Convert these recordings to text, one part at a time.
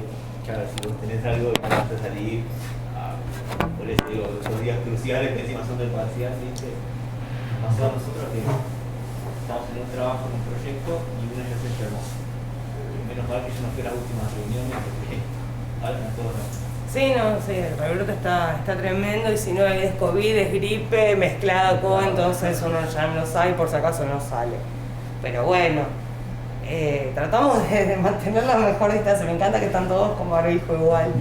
Claro, si vos tenés algo que vas a salir, por eso digo, los días cruciales que encima son del parcial, ¿viste? Nos pasó a nosotros que estamos en un trabajo, en un proyecto, y uno ya se enfermó. Menos mal que yo no fui a las últimas reuniones porque faltan todos los... Sí, no, sí, el rebrote está tremendo y si no es COVID, es gripe mezclada con, entonces uno ya no sabe y por si acaso no sale. Pero bueno, tratamos de mantener la mejor distancia. Me encanta que están todos con barbijo igual.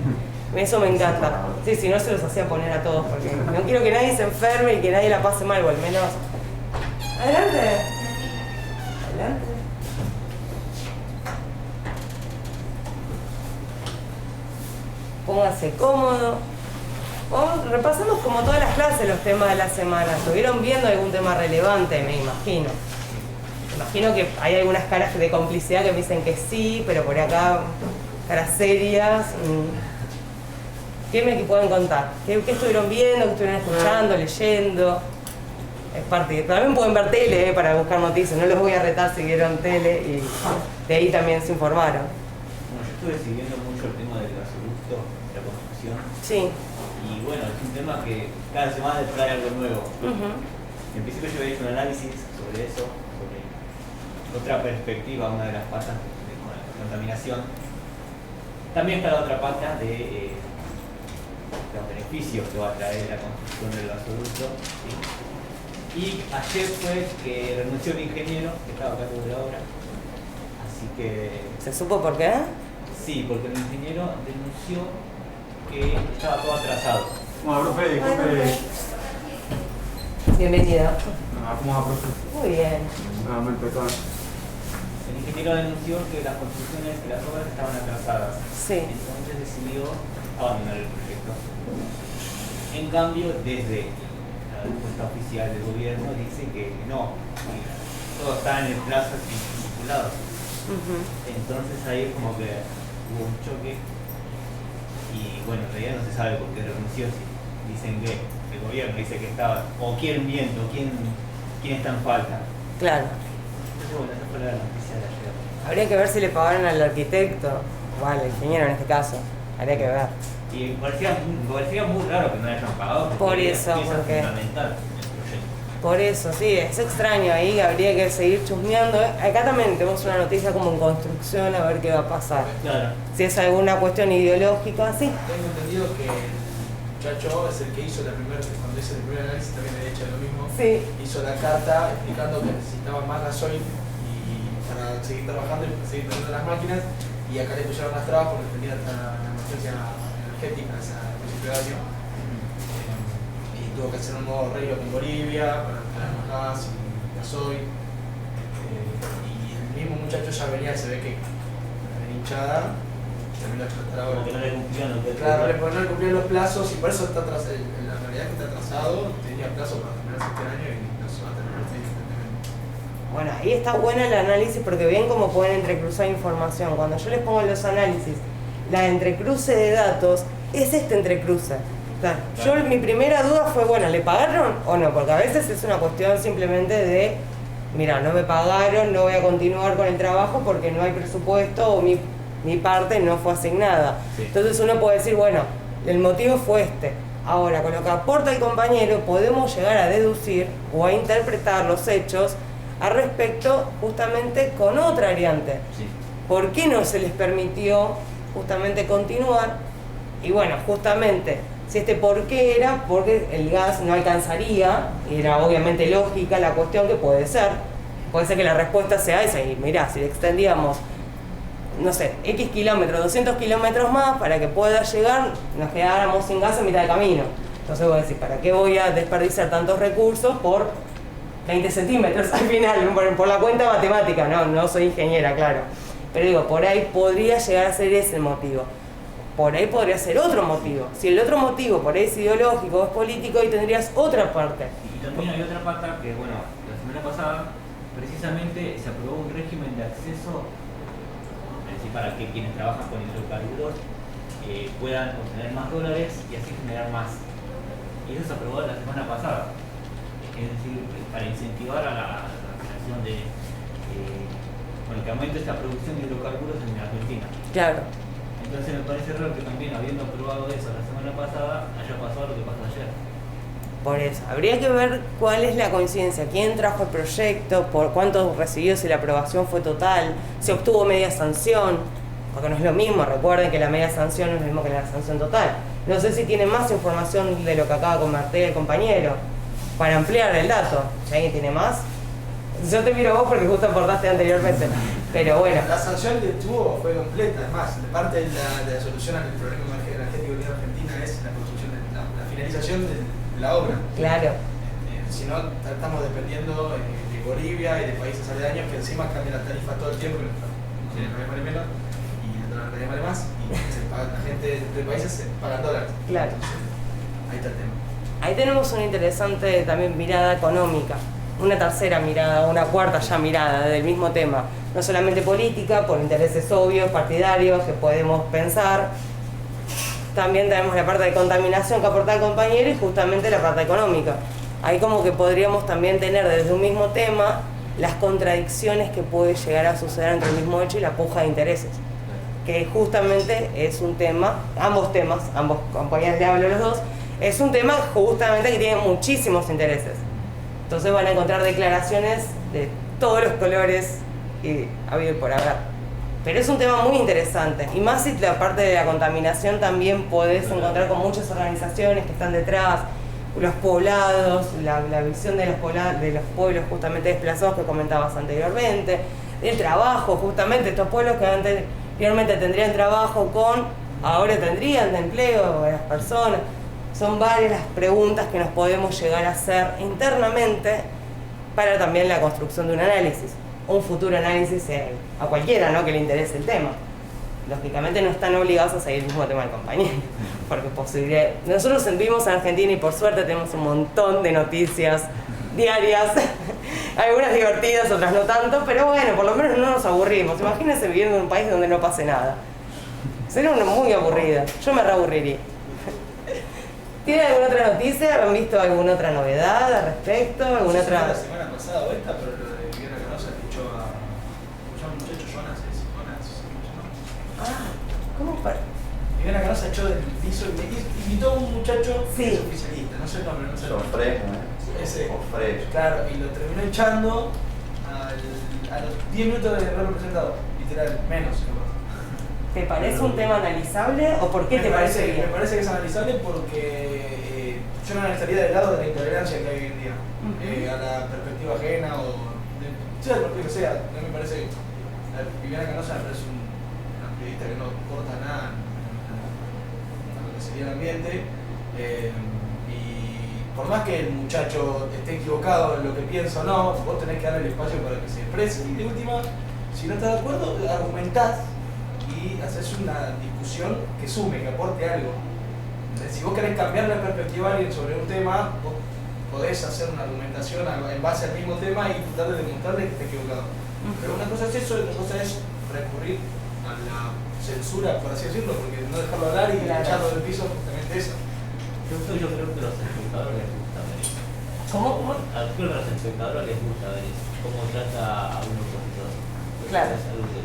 Eso me encanta. Sí, si no se los hacía poner a todos porque no quiero que nadie se enferme y que nadie la pase mal, o al menos. Adelante. Adelante. Pónganse cómodo. Repasamos como todas las clases los temas de la semana. ¿Estuvieron viendo algún tema relevante? Me imagino. Me imagino que hay algunas caras de complicidad que me dicen que sí, pero por acá caras serias. ¿Qué me pueden contar? ¿Qué estuvieron viendo? ¿Qué estuvieron escuchando? ¿Leyendo? Es parte. También pueden ver tele para buscar noticias. No los voy a retar si vieron tele y de ahí también se informaron. Bueno, yo estuve siguiendo mucho el tema del gasoducto, de la construcción. Sí. Y bueno, es un tema que cada semana trae algo nuevo. En principio yo había hecho un análisis sobre eso, sobre otra perspectiva, una de las patas de la contaminación. También está la otra pata de los beneficios que va a traer la construcción del gasoducto. ¿Sí? Y ayer fue que renunció el ingeniero que estaba a cargo de la obra. Así que... ¿Se supo por qué? Sí, porque el ingeniero denunció que estaba todo atrasado. Bueno, profe, disculpe. Bienvenido. ¿Cómo va, profe? Muy bien. Nuevamente, perdón. El ingeniero denunció que las construcciones, que las obras estaban atrasadas. Sí. Entonces decidió abandonar el proyecto. En cambio, desde la respuesta oficial del gobierno dice que no, que todo está en el plazo estipulado. Entonces ahí es como que hubo un choque y bueno, en realidad no se sabe por qué renunció. Si dicen que el gobierno dice que estaba, o quién miente, o quién está en falta. Claro. Entonces bueno, esa fue la noticia de ayer. Habría que ver si le pagaron al arquitecto o al ingeniero en este caso. Habría que ver. Y me parecía muy raro que no le hayan pagado. Por eso, es porque... fundamental el proyecto. Por eso, sí, es extraño ahí, habría que seguir chusmeando. Acá también tenemos una noticia como en construcción, a ver qué va a pasar. Claro. Si es alguna cuestión ideológica, sí. Tengo entendido que el muchacho es el que hizo cuando hice el primer análisis también he hecho lo mismo. Sí. Hizo la carta explicando que necesitaban más gasoil y para seguir trabajando y para seguir teniendo las máquinas. Y acá le pusieron las trabas porque tenía la emergencia energética a principio de año. Y tuvo que hacer un nuevo arreglo con Bolivia para traer más gas y gasoil. Y el mismo muchacho ya venía, se ve que la hinchada terminó de explotar ahora. Como que no le cumplían lo que Claro, no le cumplían los plazos y por eso está atrasado. La realidad es que está atrasado, tenía plazo para terminar este año y no se va a terminar este año. Bueno, ahí está bueno el análisis porque ven cómo pueden entrecruzar información. Cuando yo les pongo los análisis, la entrecruce de datos es este entrecruce. Yo mi primera duda fue, bueno, ¿le pagaron o no? Porque a veces es una cuestión simplemente de, mira, no me pagaron, no voy a continuar con el trabajo porque no hay presupuesto o mi parte no fue asignada. Sí. Entonces uno puede decir, bueno, el motivo fue este. Ahora, con lo que aporta el compañero, podemos llegar a deducir o a interpretar los hechos a respecto justamente con otra variante. Sí. ¿Por qué no se les permitió justamente continuar? Y bueno, justamente, si este por qué era, porque el gas no alcanzaría, era obviamente lógica la cuestión que puede ser que la respuesta sea esa, y mirá, si le extendíamos, no sé, X kilómetros, 200 kilómetros más, para que pueda llegar, nos quedáramos sin gas en mitad de camino. Entonces voy a decir, ¿para qué voy a desperdiciar tantos recursos por 20 centímetros al final? Por la cuenta matemática, no soy ingeniera, claro. Pero digo, por ahí podría llegar a ser ese el motivo. Por ahí podría ser otro motivo. Si el otro motivo por ahí es ideológico o es político, ahí tendrías otra parte. Y también hay otra pata que, bueno, la semana pasada precisamente se aprobó un régimen de acceso, es decir, para que quienes trabajan con hidrocarburos puedan obtener más dólares y así generar más. Y eso se aprobó la semana pasada. Es decir, para incentivar a la creación de, bueno, que aumente esta producción de hidrocarburos en Argentina. Claro. Entonces me parece raro que también, habiendo probado eso la semana pasada, haya pasado lo que pasó ayer. Por eso, habría que ver cuál es la coincidencia, quién trajo el proyecto, por cuánto recibió, si la aprobación fue total, si obtuvo media sanción, porque no es lo mismo, recuerden que la media sanción no es lo mismo que la sanción total. No sé si tienen más información de lo que acaba de compartir el compañero, para ampliar el dato. Si alguien tiene más, yo te miro a vos porque justo aportaste anteriormente, pero bueno. La sanción que tuvo fue completa, además, parte de la solución al problema energético de Argentina es la construcción, la finalización de la obra. Claro. Si no, estamos dependiendo de Bolivia y de países aledaños que encima cambian las tarifas todo el tiempo, y el vale menos y el dólar vale más, y la gente de países se pagan dólares. Claro. Entonces, ahí está el tema. Ahí tenemos una interesante también mirada económica, una tercera mirada, una cuarta ya mirada del mismo tema. No solamente política, por intereses obvios, partidarios, que podemos pensar. También tenemos la parte de contaminación que aporta el compañero y justamente la parte económica. Ahí como que podríamos también tener desde un mismo tema las contradicciones que puede llegar a suceder entre el mismo hecho y la puja de intereses. Que justamente es un tema, ambos compañeros le hablo los dos, es un tema justamente que tiene muchísimos intereses. Entonces van a encontrar declaraciones de todos los colores y habido y por haber. Pero es un tema muy interesante, y más si la parte de la contaminación también podés encontrar con muchas organizaciones que están detrás, los poblados, la visión de los pueblos justamente desplazados que comentabas anteriormente, el trabajo, justamente estos pueblos que anteriormente tendrían trabajo ahora tendrían de empleo las personas. Son varias las preguntas que nos podemos llegar a hacer internamente para también la construcción de un análisis. Un futuro análisis a cualquiera, ¿no?, que le interese el tema. Lógicamente no están obligados a seguir el mismo tema del compañero, porque nosotros vivimos en Argentina y por suerte tenemos un montón de noticias diarias, algunas divertidas, otras no tanto, pero bueno, por lo menos no nos aburrimos. Imagínense viviendo en un país donde no pase nada. Sería una muy aburrida, yo me reaburriría. ¿Tienen alguna otra noticia? ¿Han visto alguna otra novedad al respecto? ¿Alguna otra? La semana pasada o esta, pero lo de Viviana Canosa que echó a un muchacho Jonas, ¿Cómo para? Viviana Canosa echó del piso y invitó a un muchacho Sí. que es oficialista, no sé el nombre, no sé el nombre. Ese. Ofrejo. Claro, y lo terminó echando a los 10 minutos de haberlo presentado, literal, menos. ¿Te parece un tema analizable o por qué te parece bien? Me parece que es analizable porque yo no analizaría del lado de la intolerancia que hay hoy en día, a la perspectiva ajena o sea por qué que sea. A mí me parece que Viviana Canosa me parece una periodista que no aporta nada a lo que sería el ambiente, y por más que el muchacho esté equivocado en lo que piensa o no, vos tenés que darle el espacio para que se exprese y de última, si no estás de acuerdo, argumentás y haces una discusión que sume, que aporte algo. Si vos querés cambiar la perspectiva de alguien sobre un tema, vos podés hacer una argumentación en base al mismo tema y tratar de demostrarle que está equivocado. Pero una cosa es eso y otra cosa es recurrir a la censura, por así decirlo, porque no dejarlo hablar y echarlo del piso justamente eso. Yo creo que a los espectadores les gusta ver eso. ¿Cómo? Creo que a los espectadores les gusta ver eso. Cómo trata a un opositor. Claro. Es algo que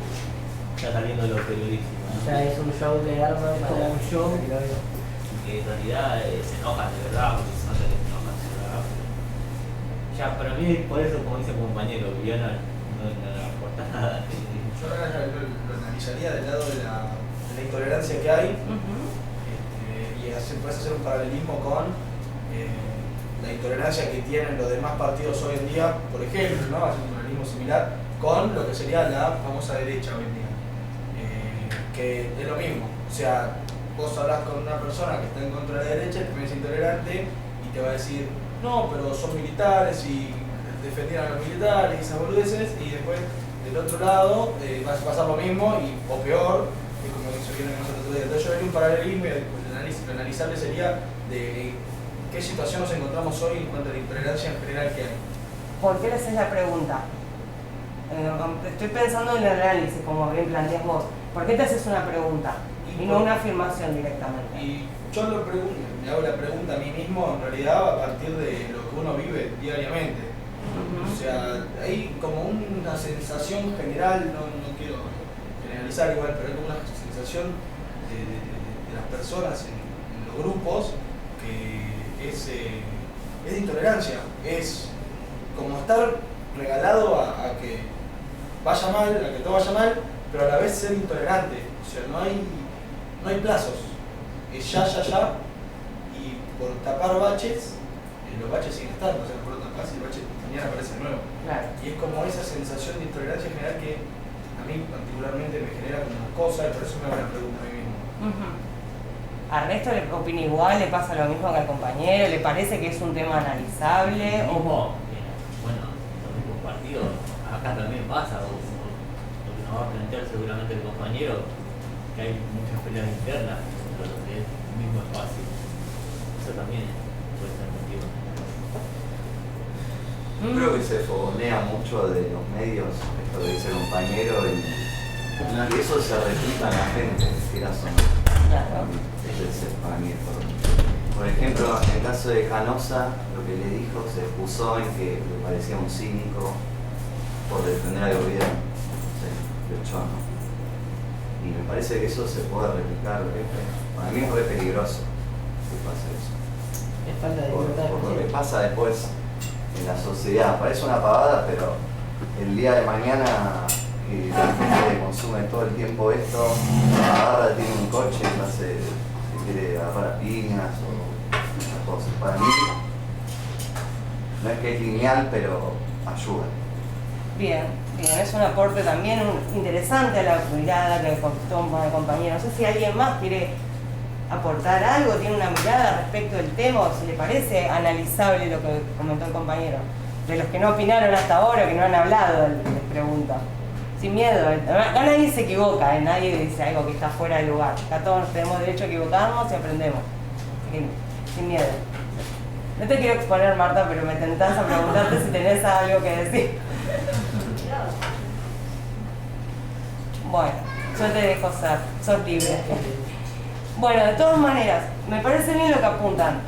está saliendo de lo periodístico, ¿no? O sea, es un show de armas, Es como un show. Que en realidad se enojan de verdad, porque se nota que se enojan de verdad. Ya, para mí, por eso, como dice el compañero, Viviana no aporta nada. Yo lo analizaría del lado de la intolerancia que hay, y puedes hacer un paralelismo con la intolerancia que tienen los demás partidos hoy en día, por ejemplo, ¿no? Hacer un paralelismo similar con lo que sería la famosa derecha hoy en día, que es lo mismo. O sea, vos hablas con una persona que está en contra de la derecha, el primer es intolerante y te va a decir, no, pero son militares y defendieron a los militares y esas boludeces, y después del otro lado va a pasar lo mismo o peor, que como se viene en nosotros otro día. Entonces yo haría un paralelismo y lo analizable sería de qué situación nos encontramos hoy en cuanto a la intolerancia en general que hay. ¿Por qué le haces la pregunta? Estoy pensando en el análisis, como bien planteas vos. ¿Por qué te haces una pregunta y no una afirmación directamente? Y yo me hago la pregunta a mí mismo en realidad a partir de lo que uno vive diariamente. O sea, hay como una sensación general, no quiero generalizar igual, pero hay como una sensación de las personas en los grupos que es de intolerancia, es como estar regalado a que vaya mal, a que todo vaya mal, pero a la vez ser intolerante. O sea, no hay plazos, es ya, y por tapar baches, los baches siguen estando, o sea, por lo tapás y el bache mañana aparece de nuevo. Claro. Y es como esa sensación de intolerancia general que a mí particularmente me genera como cosa, y por eso me hago la pregunta a mí mismo. ¿A Ernesto le opina igual? ¿Le pasa lo mismo que al compañero? ¿Le parece que es un tema analizable? Bueno, los mismos partidos, acá también pasa, lo que nos va a plantear seguramente el compañero, que hay muchas peleas internas dentro de lo que es el mismo espacio. Eso también puede ser motivo. Creo que se fogonea mucho de los medios, esto que dice el compañero, y eso se replica en la gente, quieras o no. Claro. Es para mí el problema. Por ejemplo, en el caso de Canosa, lo que le dijo se excusó en que le parecía un cínico por defender al gobierno. De hecho, no. Y me parece que eso se puede replicar. Para mí es re peligroso que pase eso. Es falta de Por libertad. lo que pasa después en la sociedad. Parece una pavada, pero el día de mañana que la gente consume todo el tiempo esto, agarra, tiene un coche y no sé, se quiere agarrar a piñas o esas cosas. Para mí no es que es lineal, pero ayuda. Bien, es un aporte también interesante a la mirada que contó el compañero. No sé si alguien más quiere aportar algo, tiene una mirada respecto del tema, o si le parece analizable lo que comentó el compañero. De los que no opinaron hasta ahora, que no han hablado, les pregunto. Sin miedo, acá nadie se equivoca, nadie dice algo que está fuera de lugar. Acá todos tenemos derecho a equivocarnos y aprendemos. Así que, sin miedo. No te quiero exponer, Marta, pero me tentás a preguntarte si tenés algo que decir. Bueno, yo te dejo ser, sos libre. Bueno, de todas maneras, me parece bien lo que apuntan.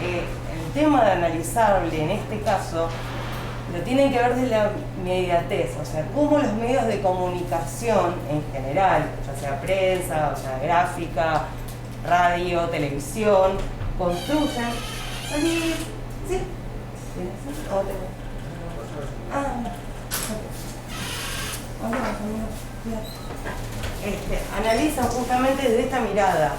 El tema de analizable en este caso lo tienen que ver desde la inmediatez, o sea, cómo los medios de comunicación en general, ya sea prensa, o sea, gráfica, radio, televisión, construyen. ¿Sí? ¿Sí? ¿O te... analizan justamente desde esta mirada.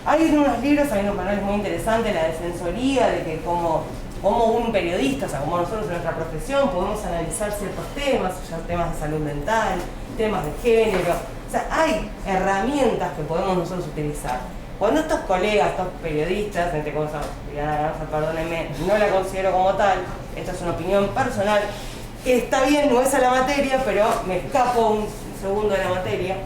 Hay unos libros, hay unos manuales muy interesantes, la defensoría, de que como un periodista, o sea, como nosotros en nuestra profesión, podemos analizar ciertos temas, ya temas de salud mental, temas de género. O sea, hay herramientas que podemos nosotros utilizar. Cuando estos colegas, estos periodistas, entre cosas, perdónenme, no la considero como tal, esta es una opinión personal, que está bien, no es a la materia, pero me escapo un segundo de la materia.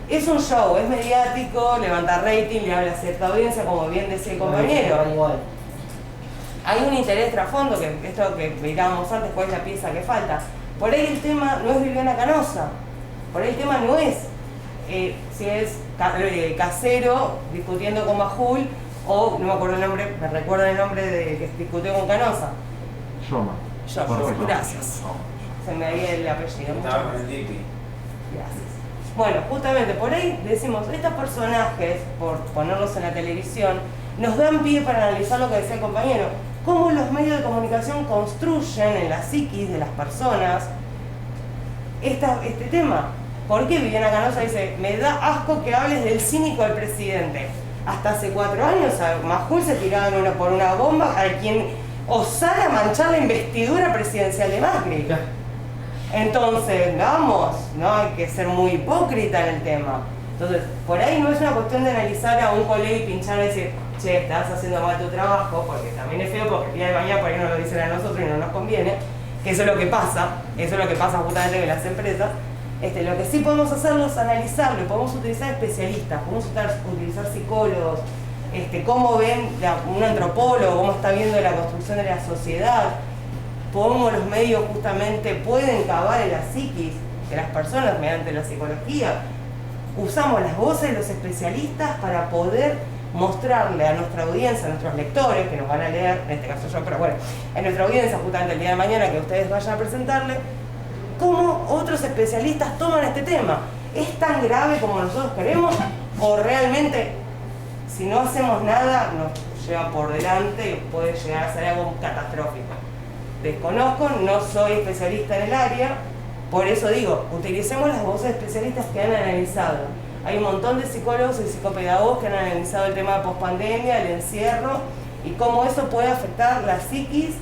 Es un show, es mediático, levanta rating, le habla a cierta audiencia, como bien decía el compañero. Hay un interés trasfondo, que esto que mirábamos antes, cuál es la pieza que falta. Por ahí el tema no es Viviana Canosa, por ahí el tema no es si es Casero discutiendo con Majul, o no me acuerdo el nombre, me recuerdo el nombre de que discutió con Canosa. Yoma. Gracias. Se me había el apellido. Estaba con el Dipi. Gracias. Bueno, justamente por ahí decimos, estos personajes, por ponerlos en la televisión, nos dan pie para analizar lo que decía el compañero, cómo los medios de comunicación construyen en la psiquis de las personas este tema. ¿Por qué Viviana Canosa dice, me da asco que hables del cínico del presidente? Hasta hace 4 años a Majul se tiraban por una bomba a quien osara manchar la investidura presidencial de Macri. Entonces, vamos, no hay que ser muy hipócrita en el tema. Entonces, por ahí no es una cuestión de analizar a un colega y pinchar y decir, che, estás haciendo mal tu trabajo, porque también es feo, porque el día de mañana por ahí no lo dicen a nosotros y no nos conviene, que eso es lo que pasa justamente en las empresas. Lo que sí podemos hacerlo es analizarlo, podemos utilizar especialistas, podemos utilizar psicólogos, cómo ven un antropólogo, cómo está viendo la construcción de la sociedad, cómo los medios justamente pueden cavar en la psiquis de las personas mediante la psicología. Usamos las voces de los especialistas para poder mostrarle a nuestra audiencia, a nuestros lectores, que nos van a leer, en este caso yo, pero bueno, a nuestra audiencia justamente el día de mañana que ustedes vayan a presentarle, cómo otros especialistas toman este tema. ¿Es tan grave como nosotros queremos o realmente si no hacemos nada nos lleva por delante y puede llegar a ser algo catastrófico. Desconozco, no soy especialista en el área, por eso digo, utilicemos las voces de especialistas que han analizado. Hay un montón de psicólogos y psicopedagogos que han analizado el tema de pospandemia, el encierro y cómo eso puede afectar la psiquis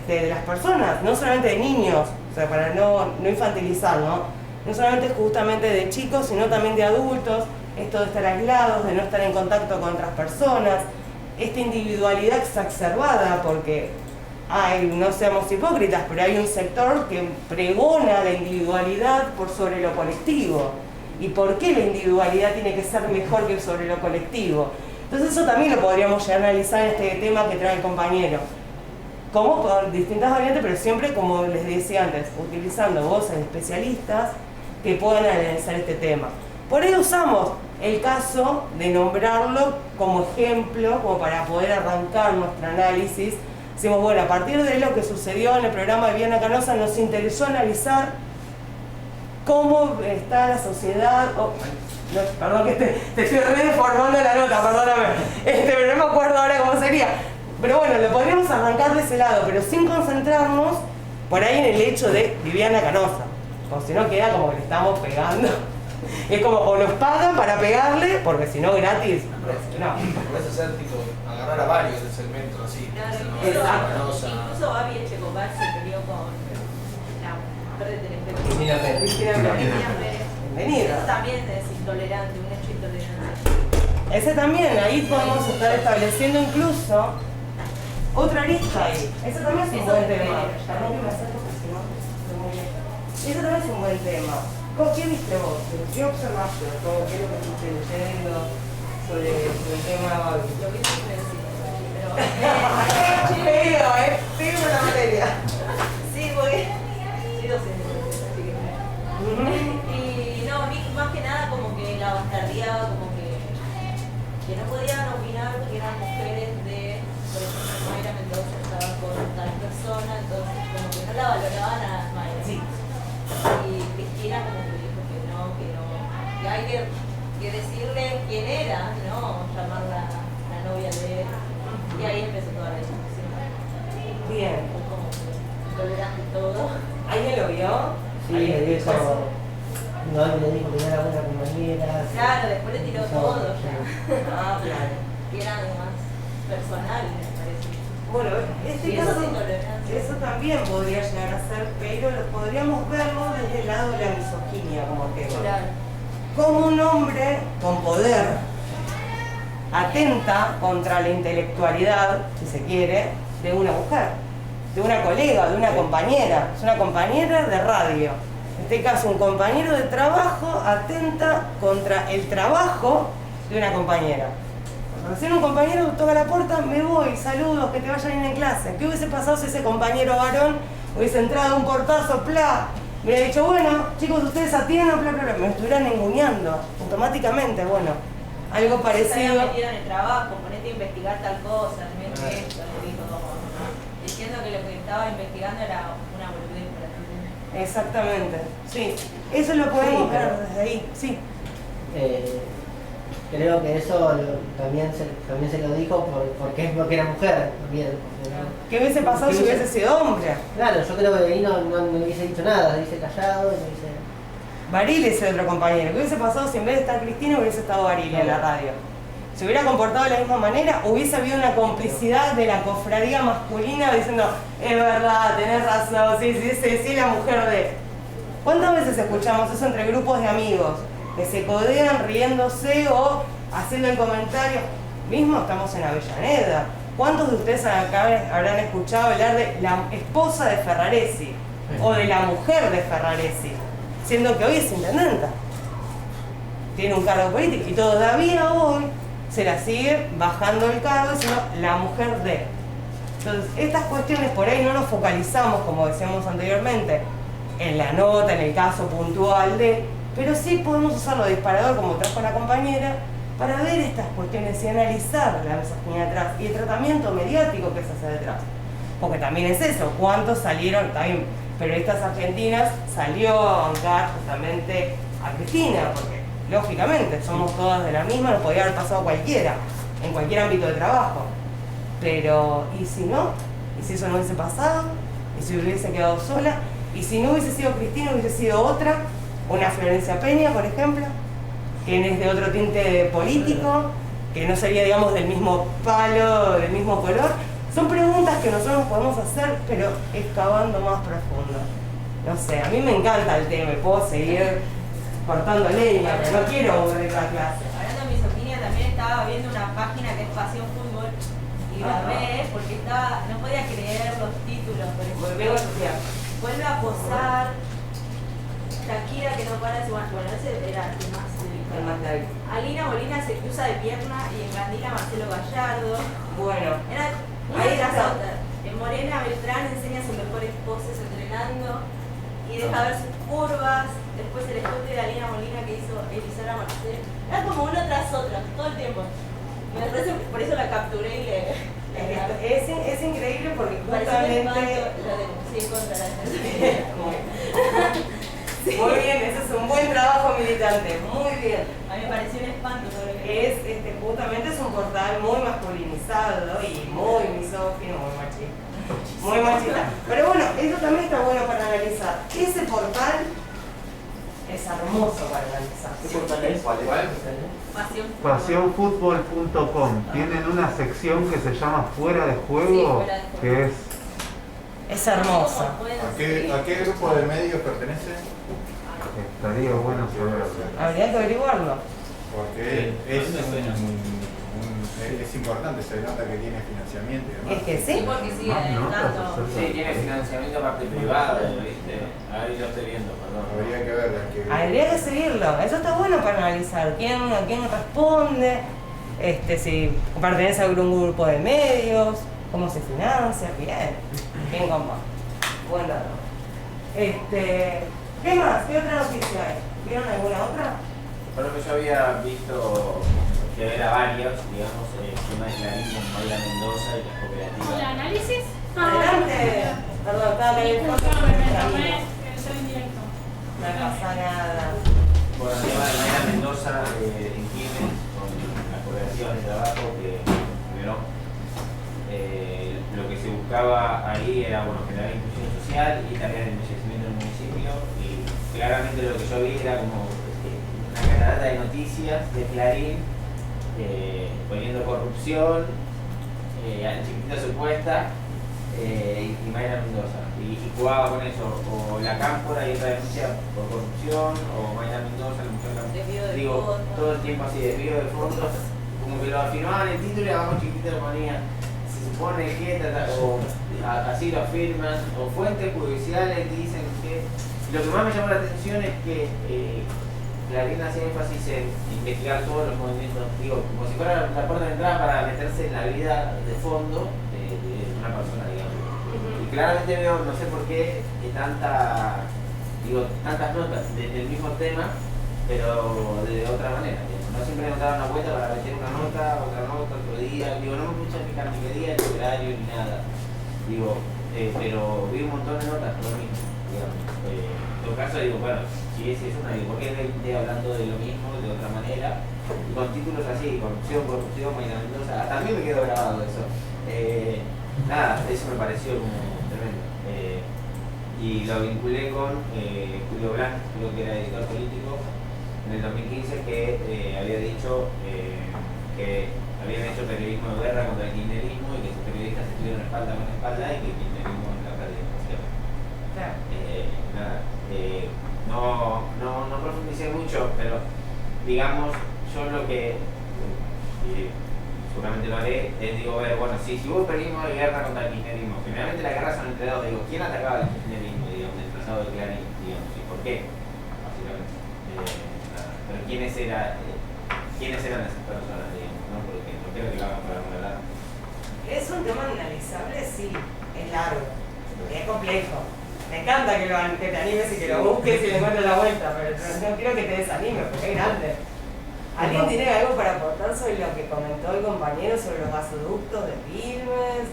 de las personas, no solamente de niños, o sea, para no infantilizar, no solamente justamente de chicos, sino también de adultos, esto de estar aislados, de no estar en contacto con otras personas, esta individualidad exacerbada, porque no seamos hipócritas, pero hay un sector que pregona la individualidad por sobre lo colectivo. ¿Y por qué la individualidad tiene que ser mejor que sobre lo colectivo? Entonces eso también lo podríamos llegar a analizar en este tema que trae el compañero. Como por distintas variantes, pero siempre, como les decía antes, utilizando voces de especialistas que puedan analizar este tema. Por ahí usamos el caso de nombrarlo como ejemplo, como para poder arrancar nuestro análisis. Decimos, bueno, a partir de lo que sucedió en el programa de Viviana Canosa, nos interesó analizar cómo está la sociedad. Perdón que te estoy reformando la nota, perdóname. Pero no me acuerdo ahora cómo sería. Pero bueno, lo podríamos arrancar de ese lado, pero sin concentrarnos por ahí en el hecho de Viviana Canosa. O si no queda como que le estamos pegando. Es como, o nos pagan para pegarle, porque si no gratis, no. Puedes hacer tipo, agarrar a varios del segmento así. Claro, Incluso Babi Echecopar se peleó con la mujer de Telefe. Cristina Pérez. Cristina Pérez. Bienvenida. Eso también es intolerante, un hecho intolerante. Ese también, ahí podemos estar estableciendo incluso otra arista ahí. Ese también es un buen tema. Perdón que me acerco porque si no, estoy muy lejos. Ese también es un buen tema. ¿Qué viste vos? ¿Qué observaste? ¿Qué es lo que estuviste leyendo sobre el tema de Babi? Lo que siempre decimos, pero... Pego la materia. Sí, porque... Sí, docente, así que... Y no, a mí más que nada como que la bastardeaba, como que no podían opinar porque eran mujeres de, por ejemplo, Mayra Mendoza estaba con tal persona, entonces como que no la valoraban a Mayra. Sí. Y Cristina como que dijo que hay que decirle quién era, ¿no? Llamarla la novia de él. Y ahí empezó toda la discusión. Bien. Como que tolerante todo. ¿Alguien lo vio? Sí, le dijo, no, le dijo que no era buena compañera. Claro, después le tiró todo ya. Ah, claro. Que era algo más personal, me parece. Bueno, este Y eso caso, es intolerancia. eso también podría llegar a ser, pero lo podríamos verlo desde el lado de la misoginia como tema. Claro. Como un hombre con poder atenta contra la intelectualidad, si se quiere, de una mujer, de una colega, de una compañera. Es una compañera de radio. En este caso, un compañero de trabajo atenta contra el trabajo de una compañera. Recién un compañero toca la puerta, me voy, saludos, que te vaya bien en clase. ¿Qué hubiese pasado si ese compañero varón hubiese entrado un portazo, ¡plá! Me hubiera dicho, bueno, chicos, ustedes atiendan, bla, bla, bla. Me estuvieran enguñando automáticamente, bueno, algo Se parecido. había metido en el trabajo, ponete a investigar tal cosa, no es esto, le dijo como, diciendo que lo que estaba investigando era una boludez para ti. Exactamente, sí. Eso lo podemos ver desde ahí, sí. Creo que eso también se lo dijo porque era mujer también. ¿Qué hubiese pasado si hubiese sido hombre? Claro, yo creo que ahí no hubiese dicho nada, se hubiese callado, no hubiese... Baril es el otro compañero. ¿Qué hubiese pasado si en vez de estar Cristina hubiese estado Baril en la radio? ¿Se hubiera comportado de la misma manera? ¿Hubiese habido una complicidad de la cofradía masculina diciendo, es verdad, tenés razón, sí, la mujer de... ¿Cuántas veces escuchamos eso entre grupos de amigos? Que se codean riéndose o haciendo el comentario. Mismo estamos en Avellaneda. ¿Cuántos de ustedes acá habrán escuchado hablar de la esposa de Ferraresi o de la mujer de Ferraresi? Siendo que hoy es intendenta. Tiene un cargo político y todavía hoy se la sigue bajando el cargo diciendo la mujer de. Entonces, estas cuestiones por ahí no nos focalizamos, como decíamos anteriormente, en la nota, en el caso puntual de, pero sí podemos usarlo de disparador, como trajo la compañera, para ver estas cuestiones y analizar la misoginia detrás y el tratamiento mediático que se hace detrás. Porque también es eso, cuántos salieron, también periodistas argentinas salió a bancar justamente a Cristina, porque lógicamente, somos todas de la misma, nos podía haber pasado cualquiera, en cualquier ámbito de trabajo. Pero, ¿y si no? ¿Y si eso no hubiese pasado? ¿Y si hubiese quedado sola? ¿Y si no hubiese sido Cristina, hubiese sido otra? Una Florencia Peña, por ejemplo, que es de otro tinte político, que no sería, digamos, del mismo palo, del mismo color. Son preguntas que nosotros podemos hacer, pero excavando más profundo. No sé, a mí me encanta el tema, puedo seguir cortando leña, pero no quiero volver a clase. Hablando de misoginia, también estaba viendo una página que es Pasión Fútbol y la ve porque no podía creer los títulos. Por ejemplo, vuelve a posar, Shakira que no para de sumar. Bueno, ese era el más delicado. Alina Molina se cruza de pierna y encandila a Marcelo Gallardo. Bueno, Ahí las otras. Morena Beltrán enseña sus mejores poses entrenando y deja ver sus curvas. Después el escote de Alina Molina que hizo Elisara Marcel. Era como uno tras otro, todo el tiempo. Por eso la capturé y le es increíble porque justamente justamente... lo denuncié contra la gente. Muy bien, ese es un buen trabajo militante, muy bien. A mí me pareció un espanto todo lo que Justamente es un portal muy masculinizado y muy misógino, muy machista. Pero bueno, eso también está bueno para analizar. Ese portal es hermoso para analizar. ¿Qué portal es? ¿Cuál es? Pasionfutbol.com. Tienen una sección que se llama Fuera de Juego, Sí, Fuera de Juego. que Es hermoso. ¿A qué grupo de medios pertenece? estaría bueno saberlo. Habría que averiguarlo. Porque Sí, me suena. es importante, se nota que tiene financiamiento y demás. Es que Sí, sí. porque sigue No, dando. Sí, tiene financiamiento parte privado, ¿viste? Ahí lo estoy viendo, perdón. Habría que ver. Habría que seguirlo. Eso está bueno para analizar. ¿Quién responde? Si pertenece a algún grupo de medios, cómo se financia, bien con vos. Buen dato. ¿Qué más? ¿Qué otra noticia hay? ¿Vieron alguna otra? Bueno, que yo había visto que era varios, digamos, el tema de Clarín con Mayra Mendoza y las cooperativas. ¿El análisis? Adelante. Perdón, estaba Sí, leyendo. disculpame, me tomé el sol indirecto. No pasa nada. Bueno, el tema de Mayra Mendoza en Quilmes, con las cooperativas de trabajo que primero lo que se buscaba ahí era generar inclusión social y también el embellecimiento del municipio, y claramente lo que yo vi era como una catarata de noticias de Clarín poniendo corrupción, chiquitita supuesta, y Mayra Mendoza, y jugaba con eso, o la Cámpora y otra denuncia por corrupción, o Mayra Mendoza, la mujer Desvío de digo, fondos. todo el tiempo así, desvío de fondos, como que lo afirmaban en el título y abajo chiquitito lo ponía, se supone que, o así lo afirman, o fuentes judiciales dicen que. Lo que más me llamó la atención es que Clarín hacía énfasis en investigar todos los movimientos, digo, como si fuera la puerta de entrada para meterse en la vida de fondo de una persona, digamos. Y claramente veo, no sé por qué, tantas notas del mismo tema, pero de otra manera. Digamos. No siempre me daba una vuelta para meter una nota, otro día. Digo, no me gusta fijar ni qué día, ni horario, ni nada. Digo, pero vi un montón de notas por lo mismo, digamos. En todo caso, digo, bueno, si es una, digo, ¿por qué gente hablando de lo mismo, de otra manera? Y con títulos así, corrupción, Mayra Mendoza, hasta a mí me quedó grabado eso. Nada, eso me pareció como tremendo. Y lo vinculé con Julio Blanc, creo que era editor político, en el 2015, que había dicho que habían hecho periodismo de guerra contra el kirchnerismo y que sus periodistas estuvieron espalda con espalda y que el kirchnerismo en la radiodifusión. No profundicé mucho, pero digamos, yo lo que seguramente lo haré es, bueno, si hubo periodismo de guerra contra el kirchnerismo, generalmente las guerras son entre dos, ¿quién atacaba al kirchnerismo, digamos, disfrazado de Clarín, digamos, y por qué? Básicamente. Pero ¿quiénes eran esas personas, digamos, no? Porque no creo que lo hagan por alguna lado. Es un tema analizable, sí, es largo, es complejo. Me encanta que te animes y que lo busques y le encuentres la vuelta, pero no quiero que te desanimes porque es grande. ¿Alguien tiene algo para aportar sobre lo que comentó el compañero sobre los gasoductos de Quilmes?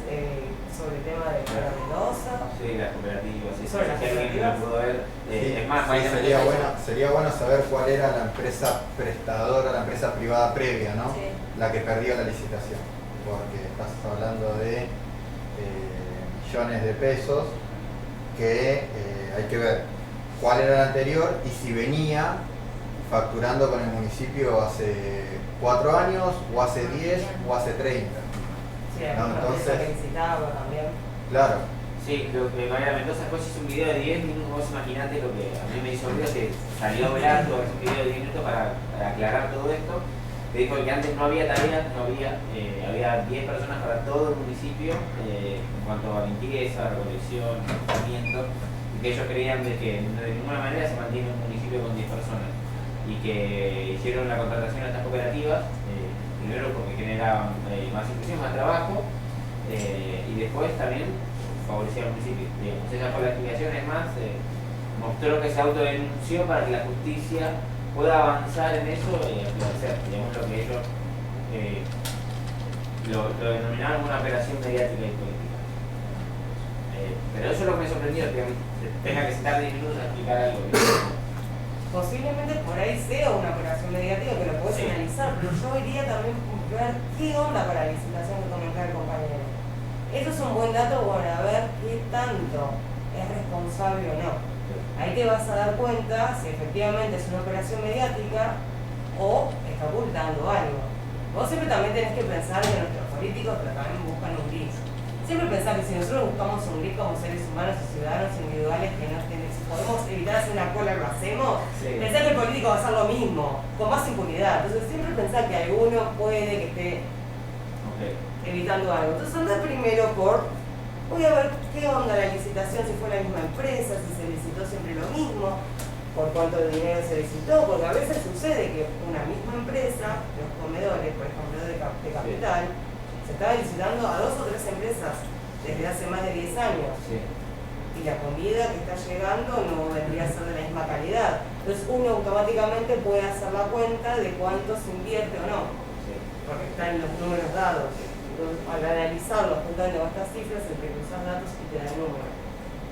sobre el tema de Mayra Mendoza. Sí, las cooperativas, sí, Sobre las si alguien cooperativas. lo pudo ver. Sí, Es más, sí, Mayra sería Mendoza- bueno saber cuál era la empresa prestadora, la empresa privada previa, ¿no? Sí. La que perdió la licitación. Porque estás hablando de millones de pesos que hay que ver cuál era la anterior y si venía facturando con el municipio hace 4 años o hace 10 o hace 30. Sí, hay No, una entonces- empresa que visitaba también. Claro. Sí, lo que Mayra Mendoza después hizo un video de 10 minutos, vos imaginate lo que a mí me hizo ruido, que salió hablando, hizo un video de 10 minutos para aclarar todo esto. Que dijo que antes no había tareas, había 10 personas para todo el municipio en cuanto a limpieza, recolección, tratamiento, y que ellos creían de que de ninguna manera se mantiene un municipio con 10 personas. Y que hicieron la contratación a estas cooperativas, primero porque generaban más inclusión, más trabajo, y después también favorecía al municipio. Digamos. Esa fue la explicación, es más, mostró que se autodenunció para que la justicia pueda avanzar en eso y esclarecer, digamos, lo que ellos lo denominaron una operación mediática y política. Pero eso es lo que me sorprendió, que tenga que estar 10 minutos a explicar algo. Posiblemente por ahí sea una operación mediática que lo puedes Sí. analizar, pero yo iría también a ver qué onda para la licitación que comentaba el compañero. Eso es un buen dato para ver qué tanto es responsable o no. Ahí te vas a dar cuenta si efectivamente es una operación mediática o está ocultando algo. Vos siempre también tenés que pensar que nuestros políticos pero también buscan un gris. Siempre pensar que si nosotros buscamos un gris como seres humanos y ciudadanos individuales que no tenemos, si podemos evitar hacer una cola, lo hacemos. Sí. Pensar que el político va a hacer lo mismo, con más impunidad. Entonces siempre pensar que alguno puede que esté evitando algo. Entonces anda primero voy a ver qué onda la licitación, si fue la misma empresa, si se licitó siempre lo mismo, por cuánto dinero se licitó, porque a veces sucede que una misma empresa, los comedores, por ejemplo, de Capital, se estaba licitando a 2 o 3 empresas desde hace más de 10 años. Sí. Y la comida que está llegando no vendría a ser de la misma calidad. Entonces uno automáticamente puede hacer la cuenta de cuánto se invierte o no, porque están los números dados. Entonces, al analizarlo juntando estas cifras, entre cruzar datos y te da el número.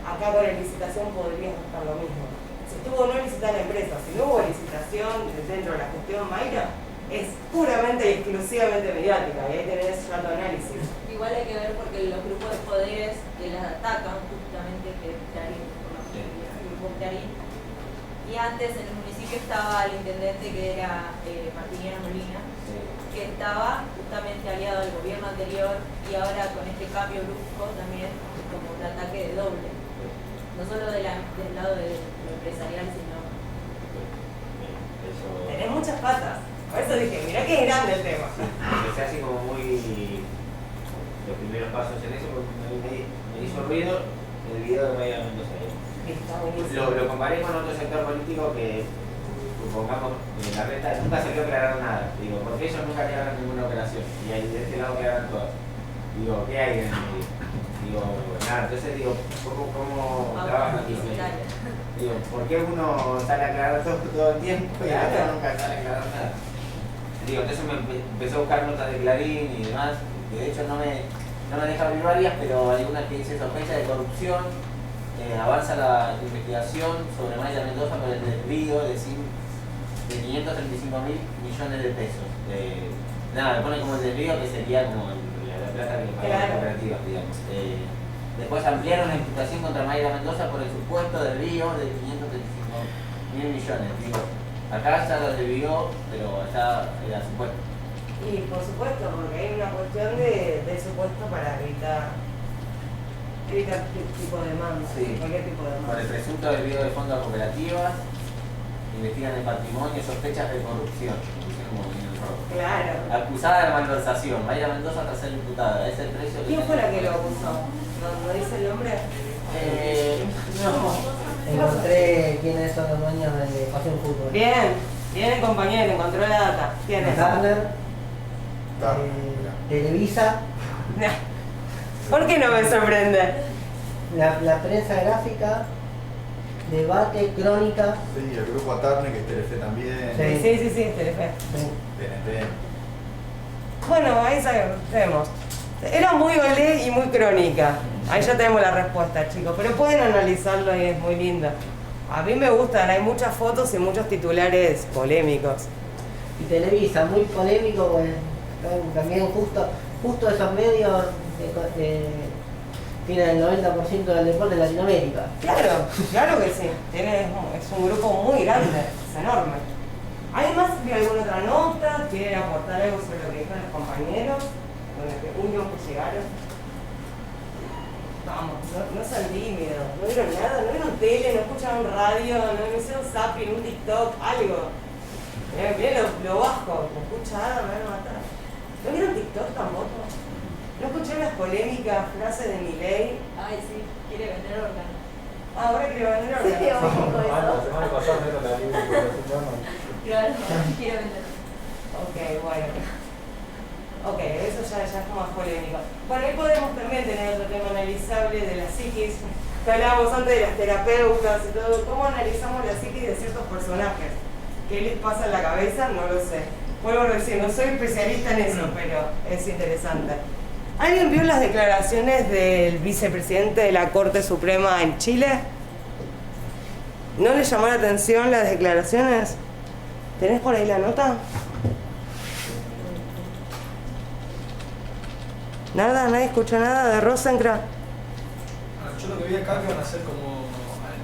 Acá con la licitación podrías buscar lo mismo. Si estuvo o no licitada la empresa, si no hubo licitación dentro de la gestión Mayra, es puramente y exclusivamente mediática, y ahí tenés ya tu análisis. Igual hay que ver porque los grupos de poderes que las atacan justamente, que es Clarín, el grupo Clarín. Y antes en el municipio estaba el intendente que era Martiniano Molina, que estaba justamente aliado al gobierno anterior y ahora con este cambio brusco también como un ataque de doble. No solo del lado de lo empresarial, sino... Tenés muchas patas. Por eso dije, mirá que es grande el tema. Empecé así como muy... los primeros pasos en eso, porque me hizo ruido el video de Mayra Mendoza. Está buenísimo. Lo comparé con otro sector político que, supongamos, la reta nunca se vio aclarar nada. Digo, porque ellos nunca aclararon ninguna operación. Y ahí de este lado quedaron todas. Digo, ¿qué hay en el medio? Digo, nada, entonces digo, ¿cómo trabajan aquí? Digo, ¿por qué uno sale a aclarar todo el tiempo y el otro nunca sale a aclarar nada? Digo, entonces me empecé a buscar notas de Clarín y demás, que de hecho no me deja abrir varias, pero hay una que dice sospecha de corrupción, avanza la investigación sobre Mayra Mendoza por el desvío de 535 mil millones de pesos. Nada, me pone como el desvío que sería como la plata que le pagan las cooperativas, digamos. Después ampliaron la imputación contra Mayra Mendoza por el supuesto desvío de 535 mil millones. Digo, acá ya lo desvió, pero allá era supuesto. Y por supuesto, porque hay una cuestión de supuesto para evitar tipo de demanda, Sí. cualquier tipo de demanda. Por el presunto desvío de fondos a cooperativas, investigan el patrimonio, sospechas de corrupción. Como en el robo. Claro. Acusada de malversación, Mayra Mendoza tras ser imputada. Es el precio ¿Quién fue la que lo acusó? ¿No dice el nombre? No. Encontré quiénes son los dueños de Pasión Fútbol. Bien, bien compañero, encontró la data. ¿Quién es? Turner, Televisa, ¿Por qué no me sorprende? la prensa gráfica, Debate, Crónica. Sí, el grupo Atarne, que es Telefe también. Sí, es Telefe. TNT. Bueno, ahí sabemos. Era muy olé y muy crónica. Ahí ya tenemos la respuesta, chicos. Pero pueden analizarlo y es muy lindo. A mí me gustan, hay muchas fotos y muchos titulares polémicos. Y Televisa, muy polémico, pues, también justo esos medios tienen el 90% del deporte en Latinoamérica. Claro que sí. Es un grupo muy grande, es enorme. ¿Hay más de alguna otra nota? ¿Quieren aportar algo sobre lo que dijeron los compañeros? Con los últimos que llegaron. Vamos, no sean tímidos, no vieron nada, no vieron tele, no escucharon radio, no hicieron zapping, un TikTok, algo. Miren lo bajo, me escucharon, me van a matar. ¿No vieron TikTok tampoco? ¿No escucharon las polémicas frases de Milei? Ay, sí, quiere vender órganos. Ahora quiere vender Sí, órganos. la semana pasada no era la libre, Claro, quiere vender. Ok, bueno. Ok, eso ya es más polémico. Bueno, ahí podemos también tener otro tema analizable de la psiquis. Que hablábamos antes de las terapeutas y todo. ¿Cómo analizamos la psiquis de ciertos personajes? ¿Qué les pasa en la cabeza? No lo sé. Vuelvo a decir, no soy especialista en eso, pero es interesante. ¿Alguien vio las declaraciones del vicepresidente de la Corte Suprema en Chile? ¿No les llamó la atención las declaraciones? ¿Tenés por ahí la nota? ¿Nada? ¿Nadie escuchó nada de Rosenkrantz? Yo lo que vi acá que van a hacer como en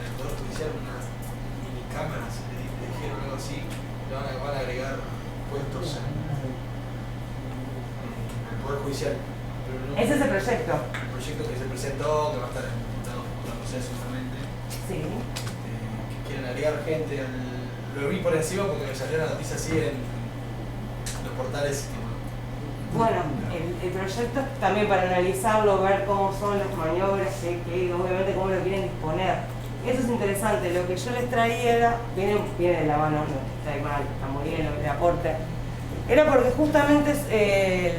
el Poder Judicial unas mini cámaras, le dijeron algo así, van a agregar puestos en el Poder Judicial. Pero no, Ese es el proyecto. El proyecto que se presentó, que va a estar en diputados por la proceso seguramente. Sí. Que quieren agregar gente lo vi por encima porque me salió la noticia así en los portales. Bueno, el proyecto es también para analizarlo, ver cómo son las maniobras, que obviamente cómo lo quieren disponer. Eso es interesante. Lo que yo les traía viene de la mano, no está mal, está muy bien el aporte. Era porque justamente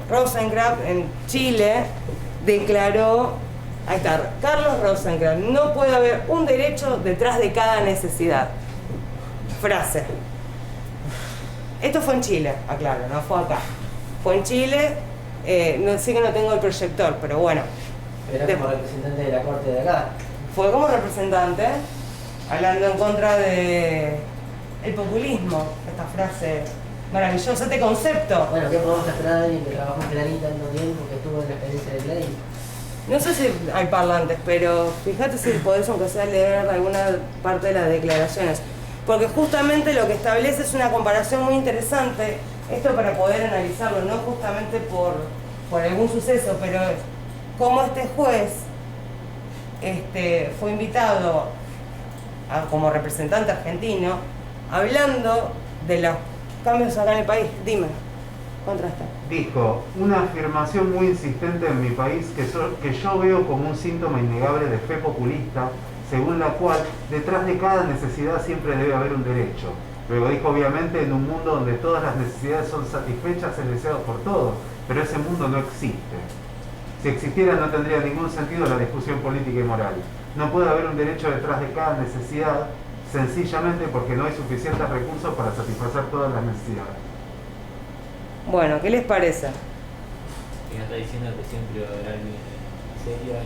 Rosenkrantz en Chile declaró, ahí está, Carlos Rosenkrantz, no puede haber un derecho detrás de cada necesidad. Frase. Esto fue en Chile, aclaro, no fue acá. Fue en Chile, no sé que no tengo el proyector, pero bueno. Era como representante de la Corte de acá. Fue como representante, hablando en contra de el populismo, esta frase maravillosa, este concepto. Bueno, ¿qué podemos esperar de alguien que trabajó en Clarín tanto tiempo, que estuvo en la experiencia de Clarín? No sé si hay parlantes, pero fíjate si podés, aunque sea, leer alguna parte de las declaraciones. Porque justamente lo que establece es una comparación muy interesante, esto para poder analizarlo, no justamente por algún suceso, pero es cómo este juez fue invitado como representante argentino, hablando de los cambios acá en el país. Dime, contrasta. Dijo, una afirmación muy insistente en mi país que yo veo como un síntoma innegable de fe populista, según la cual detrás de cada necesidad siempre debe haber un derecho. Luego dijo, obviamente, en un mundo donde todas las necesidades son satisfechas, el deseo por todos, pero ese mundo no existe. Si existiera no tendría ningún sentido la discusión política y moral. No puede haber un derecho detrás de cada necesidad, sencillamente porque no hay suficientes recursos para satisfacer todas las necesidades. Bueno, ¿qué les parece? Que está diciendo que siempre va a haber alguien seria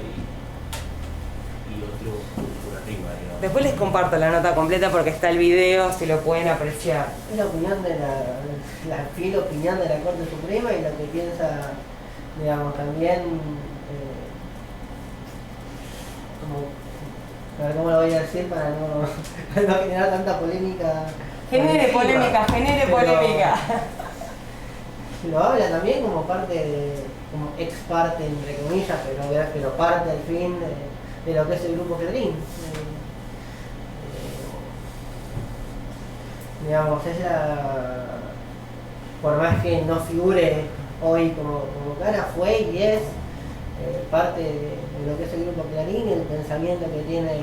y otro por arriba, digamos. Después les comparto la nota completa porque está el video, si lo pueden apreciar. Es la opinión de la fiel opinión de la Corte Suprema y lo que piensa, digamos, también, a ver cómo lo voy a decir para no generar tanta polémica. Genere polémica, genere polémica. Lo habla también como parte, como ex parte, entre comillas, pero parte al fin de lo que es el grupo Clarín. Digamos, es por más que no figure hoy como cara, fue y es parte de lo que es el grupo Clarín y el pensamiento que tiene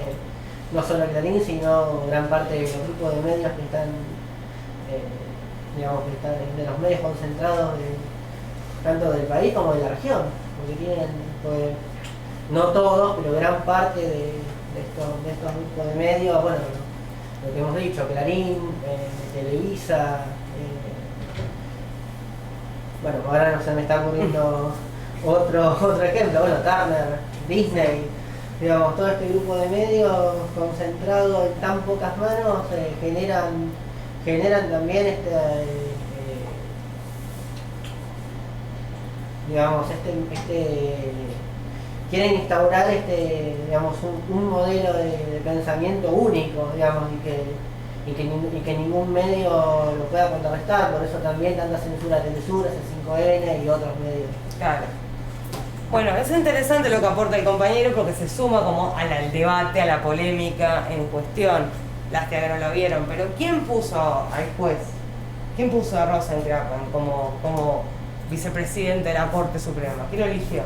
no solo Clarín, sino gran parte de los grupos de medios que están, digamos, que están de los medios concentrados tanto del país como de la región, porque tienen, no todos, pero gran parte de estos grupos de medios, bueno, lo que hemos dicho, Clarín, Televisa, bueno, ahora no se me está ocurriendo otro ejemplo, bueno, Turner, Disney, digamos, todo este grupo de medios concentrado en tan pocas manos generan también digamos, quieren instaurar digamos, un modelo de pensamiento único, digamos, y que ningún medio lo pueda contrarrestar, por eso también tanta censura de Telesur, C5N y otros medios. Claro. Bueno, es interesante lo que aporta el compañero porque se suma como al debate, a la polémica en cuestión. Lástima que no lo vieron, pero ¿quién puso al juez? ¿Quién puso a Rosenkrantz como vicepresidente de la Corte Suprema? ¿Quién lo eligió?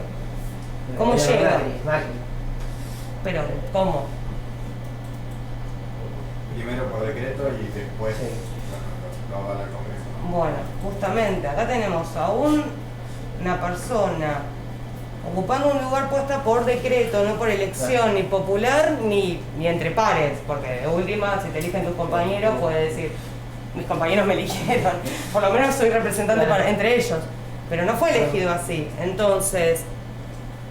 ¿Cómo llega? Pero, ¿cómo? Primero por decreto y después lo avala el Congreso, ¿no? Bueno, justamente, acá tenemos a una persona ocupando un lugar puesta por decreto, no por elección, ni popular, ni entre pares, porque de última, si te eligen tus compañeros, puedes decir, mis compañeros me eligieron, por lo menos soy representante entre ellos, pero no fue elegido así. Entonces,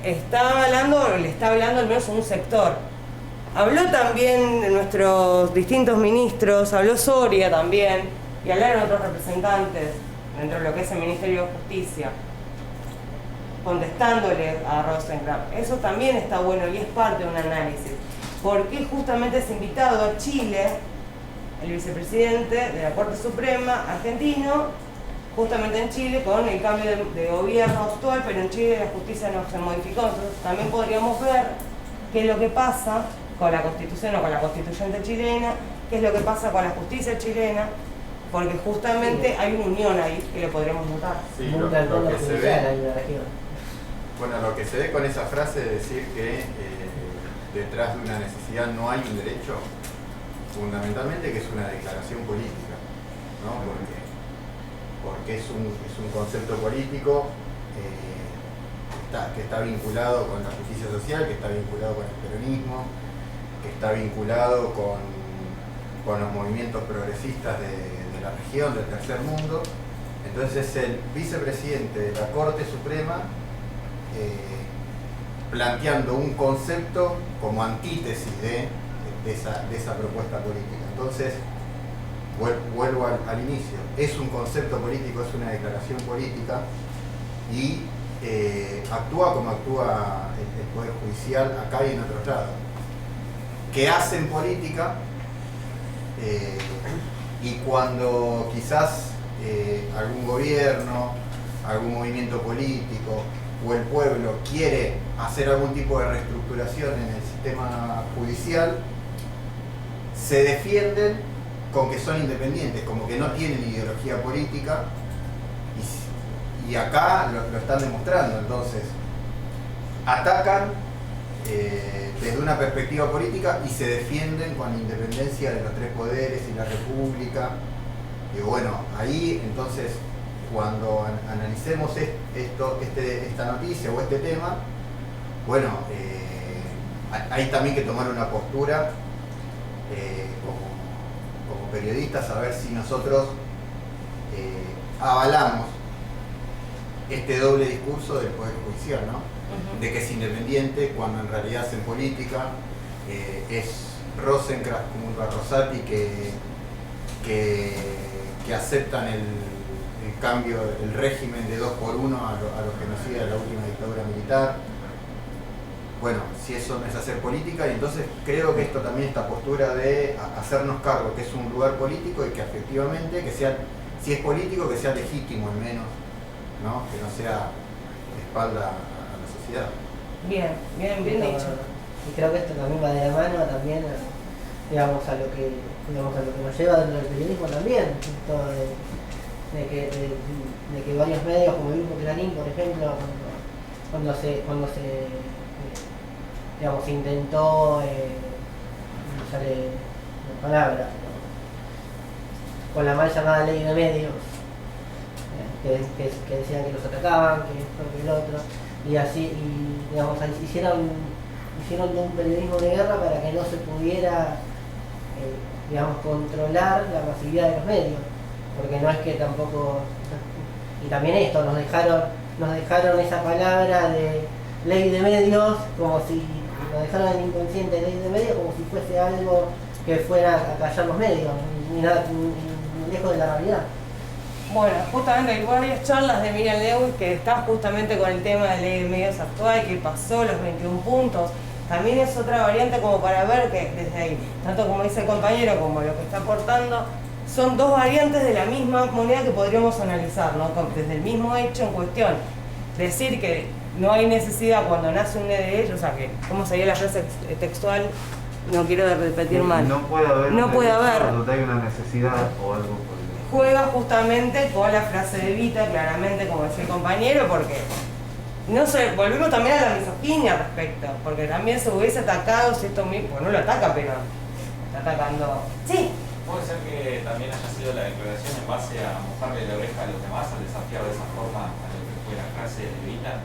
le está hablando al menos un sector. Habló también de nuestros distintos ministros, habló Soria también, y hablaron otros representantes dentro de lo que es el Ministerio de Justicia, contestándole a Rosenkrantz. Eso también está bueno y es parte de un análisis. Porque justamente es invitado a Chile, el vicepresidente de la Corte Suprema argentino, justamente en Chile, con el cambio de gobierno actual, pero en Chile la justicia no se modificó. Entonces también podríamos ver qué es lo que pasa con la Constitución o con la constituyente chilena, qué es lo que pasa con la justicia chilena, porque justamente hay una unión ahí que lo podríamos notar. Sí, lo que se ve, bueno, lo que se ve con esa frase de decir que detrás de una necesidad no hay un derecho, fundamentalmente que es una declaración política, ¿no? Porque es un concepto político que está vinculado con la justicia social, que está vinculado con el peronismo, que está vinculado con los movimientos progresistas de la región, del tercer mundo. Entonces es el vicepresidente de la Corte Suprema planteando un concepto como antítesis de esa propuesta política. Entonces, vuelvo al inicio, es un concepto político, es una declaración política y actúa como actúa el Poder Judicial acá y en otros lados, que hacen política y cuando quizás algún gobierno, algún movimiento político o el pueblo quiere hacer algún tipo de reestructuración en el sistema judicial, se defienden con que son independientes, como que no tienen ideología política, y acá lo están demostrando. Entonces atacan desde una perspectiva política y se defienden con la independencia de los tres poderes y la república. Y bueno, ahí entonces cuando analicemos esta noticia o este tema, bueno, hay también que tomar una postura como periodistas, a ver si nosotros avalamos este doble discurso del Poder Judicial, ¿no? De que es independiente cuando en realidad hacen política, es Rosenkrantz como un Rosati que aceptan el cambio, el régimen de 2 por 1 a lo que nos sigue de la última dictadura militar. Bueno, si eso no es hacer política, y entonces creo que esto también, esta postura de hacernos cargo que es un lugar político y que efectivamente, que sea, si es político, que sea legítimo al menos, ¿no? Que no sea de espalda a la sociedad. Bien dicho. Y creo que esto también va de la mano también digamos, a lo que nos lleva dentro del periodismo también, esto de que varios medios como el Grupo Clarín, por ejemplo, cuando se digamos, intentó, no sale la palabra, con la mal llamada ley de medios, que decían que los atacaban, que esto, que el otro, y así, y digamos, hicieron un periodismo de guerra para que no se pudiera digamos, controlar la masividad de los medios, porque no es que tampoco Y también esto, nos dejaron esa palabra de ley de medios, como si nos dejaron el inconsciente ley de medios como si fuese algo que fuera a callar los medios, ni lejos de la realidad. Bueno, justamente hay varias charlas de Miriam Lewis que está justamente con el tema de ley de medios actual, que pasó los 21 puntos. También es otra variante como para ver que desde ahí, tanto como dice el compañero como lo que está aportando, son dos variantes de la misma moneda que podríamos analizar, ¿no? Desde el mismo hecho en cuestión. Decir que no hay necesidad cuando nace un NDE, o sea que, ¿cómo sería la frase textual? No quiero repetir mal. No puede haber, no puede haber. Cuando hay una necesidad o algo por el... Juega justamente con la frase de Evita, claramente, como decía el compañero, porque no sé, volvemos también a la misoginia al respecto, porque también se hubiese atacado si esto mismo, pues no lo ataca, pero está atacando. Sí. Puede ser que también haya sido la declaración en base a mojarle la oreja a los demás, al desafiar de esa forma a lo que fue la frase de Evita.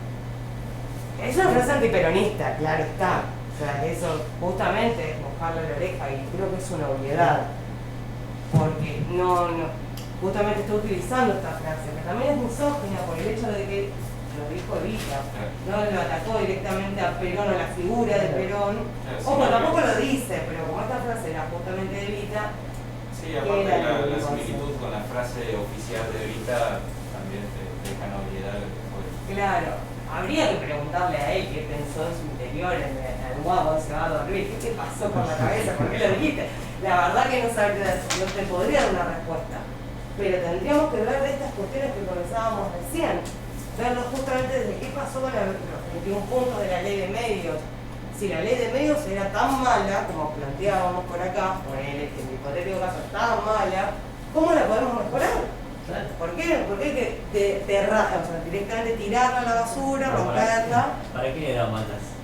Es una frase antiperonista, claro está. O sea, eso justamente es mojarle la oreja y creo que es una obviedad. Porque justamente está utilizando esta frase, que también es misógina por el hecho de que lo dijo Evita, no lo atacó directamente a Perón o la figura de Perón. Ojo, tampoco lo dice, pero como esta frase era justamente de Evita. Sí, aparte la similitud con la frase oficial de Evita también te deja una obviedad de lo que fue. Claro, habría que preguntarle a él qué pensó en su interior, en el guapo se va a dormir, qué pasó por la cabeza, por qué lo dijiste. La verdad que no te podría dar una respuesta, pero tendríamos que ver de estas cuestiones que comenzábamos recién, verlo justamente desde qué pasó con los 21 puntos de la ley de medios. Si la ley de medios era tan mala, como planteábamos por acá, por el hipotético caso tan mala, ¿cómo la podemos mejorar? ¿Por qué? ¿Por qué directamente tirarla a la basura, romperla? ¿Para quién era malas?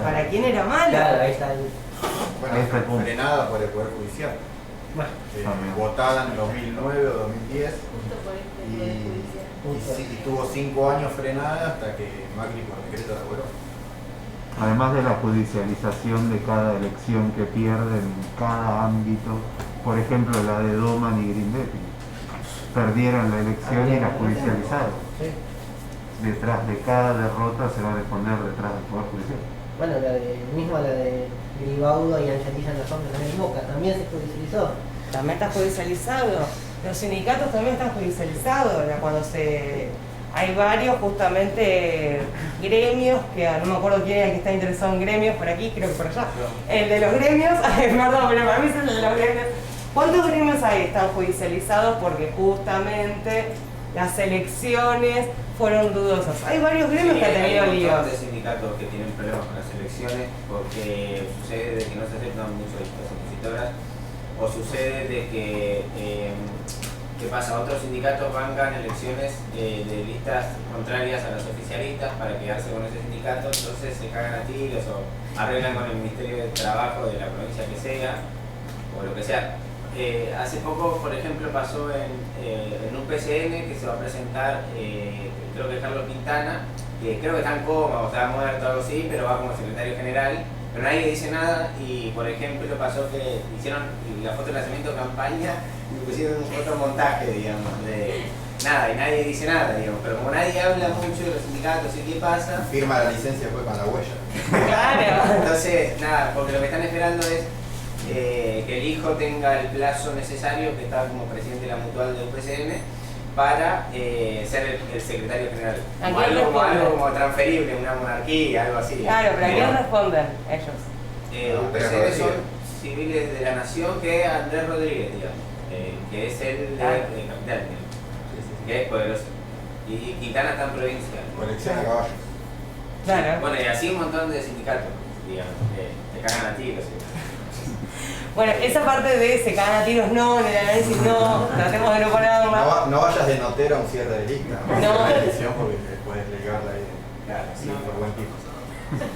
¿Para quién era mala? Claro, ahí está Bueno, frenada por el Poder Judicial. Bueno, votada en 2009 o 2010 y tuvo 5 años frenada hasta que Macri por decreto la logró. Además de la judicialización de cada elección que pierde en cada ámbito, por ejemplo la de Doman y Grindetti, perdieron la elección y la judicializaron. Detrás de cada derrota se va a defender detrás del Poder Judicial. Bueno, la de Gribaudo y Angelina en los hombres en Boca también se judicializó. También está judicializado. Los sindicatos también están judicializados. Hay varios justamente gremios, que no me acuerdo quién es el que está interesado en gremios, por aquí, creo que por allá. El de los gremios, perdón, pero para mí es el de los gremios. ¿Cuántos gremios hay? Están judicializados porque justamente las elecciones fueron dudosas. Hay varios gremios que han tenido líos. Hay de sindicatos que tienen problemas con las elecciones porque sucede de que no se aceptan mucho listas opositoras o sucede de que ¿qué pasa? Otros sindicatos bancan elecciones de listas contrarias a las oficialistas para quedarse con ese sindicato, entonces se cagan a tiros o arreglan con el Ministerio de Trabajo de la provincia que sea o lo que sea. Hace poco, por ejemplo, pasó en un PCN que se va a presentar, creo que Carlos Quintana, que creo que está en coma o está muerto o algo así, pero va como secretario general, pero nadie dice nada y, por ejemplo, pasó que hicieron la foto de lanzamiento de campaña y pusieron otro montaje, digamos, de nada, y nadie dice nada, digamos, pero como nadie habla mucho de los sindicatos y qué pasa... Firma la licencia después con la huella. Claro. Entonces, nada, porque lo que están esperando es que el hijo tenga el plazo necesario, que está como presidente de la mutual de UPCN, para ser el secretario general. Algo como transferible, una monarquía, algo así. Claro, pero ¿a quién responden ellos? UPCN son civiles de la nación, que es Andrés Rodríguez, digamos, que es el de Capital, que es poderoso. Y Quintana está en provincia. Colección de caballos. Claro. Bueno, y así un montón de sindicatos, digamos, que cagan a tiros. Bueno, esa parte de se cagan a tiros no, en el análisis no, tratemos de no ponerla. No vayas de notero a un cierre de lista. No. Una elección porque te puedes ligarla ahí. Claro, sí, por buen tipo.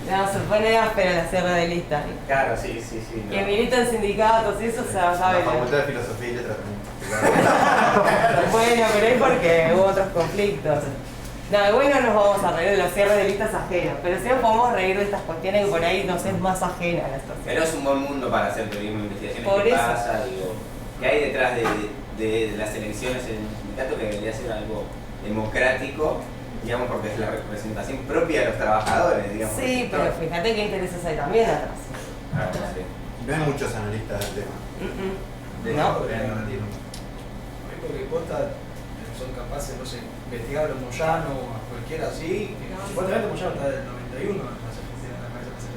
No, se pone áspera la cierre de lista. Claro, sí. No. Que milita en sindicatos y eso se sabe. La Facultad de Filosofía y Letras también. Bueno, pero es porque hubo otros conflictos. No, igual no nos vamos a reír de los cierres de listas ajenos, pero sí nos podemos reír de estas cuestiones que por ahí nos es más ajena la situación. Pero es un buen mundo para hacer periodismo de investigaciones. Por ¿Qué eso. pasa? Digo, ¿qué hay detrás de las elecciones en un sindicato que debería ser algo democrático, digamos, porque es la representación propia de los trabajadores, digamos. Sí, pero fíjate qué intereses hay también atrás. Ah, sí. No hay muchos analistas del tema. No. Porque posta son capaces, no sé, investigar a los Moyano o a cualquiera así. Supuestamente Moyano está del 91 en la cabeza.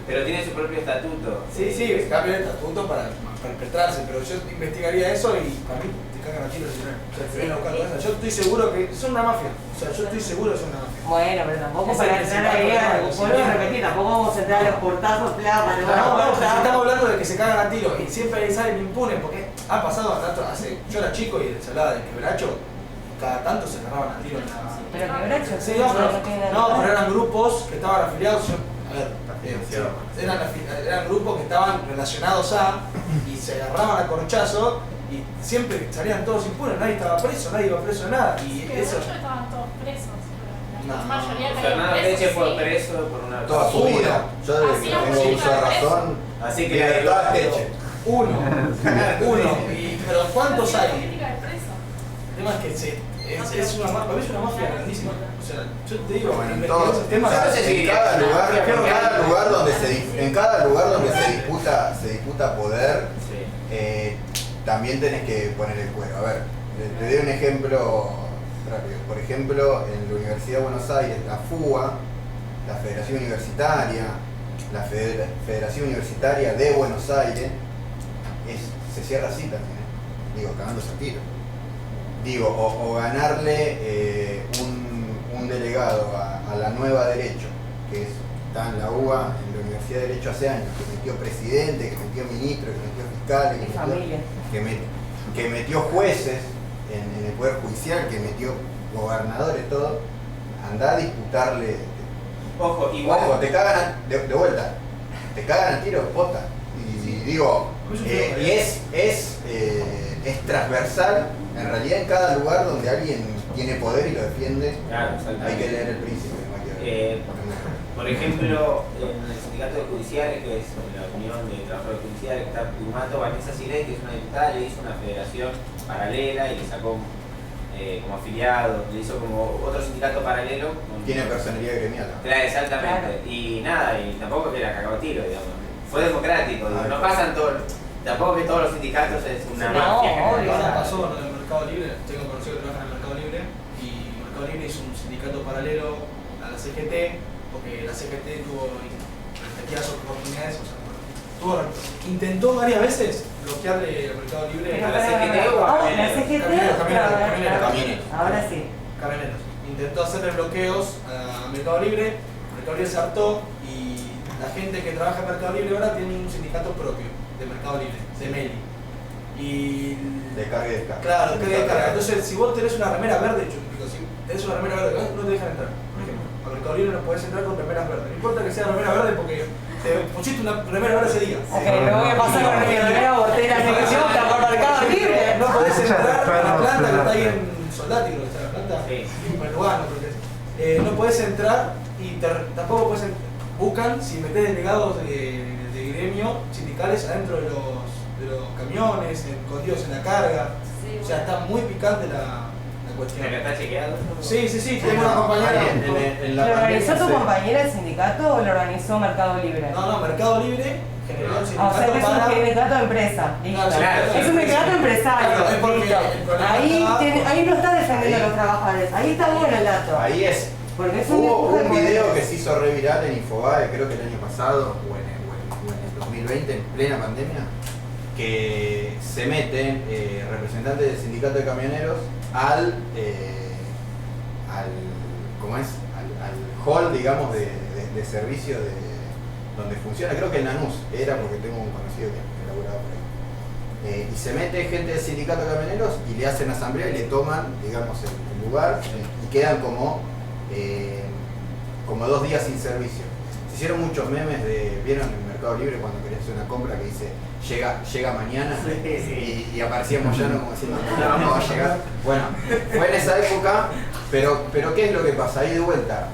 Pero tiene su propio estatuto. Sí, cambia el estatuto para perpetrarse, pero yo investigaría eso y para mí te cagan a tiros. O sea, te vienen a buscar cosas. Yo estoy seguro que son una mafia. O sea, yo estoy seguro que son una mafia. Bueno, pero tampoco Es para el entrar principal ahí, problema. vuelvo a repetir, tampoco vamos a entrar a los portazos, No, estamos hablando de que se cagan a tiros y siempre salen impunes porque ha pasado tanto. Yo era chico y se hablaba de quebracho, cada tanto se agarraban a tiro en la. Pero quebracho, Sí, pero eran grupos que estaban afiliados. Eran grupos que estaban relacionados y se agarraban a corchazo y siempre salían todos impunes, nadie estaba preso, nadie iba preso de nada. Y eso. Estaban todos presos. No, La mayoría Fernando Leche fue preso por una Toda su vida. Yo desde que tengo uso de razón. Así que libertad Leche. Uno. Pero ¿cuántos hay? política de preso. El tema es que es una mafia, para mí es una mafia grandísima. O sea, yo te digo, Bueno, en entonces, esos temas. en cada lugar donde se disputa poder, también tenés que poner el cuero. A ver, te doy un ejemplo rápido. Por ejemplo, en la Universidad de Buenos Aires, la FUA, la Federación Universitaria, la Federación Universitaria de Buenos Aires, se cierra así también, digo, cagándose a tiro. Digo, o ganarle un delegado a la Nueva Derecho, que está en la UBA, en la Universidad de Derecho hace años, que metió presidente, que metió ministro, que metió fiscales, que metió jueces en el Poder Judicial, que metió gobernadores, todo. Andá a disputarle. Ojo, igual. Ojo, te cagan de vuelta, te cagan a tiro, posta. Y digo, y es transversal. En realidad, en cada lugar donde alguien tiene poder y lo defiende, Claro, hay que leer El Príncipe de Maquiavelo. Por ejemplo, en el sindicato de judiciales, que es la Unión de Trabajadores Judiciales, que está firmando Vanessa Silés, que es una diputada, le hizo una federación paralela y le sacó como afiliado, le hizo como otro sindicato paralelo. Tiene personalidad gremial. Claro, exactamente. Claro. Y nada, y tampoco que era cagado tiro, digamos. Fue democrático, digo. No pasan todos. Tampoco que todos los sindicatos es una mafia. Ahora pasó en el Mercado Libre, tengo conocido que trabajan en el Mercado Libre, y Mercado Libre hizo un sindicato paralelo a la CGT, porque la CGT tuvo repetidas oportunidades, o sea, intentó varias veces bloquearle el Mercado Libre a la CGT o a Camioneros. Ahora sí. Camioneros. Intentó hacerle bloqueos a Mercado Libre, Mercado Libre se hartó y la gente que trabaja en Mercado Libre ahora tiene un sindicato propio de Mercado Libre, de Meli. Y de carga y descarga. Claro, de carga y descarga. Entonces, si vos tenés una remera verde, yo explico, si tenés una remera verde, no te dejan entrar. Por ejemplo, a Mercado Libre no podés entrar con remeras verdes. No importa que sea remera verde porque te pusiste una remera verde ese día. Ok, lo voy a pasar con mi remera botera negociada por Mercado Libre. No podés entrar a la planta que está ahí en Soldati, creo que está la planta. Sí. En Lugano, creo que es. No podés entrar y tampoco podés buscan si metés delegados de gremio sindicales adentro de los camiones, escondidos en la carga. Sí, o sea, está muy picante la cuestión. ¿Pero está chequeado? Sí, tengo una compañera. ¿Lo organizó tu compañera el sindicato o lo organizó Mercado Libre? No, Mercado Libre generó el sindicato. O sea, es un sindicato de empresa. Claro, es un sindicato empresario. Ahí no está defendiendo a los trabajadores. Ahí está bueno el dato. Ahí es. Hubo un video que se hizo re viral en Infobae, creo que el año pasado, o en el 2020, en plena pandemia, que se meten representantes del sindicato de camioneros al hall, digamos, de servicio donde funciona, creo que en Lanús, era porque tengo un conocido que laburaba por ahí. Y se mete gente del sindicato de camioneros y le hacen asamblea y le toman, digamos, el lugar y quedan como 2 días sin servicio. Se hicieron muchos memes ¿vieron en Mercado Libre cuando querías hacer una compra que dice llega mañana? Sí. Y aparecía Moyano como diciendo no va a llegar. Bueno, fue en esa época, pero ¿qué es lo que pasa? Ahí de vuelta,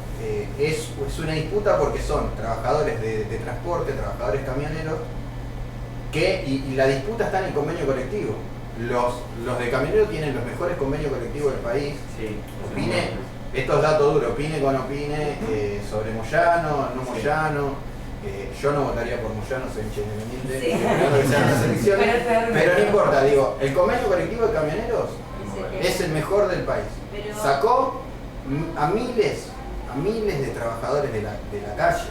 es una disputa porque son trabajadores de transporte, trabajadores camioneros, y la disputa está en el convenio colectivo. los de camioneros tienen los mejores convenios colectivos del país. Sí. Opine, esto es dato duro, opine con opine sobre Moyano, no Moyano. Yo no votaría por Moyano, soy independiente, Sí. no que sean las elecciones, pero no importa, digo, el convenio colectivo de camioneros es el mejor del país. Pero- Sacó a miles de trabajadores de la calle,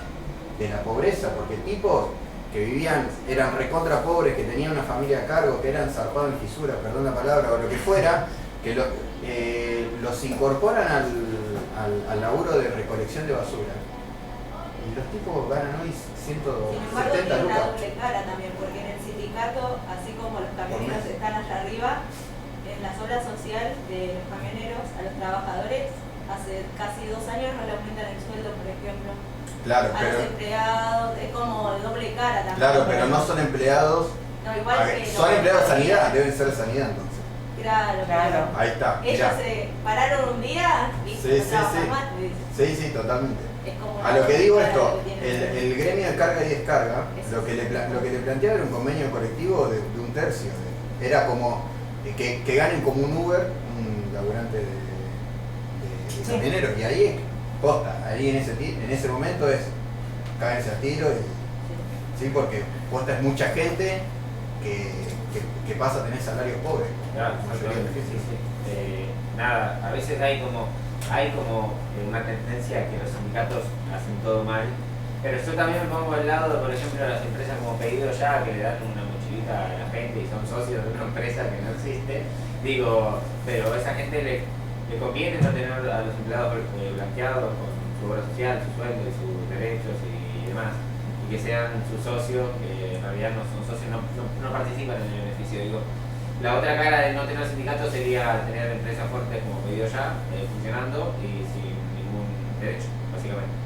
de la pobreza, porque tipos que vivían, eran recontra pobres, que tenían una familia a cargo, que eran zarpados en fisura, perdón la palabra, o lo que fuera, que los incorporan al laburo de recolección de basura. Y los tipos ganan hoy Sin embargo, 170 tiene una lucas. doble cara también, porque en el sindicato, así como los camioneros están allá arriba, en la obra social de los camioneros a los trabajadores, hace casi 2 años no le aumentan el sueldo, por ejemplo. Claro, A los pero, empleados, es como de doble cara también. claro, pero no son empleados. No, igual A ver, que son los- empleados de sanidad, deben ser de sanidad entonces. Claro, Claro. Ahí está. Ellos mirá. se pararon un día, listo, Sí, no sí, trabajan sí. más, te dicen. Sí, totalmente. Es como A lo que digo una esto, doble cara que tienen. el gremio de carga y descarga, Eso lo que sí. le planteaba era un convenio colectivo de un tercio. Era como que ganen como un Uber, un laburante de Sí. camioneros. Y ahí, posta, ahí en ese momento es cáguense a tiro. Sí, porque posta es mucha gente que pasa a tener salarios pobres. Claro, La mayoría de la gente. Nada, a veces hay como una tendencia que los sindicatos hacen todo mal, pero yo también me pongo al lado, por ejemplo, de las empresas como Pedido Ya, que le dan una mochilita a la gente y son socios de una empresa que no existe. Digo, pero a esa gente le conviene no tener a los empleados blanqueados con su obra social, su sueldo y sus derechos y demás, y que sean sus socios, que en realidad no son socios, no participan en el beneficio. Digo, la otra cara de no tener sindicato sería tener empresas fuertes como Pedido Ya, funcionando y sin ningún derecho, básicamente.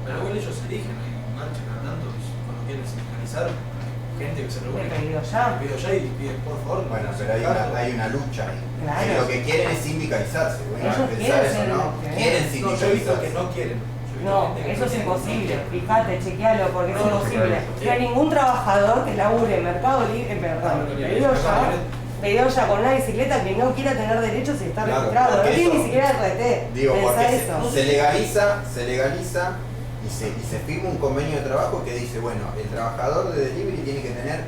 Pero igual ellos eligen, hay marcha cada tanto, cuando quieren sindicalizar, gente que se reúne. De Pedido Ya. Pedido Ya y piden, por favor. Bueno, los pero sindicatos. hay una lucha ahí. Claro. Y lo que quieren es sindicalizarse. Bueno, Ellos pensar quieren eso, ser ¿no? lo que Quieren No, yo he visto sindicalizarse. que no quieren. Yo he visto No, gente que eso es quiere, imposible. no quiere. Fíjate, chequealo, porque es No, no, imposible. sí. No hay ningún trabajador que labure en Mercado Libre, perdón, Pedido Ya con una bicicleta que no quiera tener derechos y está Claro, registrado. No porque tiene eso- ni siquiera RT. Digo, Pensá porque eso. se legaliza y se firma un convenio de trabajo que dice, bueno, el trabajador de delivery tiene que tener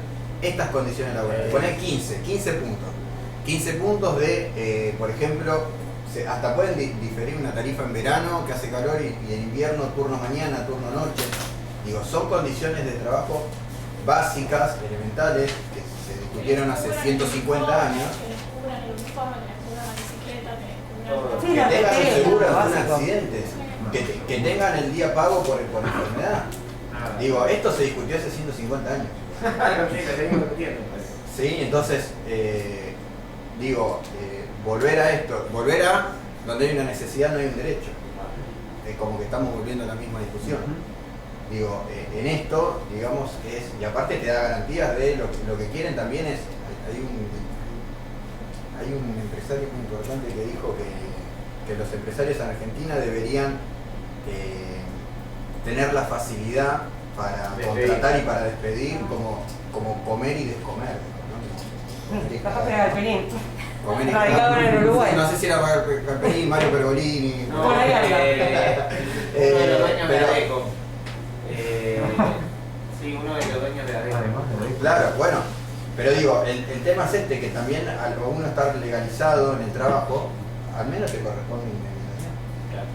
estas condiciones laborales. Poner 15 puntos. 15 puntos de, por ejemplo, hasta pueden diferir una tarifa en verano que hace calor y en invierno turno mañana, turno noche. Digo, son condiciones de trabajo básicas, elementales, que se discutieron hace 150 años. Que les cubran el uniforme, que les cubran la bicicleta, que les cubran Sí, Que la tengan PT, un seguro lo ante un básico. accidente, que tengan el día pago por enfermedad. Nada. Digo, esto se discutió hace 150 años. Sí, lo seguimos discutiendo, pues. Sí, entonces, volver a esto, volver a donde hay una necesidad no hay un derecho. Como que estamos volviendo a la misma discusión. Digo, en esto, digamos, y aparte te da garantías de lo que quieren también es, hay un empresario muy importante que dijo que los empresarios en Argentina deberían tener la facilidad para Despedir. contratar y para despedir como comer y descomer. ¿no? Capaz que era Galperín. Comer y Radicado en Uruguay. No sé si era Galperín, Mario Pergolini. No, Por ahí anda. uno de los dueños de pero- Adeco. Sí, uno de los dueños de Adeco. Claro, bueno, pero digo, el tema es que también al uno estar legalizado en el trabajo, al menos te corresponde indemnización. Claro.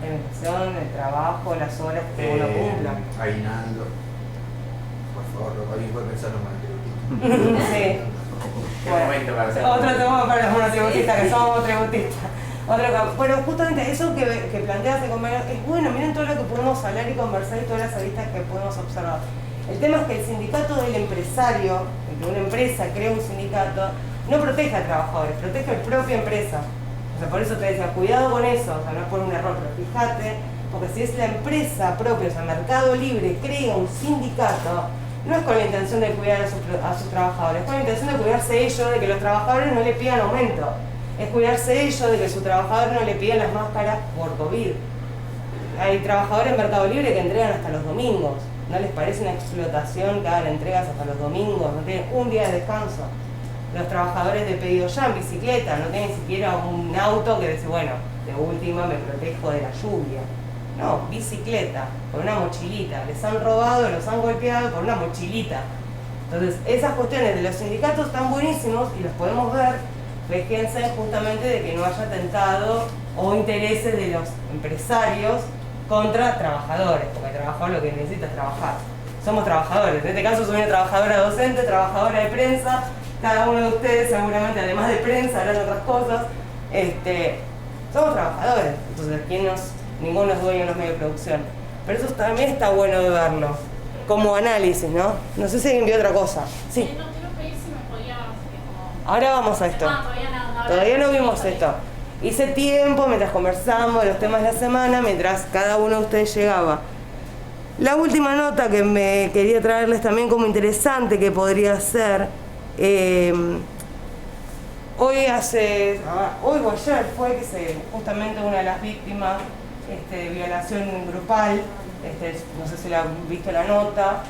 La administración, el trabajo, las horas que uno cumpla. Aguinaldo. Por favor, alguien puede pensar los monotributistas. Sí. Qué momento para hacer. Otro tema para los monotributistas, que somos tributistas. Bueno, justamente eso que planteas de convenio es bueno, miren todo lo que podemos hablar y conversar y todas las aristas que podemos observar. El tema es que el sindicato del empresario, el que una empresa crea un sindicato, no protege a trabajadores, protege a la propia empresa. O sea, por eso te decía, cuidado con eso, o sea, no es por un error, pero fíjate, porque si es la empresa propia, o sea, Mercado Libre crea un sindicato, no es con la intención de cuidar a sus trabajadores, es con la intención de cuidarse ellos, de que los trabajadores no le pidan aumento. Es cuidarse ellos de que su trabajador no le pidan las máscaras por COVID. Hay trabajadores en Mercado Libre que entregan hasta los domingos. ¿No les parece una explotación que hagan entregas hasta los domingos? No tienen un día de descanso. Los trabajadores de pedido ya en bicicleta, no tienen ni siquiera un auto que dice, bueno, de última me protejo de la lluvia. No, bicicleta, con una mochilita. Les han robado, los han golpeado con una mochilita. Entonces, esas cuestiones de los sindicatos están buenísimos y los podemos ver. Fíjense justamente de que no haya atentado o intereses de los empresarios contra trabajadores, porque el trabajador lo que necesita es trabajar. Somos trabajadores, en este caso soy una trabajadora docente, trabajadora de prensa, cada uno de ustedes seguramente además de prensa harán otras cosas. Somos trabajadores, entonces ninguno es dueño de los medios de producción. Pero eso también está bueno de verlo, como análisis, ¿no? No sé si alguien vio otra cosa. Sí. No quiero pedir si me podía... Ahora vamos a esto. Todavía no vimos esto. Hice tiempo mientras conversamos de los temas de la semana, mientras cada uno de ustedes llegaba. La última nota que me quería traerles también como interesante que podría ser, hoy o ayer fue que justamente una de las víctimas de violación grupal, no sé si la han visto la nota,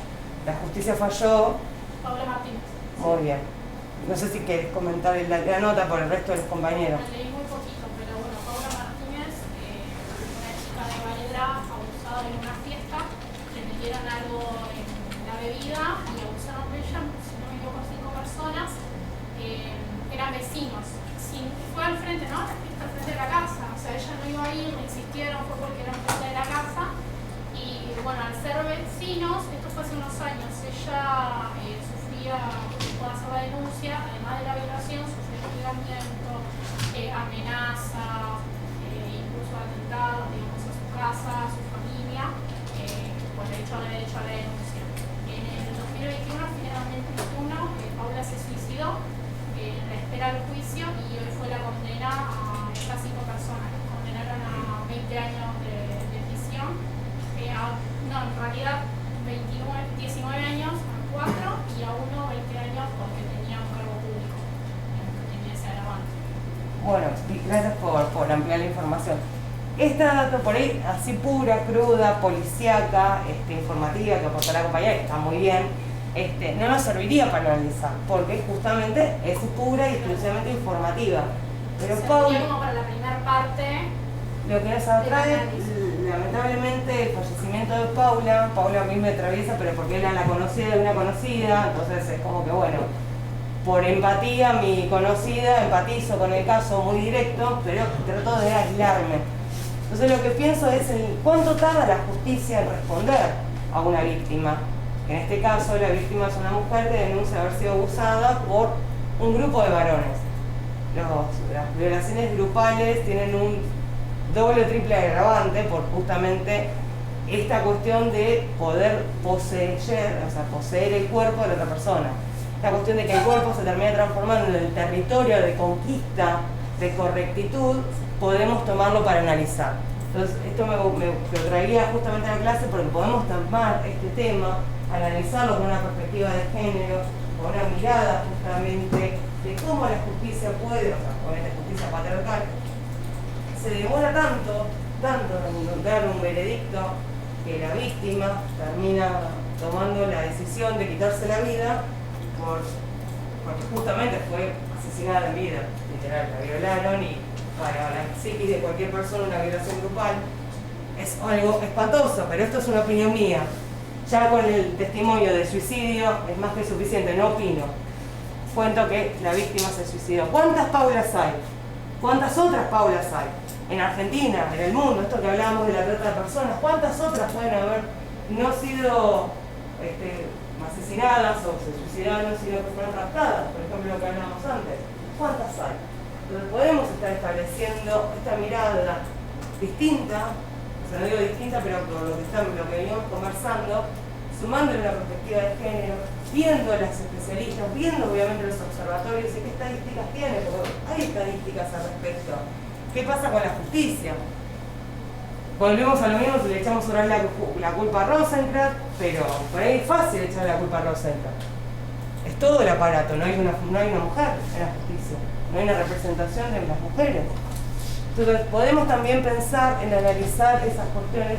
la justicia falló. Paula Martínez. Muy bien. No sé si querés comentar la nota por el resto de los compañeros. Leí muy poquito, pero bueno, Paula Martínez, una chica de Valera, abusada en una fiesta, le metieron algo en la bebida y abusaron de ella, si no me equivoco, 5 personas, eran vecinos. Fue al frente, ¿no? La fiesta al frente de la casa, o sea, ella no iba a ir, me insistieron, fue porque era enfrente de la casa. Y bueno, al ser vecinos, esto fue hace unos años, ella sufría, puede hacer la denuncia, además de la violación, sufrió hostigamiento, amenazas, incluso atentados, digamos, a su casa, a su familia, por el hecho de haber hecho la denuncia. En el 2021, finalmente Paula se suicidó en la espera del juicio y hoy fue la condena a estas 5 personas que condenaron a 20 años de prisión. No, en realidad 19 años a 4 y a uno 20 años porque tenía un cargo público, tenía ese agravante. Bueno, gracias por ampliar la información. Esta data por ahí, así pura, cruda, policíaca, informativa, que aportó la compañera, que está muy bien, no nos serviría para analizar, porque justamente es pura y exclusivamente informativa. Pero Paula, como para la primera parte, lo que nos atrae, lamentablemente, el fallecimiento de Paula a mí me atraviesa, pero porque era la conocida de una conocida, entonces es como que bueno, por empatía, mi conocida, empatizo con el caso muy directo, pero trato de aislarme. Entonces lo que pienso es en cuánto tarda la justicia en responder a una víctima. En este caso, la víctima es una mujer que denuncia haber sido abusada por un grupo de varones. Las violaciones grupales tienen un doble o triple agravante por justamente esta cuestión de poder poseer el cuerpo de la otra persona. La cuestión de que el cuerpo se termina transformando en el territorio de conquista, de correctitud, podemos tomarlo para analizar. Entonces, esto me lo traería justamente a la clase porque podemos tomar este tema, analizarlo con una perspectiva de género, con una mirada justamente de cómo la justicia puede, con esta justicia patriarcal, se demora tanto en dar un veredicto que la víctima termina tomando la decisión de quitarse la vida porque justamente fue asesinada en vida, literal, la violaron y para la psiquis de cualquier persona una violación grupal es algo espantoso, pero esto es una opinión mía. Ya con el testimonio de suicidio es más que suficiente, no opino. Cuento que la víctima se suicidó. ¿Cuántas Paulas hay? ¿Cuántas otras Paulas hay? En Argentina, en el mundo, esto que hablábamos de la trata de personas, ¿cuántas otras pueden haber no sido asesinadas o se suicidaron sino que fueron raptadas? Por ejemplo, lo que hablábamos antes. ¿Cuántas hay? Entonces podemos estar estableciendo esta mirada distinta, o sea, no digo distinta, pero por lo que venimos conversando, sumándole una perspectiva de género, viendo a las especialistas, viendo obviamente los observatorios y qué estadísticas tienen, porque hay estadísticas al respecto. ¿Qué pasa con la justicia? Volvemos a lo mismo si le echamos sobre la culpa a Rosenkrantz, pero por ahí es fácil echarle la culpa a Rosenkrantz. Es todo el aparato, no hay una mujer en la justicia, no hay una representación de las mujeres. Entonces podemos también pensar en analizar esas cuestiones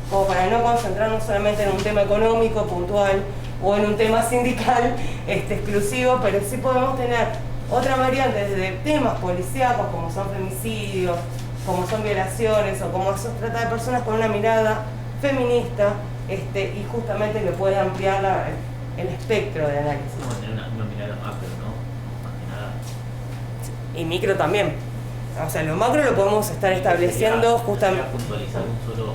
como para no concentrarnos solamente en un tema económico puntual o en un tema sindical exclusivo, pero sí podemos tener otras variantes de temas policíacos como son femicidios, como son violaciones o como se trata de personas con una mirada feminista y justamente que puede ampliar el espectro de análisis. Vamos a tener una mirada macro, ¿no? Más que nada. Y micro también. O sea, lo macro lo podemos estar estableciendo justamente. Puntualizar un solo.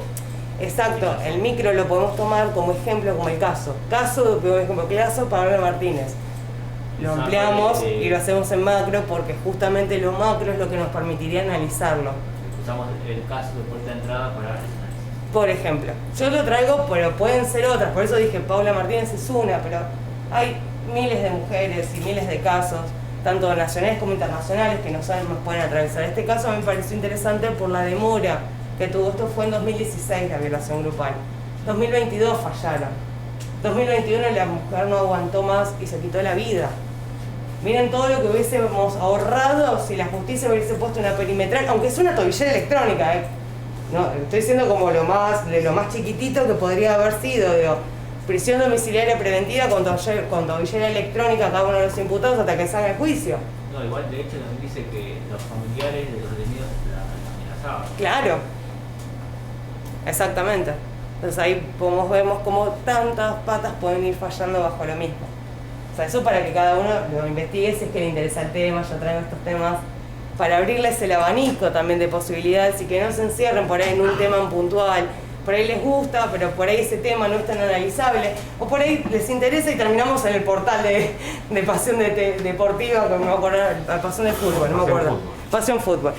Exacto, el micro lo podemos tomar como ejemplo, como el caso. Por ejemplo, caso Pablo Martínez. Lo ampliamos y lo hacemos en macro porque justamente lo macro es lo que nos permitiría analizarlo. Usamos el caso de puerta de entrada para análisis. Por ejemplo, yo lo traigo, pero pueden ser otras. Por eso dije, Paula Martínez es una, pero hay miles de mujeres y miles de casos, tanto nacionales como internacionales, que nos pueden atravesar. Este caso a mí me pareció interesante por la demora que tuvo. Esto fue en 2016, la violación grupal. 2022 fallaron. 2021 la mujer no aguantó más y se quitó la vida. Miren todo lo que hubiésemos ahorrado si la justicia hubiese puesto una perimetral, aunque es una tobillera electrónica, No, estoy diciendo como de lo más chiquitito que podría haber sido, digo, prisión domiciliaria preventiva con tobillera electrónica a cada uno de los imputados hasta que salga el juicio. No, igual de hecho nos dice que los familiares de los detenidos la amenazaban. Claro, exactamente. Entonces ahí vemos cómo tantas patas pueden ir fallando bajo lo mismo. O sea, eso para que cada uno lo investigue si es que le interesa el tema. Yo traigo estos temas para abrirles el abanico también de posibilidades y que no se encierren por ahí en un tema puntual. Por ahí les gusta, pero por ahí ese tema no es tan analizable. O por ahí les interesa y terminamos en el portal de Pasión Deportiva, que me voy a acordar, Pasión de Fútbol, no me acuerdo. Pasión Fútbol.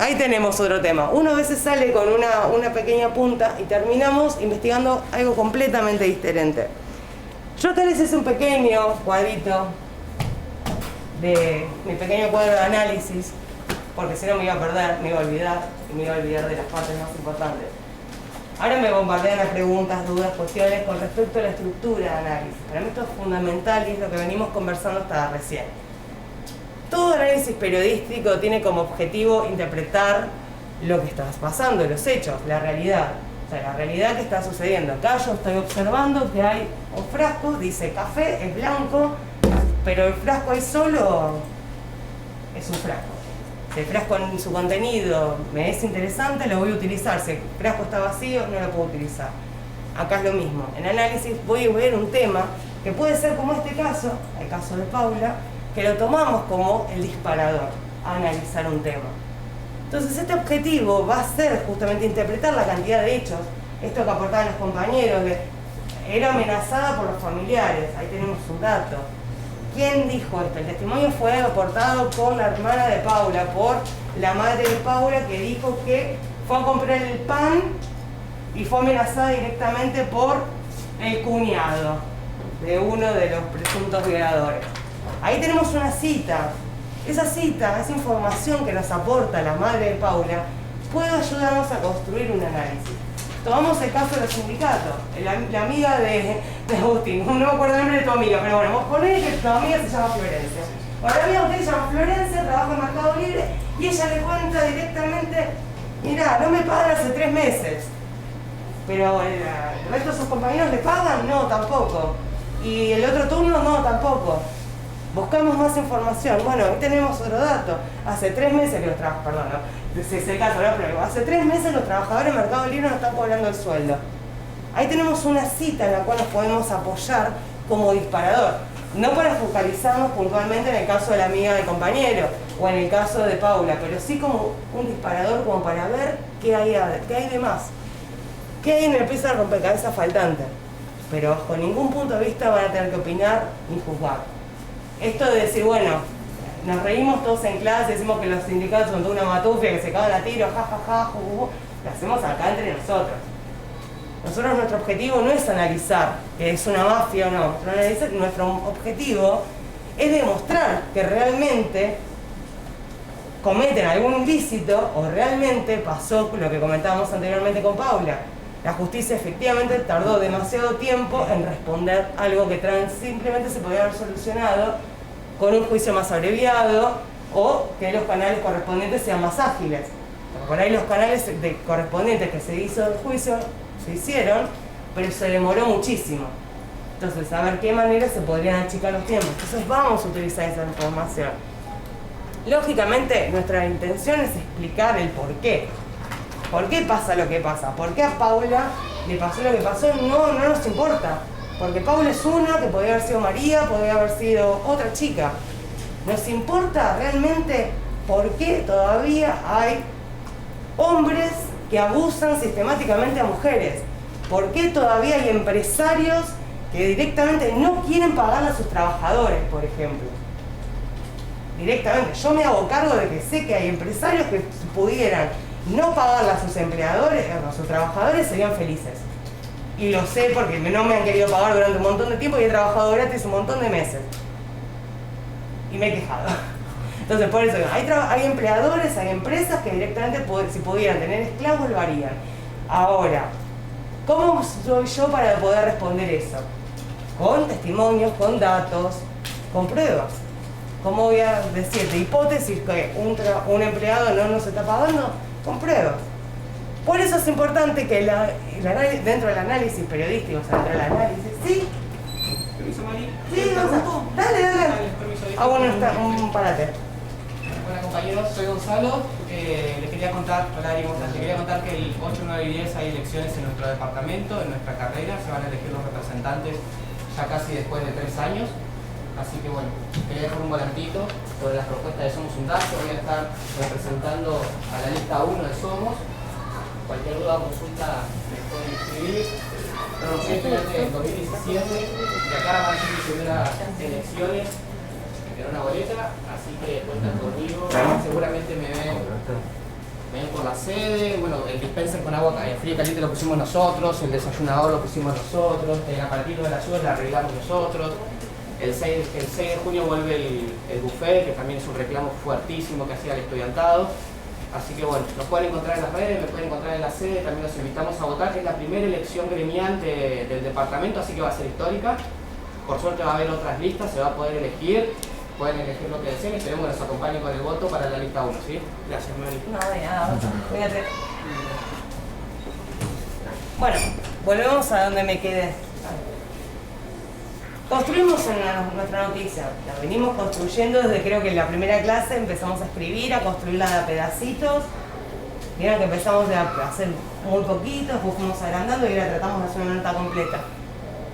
Ahí tenemos otro tema. Uno a veces sale con una pequeña punta y terminamos investigando algo completamente diferente. Yo acá les hice un pequeño cuadrito mi pequeño cuadro de análisis, porque si no me iba a perder, me iba a olvidar, y me iba a olvidar de las partes más importantes. Ahora me bombardean las preguntas, dudas, cuestiones con respecto a la estructura de análisis. Para mí esto es fundamental y es lo que venimos conversando hasta recién. Todo análisis periodístico tiene como objetivo interpretar lo que está pasando, los hechos, la realidad. O sea, la realidad que está sucediendo. Acá yo estoy observando que hay un frasco, dice café, es blanco, pero el frasco ahí solo es un frasco. Si el frasco en su contenido me es interesante, lo voy a utilizar. Si el frasco está vacío, no lo puedo utilizar. Acá es lo mismo. En análisis voy a ver un tema que puede ser como este caso, el caso de Paula, que lo tomamos como el disparador a analizar un tema. Entonces este objetivo va a ser justamente interpretar la cantidad de hechos, esto que aportaban los compañeros, de era amenazada por los familiares, ahí tenemos un dato. ¿Quién dijo esto? El testimonio fue aportado por la hermana de Paula, por la madre de Paula, que dijo que fue a comprar el pan y fue amenazada directamente por el cuñado de uno de los presuntos violadores. Ahí tenemos una cita. Esa cita, esa información que nos aporta la madre de Paula, puede ayudarnos a construir un análisis. Tomamos el caso de los sindicatos. La amiga de Agustín, no me acuerdo el nombre de tu amiga, pero bueno, vos ponés que tu amiga se llama Florencia. Bueno, la amiga de usted se llama Florencia, trabaja en Mercado Libre y ella le cuenta directamente, mirá, no me pagan hace 3 meses. Pero el resto de sus compañeros le pagan, no, tampoco. Y el otro turno, no, tampoco. Buscamos más información. Bueno, ahí tenemos otro dato. Hace 3 meses que los trabajadores, perdón, no, ese es el caso, ¿no? Pero hace 3 meses los trabajadores de Mercado Libre no están cobrando el sueldo. Ahí tenemos una cita en la cual nos podemos apoyar como disparador. No para focalizarnos puntualmente en el caso de la amiga del compañero o en el caso de Paula, pero sí como un disparador como para ver qué hay de más. ¿Qué hay en el piso de rompecabezas faltante? Pero bajo ningún punto de vista van a tener que opinar ni juzgar. Esto de decir, bueno, nos reímos todos en clase, decimos que los sindicatos son toda una matufia, que se cagan a tiro, jajaja, lo hacemos acá entre nosotros. Nosotros nuestro objetivo no es analizar que es una mafia o no, nuestro objetivo es demostrar que realmente cometen algún ilícito o realmente pasó lo que comentábamos anteriormente con Paula. La justicia efectivamente tardó demasiado tiempo en responder algo que simplemente se podía haber solucionado con un juicio más abreviado o que los canales correspondientes sean más ágiles. Porque por ahí los canales correspondientes que se hizo el juicio se hicieron, pero se demoró muchísimo. Entonces, a ver qué manera se podrían achicar los tiempos. Entonces vamos a utilizar esa información. Lógicamente, nuestra intención es explicar el por qué. ¿Por qué pasa lo que pasa? ¿Por qué a Paula le pasó lo que pasó? No nos importa. Porque Paula es una, que podría haber sido María, podría haber sido otra chica. Nos importa realmente por qué todavía hay hombres que abusan sistemáticamente a mujeres. ¿Por qué todavía hay empresarios que directamente no quieren pagarle a sus trabajadores, por ejemplo? Directamente. Yo me hago cargo de que sé que hay empresarios que si pudieran no pagarle a sus empleadores, a sus trabajadores, serían felices. Y lo sé porque no me han querido pagar durante un montón de tiempo y he trabajado gratis un montón de meses. Y me he quejado. Entonces, por eso, hay empleadores, hay empresas que directamente, si pudieran tener esclavos, lo harían. Ahora, ¿cómo soy yo para poder responder eso? Con testimonios, con datos, con pruebas. ¿Cómo voy a decir de hipótesis que un empleado no nos está pagando? Con pruebas. Por eso es importante que dentro del análisis periodístico, o sea, dentro del análisis, ¿sí? ¿Permiso, Mari? Sí, dale. Permiso, bueno, está, parate. Hola compañeros, soy Gonzalo. Les quería contar, que el 8, 9 y 10 hay elecciones en nuestro departamento, en nuestra carrera. Se van a elegir los representantes ya casi después de 3 años. Así que bueno, quería dejar un volantito sobre las propuestas de Somos un Dato. Voy a estar representando a la lista 1 de Somos. Cualquier duda o consulta me pueden escribir. Pero soy estudiante del 2017, de acá van a ser mis primeras elecciones en una boleta, así que cuentan conmigo. Seguramente me ven por la sede. Bueno, el dispenser con agua fría y caliente lo pusimos nosotros, el desayunador lo pusimos nosotros, el aparatito de la ayuda lo arreglamos nosotros. El 6 de junio vuelve el buffet, que también es un reclamo fuertísimo que hacía el estudiantado. Así que bueno, nos pueden encontrar en las redes, me pueden encontrar en la sede, también los invitamos a votar, que es la primera elección gremial del departamento, así que va a ser histórica. Por suerte va a haber otras listas, se va a poder elegir, pueden elegir lo que deseen, esperemos que nos acompañen con el voto para la lista 1, ¿sí? Gracias, Mari. No, de nada, cuídate. Bueno, volvemos a donde me quedé. Construimos en nuestra noticia, la venimos construyendo desde creo que en la primera clase, empezamos a escribir, a construirla de a pedacitos. Vieron que empezamos a hacer muy poquito, después fuimos agrandando y ahora tratamos de hacer una nota completa.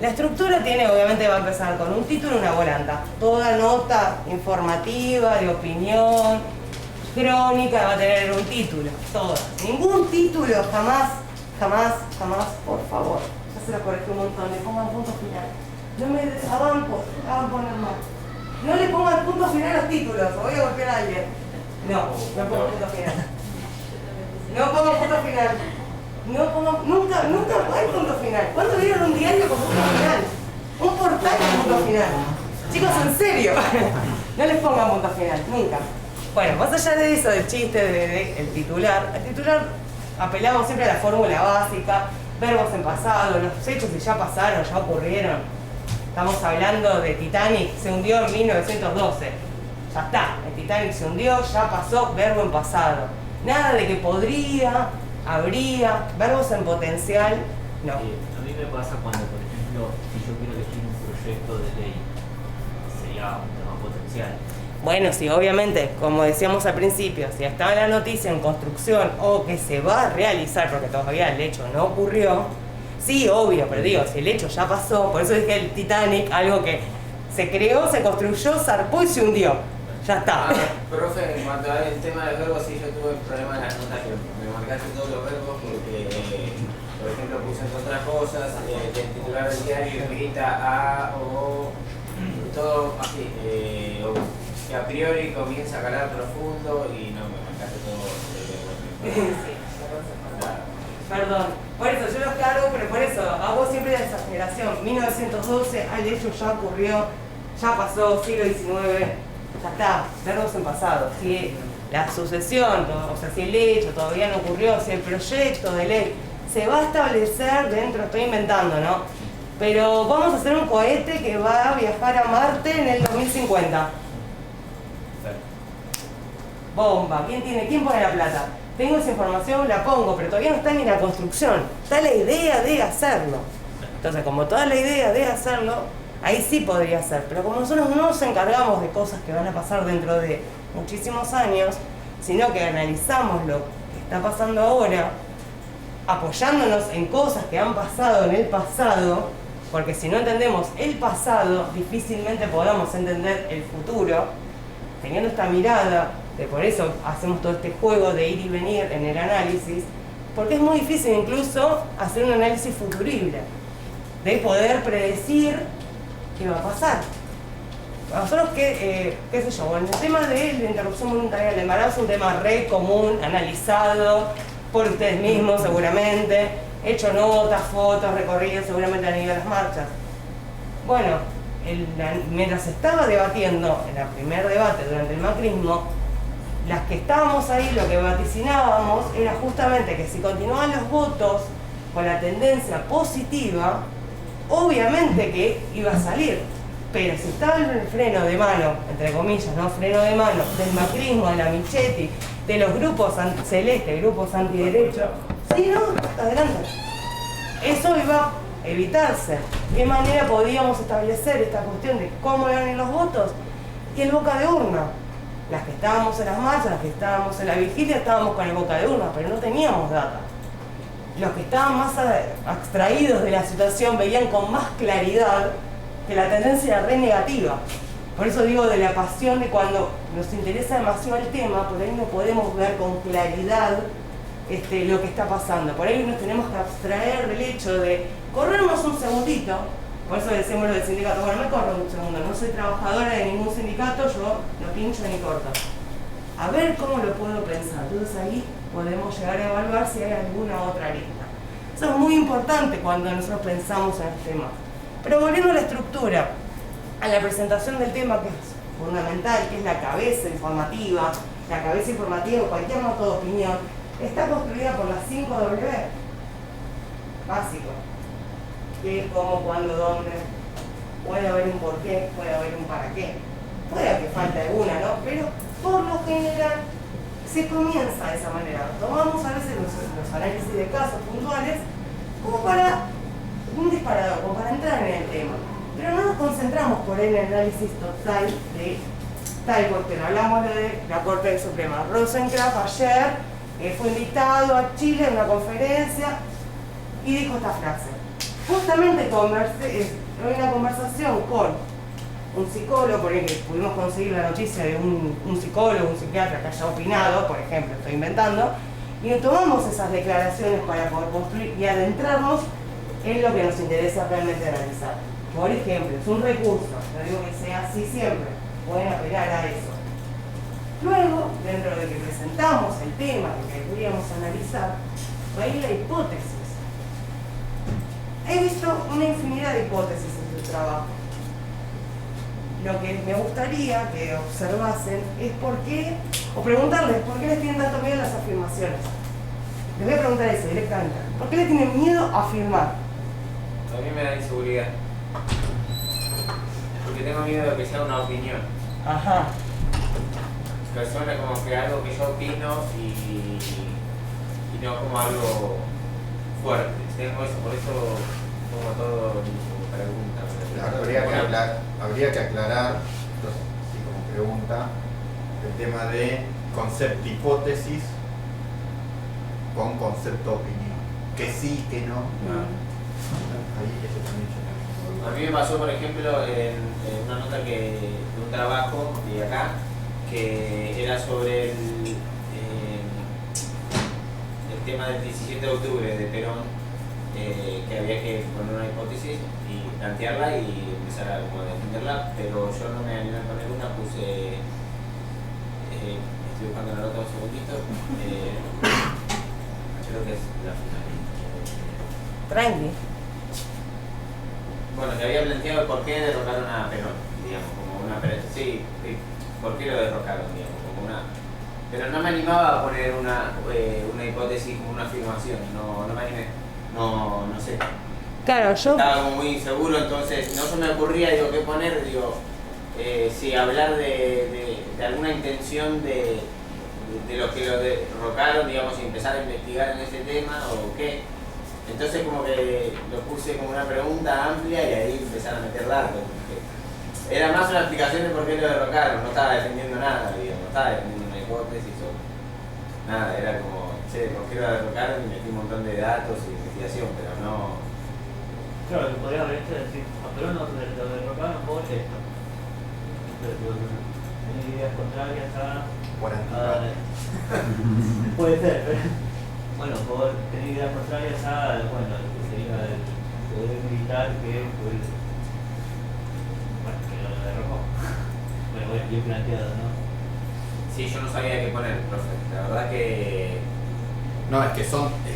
La estructura obviamente va a empezar con un título y una volanta. Toda nota informativa, de opinión, crónica va a tener un título, toda. Ningún título jamás, por favor. Ya se lo corregí un montón, le pongan punto final. No me hagan poner mal. No le pongan punto final a los títulos, o voy a golpear a alguien. No pongo punto final. No pongo punto final. Nunca hay punto final. ¿Cuándo vieron un diario con punto final? Un portal con punto final. Chicos, en serio. No les pongan punto final, nunca. Bueno, más allá de eso, del chiste, del titular. El titular apelamos siempre a la fórmula básica, verbos en pasado, los hechos que ya pasaron, ya ocurrieron. Estamos hablando de Titanic, se hundió en 1912. Ya está, el Titanic se hundió, ya pasó, verbo en pasado. Nada de que podría, habría, verbos en potencial, no. A mí me pasa cuando, por ejemplo, si yo quiero elegir un proyecto de ley, sería un tema potencial. Bueno, sí, obviamente, como decíamos al principio, si estaba la noticia en construcción o que se va a realizar, porque todavía el hecho no ocurrió, sí, obvio, pero digo, si el hecho ya pasó, por eso dije el Titanic, algo que se creó, se construyó, zarpó y se hundió. Ya está. Profe, en cuanto al tema de verbos, sí, yo tuve el problema de la nota que me marcaste todos los verbos porque, por ejemplo, puse otras cosas, el titular del diario grita a, o, todo así, que a priori comienza a calar profundo y no me marcaste todo el verbo. Perdón, por eso yo los cargo, pero por eso hago siempre la exageración. 1912, el hecho ya ocurrió, ya pasó, siglo XIX, ya está, verbos en pasado. Si la sucesión, o sea, si el hecho todavía no ocurrió, si el proyecto de ley se va a establecer dentro, estoy inventando, ¿no? Pero vamos a hacer un cohete que va a viajar a Marte en el 2050. Bomba, ¿quién pone la plata? tengo esa información, la pongo, pero todavía no está ni la construcción, está la idea de hacerlo. Entonces, como toda la idea de hacerlo, ahí sí podría ser, pero como nosotros no nos encargamos de cosas que van a pasar dentro de muchísimos años, sino que analizamos lo que está pasando ahora, apoyándonos en cosas que han pasado en el pasado, porque si no entendemos el pasado, difícilmente podamos entender el futuro, teniendo esta mirada, de por eso hacemos todo este juego de ir y venir en el análisis, porque es muy difícil incluso hacer un análisis futurible, de poder predecir qué va a pasar. Nosotros, qué sé yo, bueno, el tema de la interrupción voluntaria del embarazo es un tema re común, analizado por ustedes mismos seguramente, hecho notas, fotos, recorridos, seguramente han ido a las marchas. Bueno, mientras se estaba debatiendo en el primer debate durante el macrismo, las que estábamos ahí lo que vaticinábamos era justamente que si continuaban los votos con la tendencia positiva, obviamente que iba a salir. Pero si estaba el freno de mano, entre comillas, ¿no? Freno de mano del macrismo, de la Michetti, de los grupos celestes, grupos antiderechos, sí, no, adelante. Eso iba a evitarse. ¿De qué manera podíamos establecer esta cuestión de cómo eran los votos? Y el boca de urna. Las que estábamos en las marchas, las que estábamos en la vigilia, estábamos con el boca de urna, pero no teníamos data. Los que estaban más abstraídos de la situación veían con más claridad que la tendencia era re negativa. Por eso digo de la pasión de cuando nos interesa demasiado el tema, por ahí no podemos ver con claridad lo que está pasando. Por ahí nos tenemos que abstraer del hecho de corrernos un segundito. Por eso decimos lo del sindicato, bueno, me corro un segundo, no soy trabajadora de ningún sindicato, yo no pincho ni corto. A ver cómo lo puedo pensar. Entonces ahí podemos llegar a evaluar si hay alguna otra lista. Eso es muy importante cuando nosotros pensamos en el tema. Pero volviendo a la estructura, a la presentación del tema, que es fundamental, que es la cabeza informativa de cualquier nota de opinión, está construida por las 5 W. Básico. ¿Qué, cómo, cuándo, dónde? Puede haber un por qué, puede haber un para qué. Puede que falte alguna, ¿no? Pero por lo general se comienza de esa manera. Tomamos a veces los análisis de casos puntuales como para un disparador, como para entrar en el tema. Pero no nos concentramos por el análisis total de tal cuestión. Hablamos de la Corte Suprema. Rosencrantz ayer fue invitado a Chile en una conferencia y dijo esta frase. Justamente en una conversación con un psicólogo, por el que pudimos conseguir la noticia de un psicólogo, un psiquiatra que haya opinado, por ejemplo, estoy inventando, y tomamos esas declaraciones para poder construir y adentrarnos en lo que nos interesa realmente analizar. Por ejemplo, es un recurso, no digo que sea así siempre, pueden apelar a eso. Luego, dentro de que presentamos el tema que queríamos analizar, va a ir la hipótesis. He visto una infinidad de hipótesis en su trabajo. Lo que me gustaría que observasen es por qué, o preguntarles por qué les tienen tanto miedo las afirmaciones. Les voy a preguntar eso directamente. ¿Por qué les tienen miedo a afirmar? A mí me da inseguridad. Porque tengo miedo de que sea una opinión. Ajá. Que suena como que algo que yo opino y no como algo fuerte. Tengo eso, por eso como todo pregunta. Habría que aclarar, entonces, así como pregunta, el tema de concepto hipótesis con concepto opinión. Que sí, que no. Ahí eso también yo. A mí me pasó, por ejemplo, en una nota de un trabajo de acá, que era sobre el tema del 17 de octubre de Perón, que había que poner una hipótesis y plantearla y empezar a defenderla, pero yo no me animé a poner una, puse, estoy buscando la nota un segundito, creo que es la final. Tranqui. Bueno, que había planteado por qué derrocaron a Perón, digamos, como una... Sí, por qué lo derrocaron, digamos, como una... Pero no me animaba a poner una hipótesis como una afirmación, no me animé, no sé. Claro, yo... Estaba como muy inseguro, entonces no se me ocurría, digo, qué poner, digo, si hablar de alguna intención de de los que lo derrocaron, digamos, y empezaron a investigar en ese tema o qué. Entonces como que lo puse como una pregunta amplia y ahí empezaron a meter datos. Era más una explicación de por qué lo derrocaron, no estaba defendiendo nada, digamos, no estaba defendiendo una hipótesis o nada, era como, che, por qué lo derrocaron y metí un montón de datos y investigación, pero no... Claro, lo que podría haber hecho es decir, pero no lo derrocaron por esto. Tenía ideas contrarias a... puede ser, pero... Bueno, por tener ideas contrarias a, bueno, lo que sería el poder militar que fue... Bueno, que lo derrocó. Bueno, bien planteado, ¿no? Sí, yo no sabía qué poner, profe. La verdad que... No, es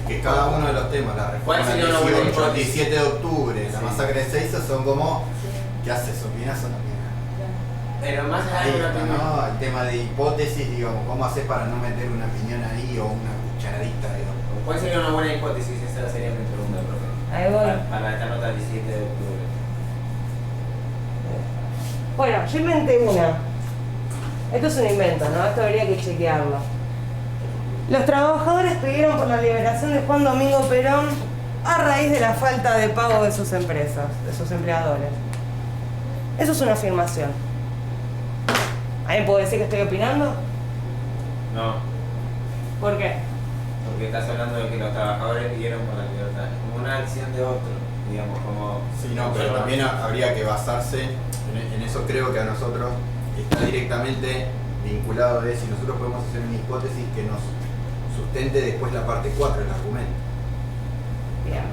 que cada uno de los temas, la reforma del 18, el 17 de octubre, la masacre de Seiza, son como, ¿qué haces? ¿Opinás o no opinás? Pero más allá de una opinión. ¿No? El tema de hipótesis, digamos, ¿cómo haces para no meter una opinión ahí o una cucharadita, digamos? ¿Cuál sería una buena hipótesis? Esa sería mi pregunta, profe. Ahí voy. Para esta nota del 17 de octubre. Bueno, yo inventé una. Esto es un invento, ¿no? Esto habría que chequearlo. Los trabajadores pidieron por la liberación de Juan Domingo Perón a raíz de la falta de pago de sus empresas, de sus empleadores. Eso es una afirmación. ¿Alguien puede decir que estoy opinando? No. ¿Por qué? Porque estás hablando de que los trabajadores pidieron por la libertad. Es como una acción de otro, digamos, como... Sí, no, pero también habría que basarse, en eso creo que a nosotros está directamente vinculado de si nosotros podemos hacer una hipótesis que nos sustente después la parte 4 del argumento. Bien.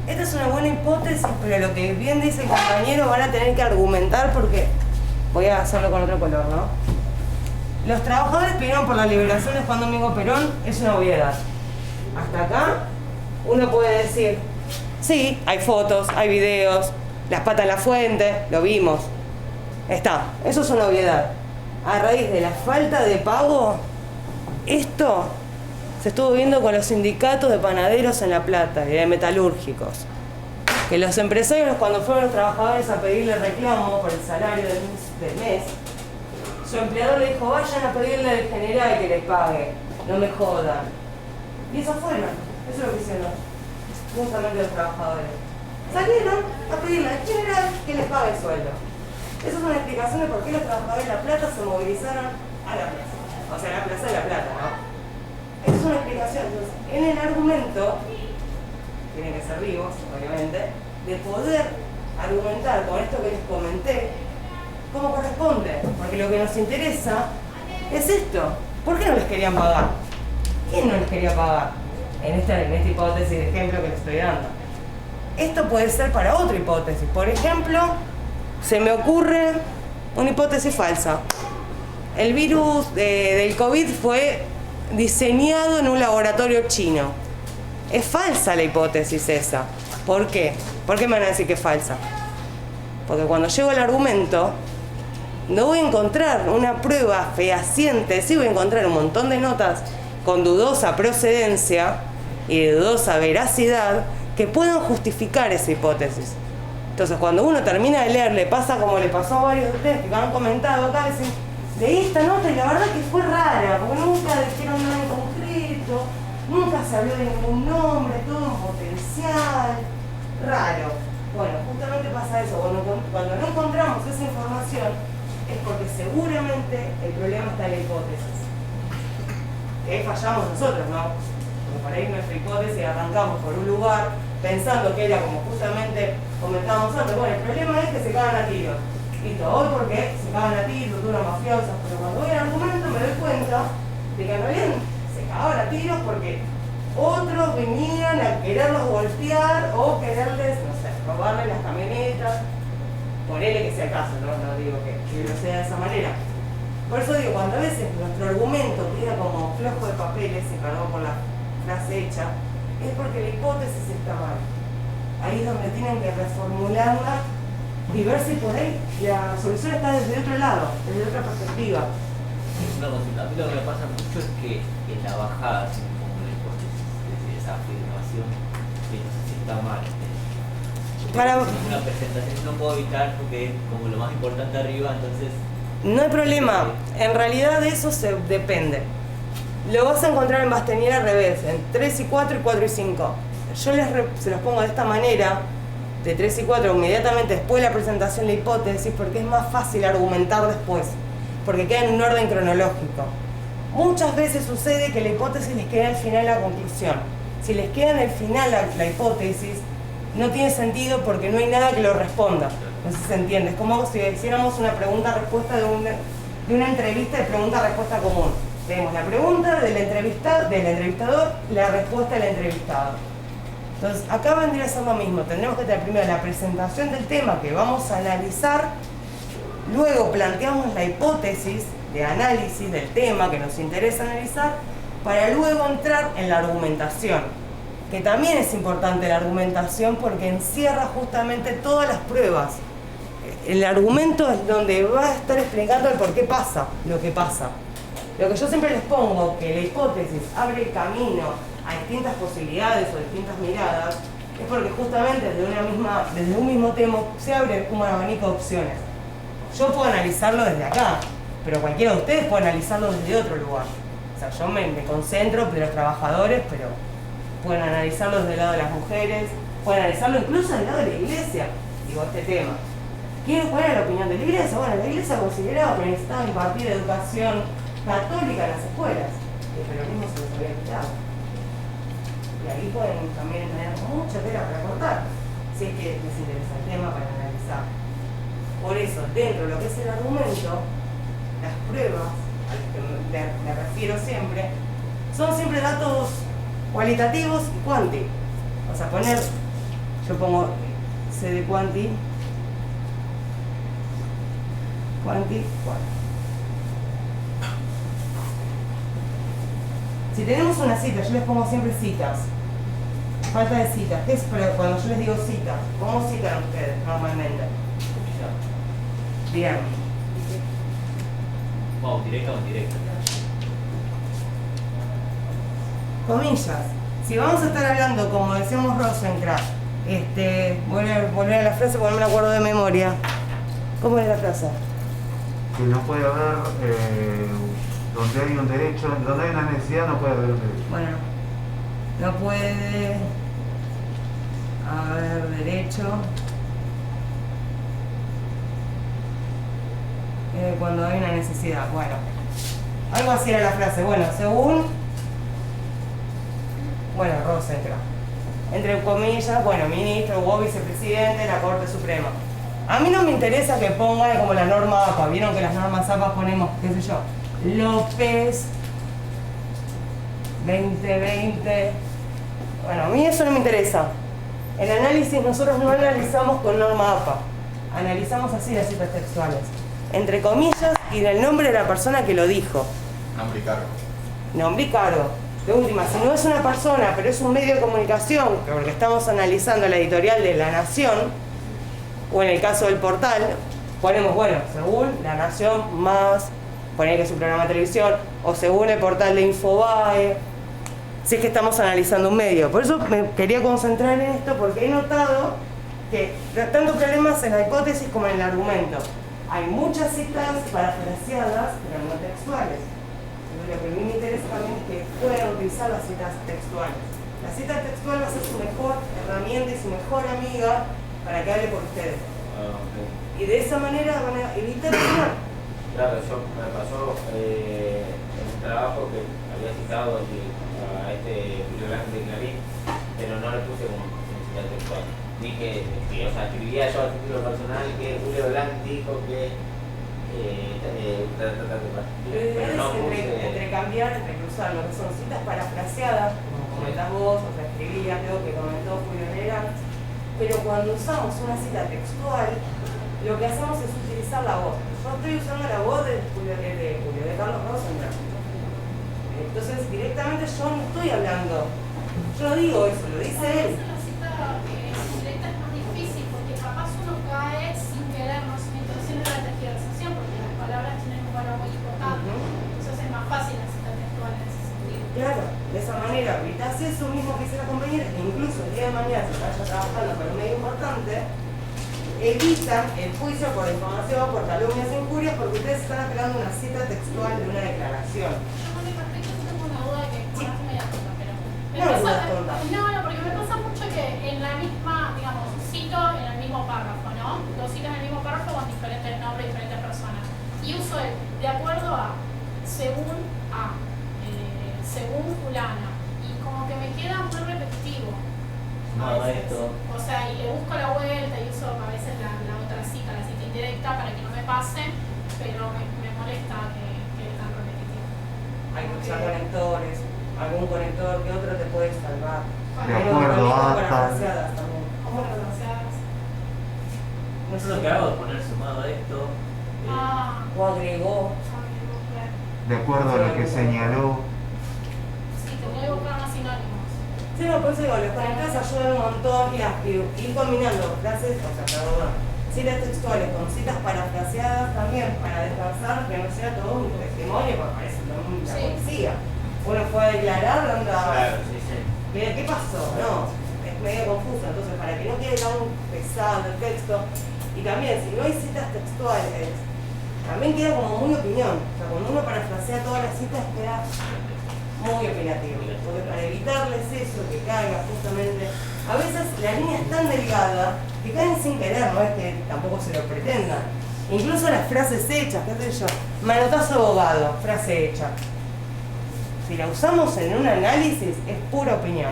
Esta es una buena hipótesis, pero lo que bien dice el compañero van a tener que argumentar porque voy a hacerlo con otro color, ¿no? Los trabajadores pidieron por la liberación de Juan Domingo Perón, es una obviedad. Hasta acá uno puede decir, sí, hay fotos, hay videos, las patas en la fuente, lo vimos. Está, eso es una obviedad. A raíz de la falta de pago, esto se estuvo viendo con los sindicatos de panaderos en La Plata y de metalúrgicos. Que los empresarios, cuando fueron los trabajadores a pedirle reclamo por el salario del mes, su empleador le dijo, vayan a pedirle al general que les pague, no me jodan. Y eso fueron, eso es lo que hicieron justamente los trabajadores. Salieron a pedirle al general que les pague el sueldo. Esa es una explicación de por qué los trabajadores de La Plata se movilizaron a la plaza. O sea, a la plaza de La Plata, ¿no? Esa es una explicación. Entonces, en el argumento, tienen que ser vivos, obviamente, de poder argumentar con esto que les comenté, como corresponde. Porque lo que nos interesa es esto. ¿Por qué no les querían pagar? ¿Quién no les quería pagar? En esta hipótesis de ejemplo que les estoy dando. Esto puede ser para otra hipótesis. Por ejemplo, se me ocurre una hipótesis falsa. El virus del COVID fue diseñado en un laboratorio chino. Es falsa la hipótesis esa. ¿Por qué? ¿Por qué me van a decir que es falsa? Porque cuando llego al argumento, no voy a encontrar una prueba fehaciente, sí voy a encontrar un montón de notas con dudosa procedencia y de dudosa veracidad que puedan justificar esa hipótesis. Entonces, cuando uno termina de leer, le pasa como le pasó a varios de ustedes que han comentado acá, dicen, leí esta nota y la verdad que fue rara, porque nunca dijeron nada en concreto, nunca se habló de ningún nombre, todo en potencial, raro. Bueno, justamente pasa eso, cuando no encontramos esa información, es porque seguramente el problema está en la hipótesis. Que fallamos nosotros, ¿no? Porque por ahí nuestra hipótesis arrancamos por un lugar pensando que era como justamente comentábamos antes, bueno, el problema es que se cagan a tiros. Listo, hoy porque se cagan a tiros, duras mafiosas, pero cuando voy al argumento me doy cuenta de que en realidad se cagaban a tiros porque otros venían a quererlos golpear o quererles, no sé, robarle las camionetas. Ponele que sea el caso, no digo que lo sea de esa manera. Por eso digo, cuando a veces nuestro argumento queda como flojo de papeles, y perdón por la frase hecha, es porque la hipótesis está mal. Ahí es donde tienen que reformularla y ver si por ahí la solución está desde otro lado, desde otra perspectiva. Una cosita, a mí lo que me pasa mucho es que en la bajada, así como la hipótesis, desde esa afirmación, que no sé si está mal. Para... Una presentación no puedo evitar porque es como lo más importante arriba, entonces No hay problema, en realidad de eso depende. Lo vas a encontrar en Bastianini al revés, en 3 y 4 y 4 y 5. Yo se los pongo de esta manera, de 3 y 4, inmediatamente después de la presentación de la hipótesis, porque es más fácil argumentar después, porque queda en un orden cronológico. Muchas veces sucede que la hipótesis les queda al final la conclusión. Si les queda en el final la hipótesis, no tiene sentido porque no hay nada que lo responda. No sé si se entiende. Es como si hiciéramos una pregunta-respuesta de una entrevista de pregunta-respuesta común. Tenemos la pregunta del entrevistador, la respuesta del entrevistado. Entonces, acá vendría a ser lo mismo. Tendremos que tener primero la presentación del tema que vamos a analizar, luego planteamos la hipótesis de análisis del tema que nos interesa analizar, para luego entrar en la argumentación, que también es importante la argumentación porque encierra justamente todas las pruebas. El argumento es donde va a estar explicando el por qué pasa lo que pasa. Lo que yo siempre les pongo, que la hipótesis abre el camino a distintas posibilidades o distintas miradas, es porque justamente desde un mismo tema se abre un abanico de opciones. Yo puedo analizarlo desde acá, pero cualquiera de ustedes puede analizarlo desde otro lugar. O sea, yo me concentro de los trabajadores, pero pueden analizarlo desde el lado de las mujeres, pueden analizarlo incluso del lado de la iglesia, digo, este tema. ¿Cuál era la opinión de la iglesia? Bueno, la iglesia consideraba que necesitaba impartir educación católica en las escuelas, y el peronismo se los había quitado. Y ahí pueden también tener mucha tela para cortar, si es que les interesa el tema para analizar. Por eso, dentro de lo que es el argumento, las pruebas a las que me refiero siempre, son siempre datos cualitativos y cuanti. O sea, yo pongo C de cuanti, cuanti. Si tenemos una cita, yo les pongo siempre citas. Falta de citas. ¿Qué es cuando yo les digo citas? ¿Cómo citan ustedes normalmente? Bien. Wow, directa o indirecta. Comillas. Si vamos a estar hablando, como decíamos Rosencrantz, volver a la frase porque no me la acuerdo de memoria. ¿Cómo es la frase? Que no puede haber, donde hay un derecho, donde hay una necesidad no puede haber un derecho. Bueno, no puede haber derecho cuando hay una necesidad. Bueno, algo así era la frase. Bueno, según Rosencrantz, entre comillas, ministro o vicepresidente de la Corte Suprema. A mí no me interesa que ponga como la norma APA. Vieron que las normas APA ponemos, qué sé yo, López 2020. Bueno, a mí eso no me interesa. El análisis, nosotros no analizamos con norma APA. Analizamos así las citas textuales, entre comillas y del nombre de la persona que lo dijo. Nombre y cargo. Nombre y cargo. De última, si no es una persona, pero es un medio de comunicación, porque estamos analizando la editorial de La Nación, o en el caso del portal, ponemos, según La Nación más, poner que es un programa de televisión, o según el portal de Infobae, si es que estamos analizando un medio. Por eso me quería concentrar en esto, porque he notado que tanto problemas en la hipótesis como en el argumento. Hay muchas citas parafraseadas, pero no textuales. Lo que a mí me interesa también es que puedan utilizar las citas textuales. La cita textual va a ser su mejor herramienta y su mejor amiga para que hable por ustedes. Okay. Y de esa manera van a evitar error. Claro, me pasó en un trabajo que había citado a Julio Blanc de Clarín, pero no le puse como cita textual. Dije, escribía yo a título personal que Julio Blanc dijo que pero no entre cambiar, entre cruzar lo que son citas parafraseadas, como comentás vos, o sea, escribías lo que comentó Julio Blanc, pero cuando usamos una cita textual, lo que hacemos es utilizar la voz. Yo estoy usando la voz de Carlos Rosencrantz. Entonces, directamente yo no estoy hablando. Yo no digo eso, lo dice él. Una cita directa es más difícil porque capaz uno cae sin querer, no sin intención de la tergiversación, porque las palabras tienen un valor muy importante. Entonces es más fácil la cita textual en ese sentido. Claro, de esa manera evitas eso mismo que hice la compañera, que incluso el día de mañana, si vaya trabajando con un medio importante, evitan el juicio por difamación, por calumnias e injurias, porque ustedes están apelando a una cita textual de una declaración. Yo con el respecto tengo una duda que por ahí me da tonta, pero... No, porque me pasa mucho que en la misma, digamos, cito en el mismo párrafo, ¿no? Dos citas en el mismo párrafo con diferentes nombres, diferentes personas. Y uso el de acuerdo a, según fulana. Y como que me queda muy repetitivo. No, esto. O sea, y le busco la vuelta y uso a veces la otra cita, la cita indirecta, para que no me pase, pero me molesta que es tan repetitivo. Hay muchos conectores, algún conector que otro te puede salvar. De acuerdo a parafraseadas también. ¿Cómo parafraseadas? No sé lo que hago es poner sumado a esto. O agregó. De acuerdo a lo que señaló. Sí, tendría que buscar más sinónimos. Sí, no, por eso digo, los conectores ayudan un montón y ir combinando frases, citas textuales con citas parafraseadas también, para descansar, que no sea todo un testimonio, porque parece la policía. Uno fue a declarar, anda. Claro, sí. ¿Qué pasó? No, es medio confuso, entonces para que no quede tan pesado el texto, y también si no hay citas textuales, también queda como muy opinión. O sea, cuando uno parafrasea todas las citas queda muy opinativo, porque para evitarles eso, que caiga justamente, a veces la línea es tan delgada que caen sin querer, no es que tampoco se lo pretendan. Incluso las frases hechas, qué sé yo, manotazo abogado, frase hecha. Si la usamos en un análisis es pura opinión,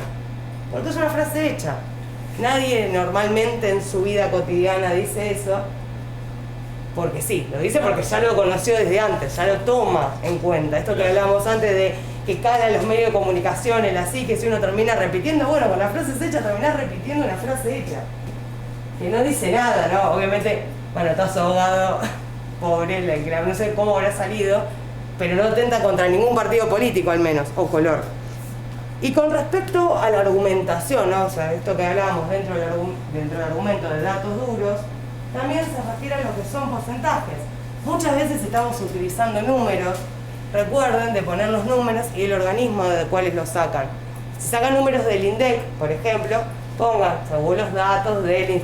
porque es una frase hecha. Nadie normalmente en su vida cotidiana dice eso, porque sí, lo dice porque ya lo conoció desde antes, ya lo toma en cuenta. Esto que hablábamos antes de que calan los medios de comunicación, el así, que si uno termina repitiendo, bueno, con las frases hechas terminás repitiendo una frase hecha, que no dice nada, ¿no? Obviamente, bueno, estás abogado, pobre, no sé cómo habrá salido, pero no atenta contra ningún partido político al menos, o color. Y con respecto a la argumentación, ¿no? O sea, esto que hablábamos dentro del argumento de datos duros, también se refiere a lo que son porcentajes. Muchas veces estamos utilizando números, recuerden de poner los números y el organismo de cuáles los sacan. Si sacan números del INDEC, por ejemplo, pongan según los datos del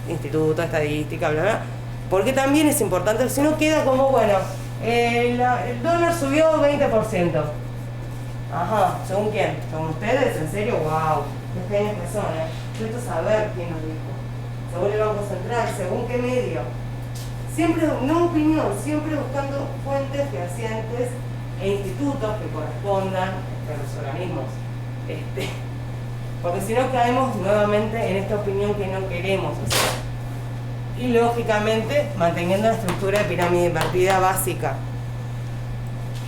Instituto de Estadística, bla, bla, porque también es importante, si no queda como, bueno, el dólar subió 20%. Ajá, ¿según quién? ¿Según ustedes? ¿En serio? ¡Wow! ¡Qué genios que son, eh! Esto es saber quién nos dijo. Según el Banco Central, según qué medio. Siempre, no opinión, siempre buscando fuentes fehacientes e institutos que correspondan a los organismos. Porque si no caemos nuevamente en esta opinión que no queremos hacer. Y lógicamente manteniendo la estructura de pirámide invertida básica.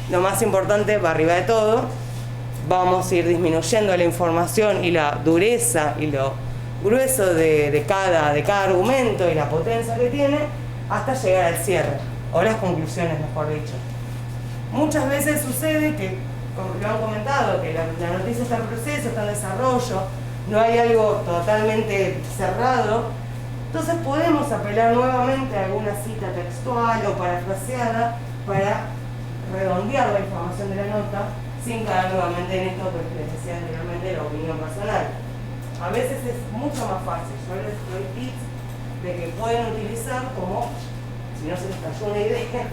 Lo más importante, va arriba de todo, vamos a ir disminuyendo la información y la dureza y lo grueso de cada argumento y la potencia que tiene hasta llegar al cierre, o las conclusiones, mejor dicho. Muchas veces sucede que, como lo han comentado, que la noticia está en proceso, está en desarrollo, no hay algo totalmente cerrado, entonces podemos apelar nuevamente a alguna cita textual o parafraseada para redondear la información de la nota sin caer nuevamente en esto que les decía anteriormente, la opinión personal. A veces es mucho más fácil, yo les doy tips de que pueden utilizar como, si no se les cayó una idea,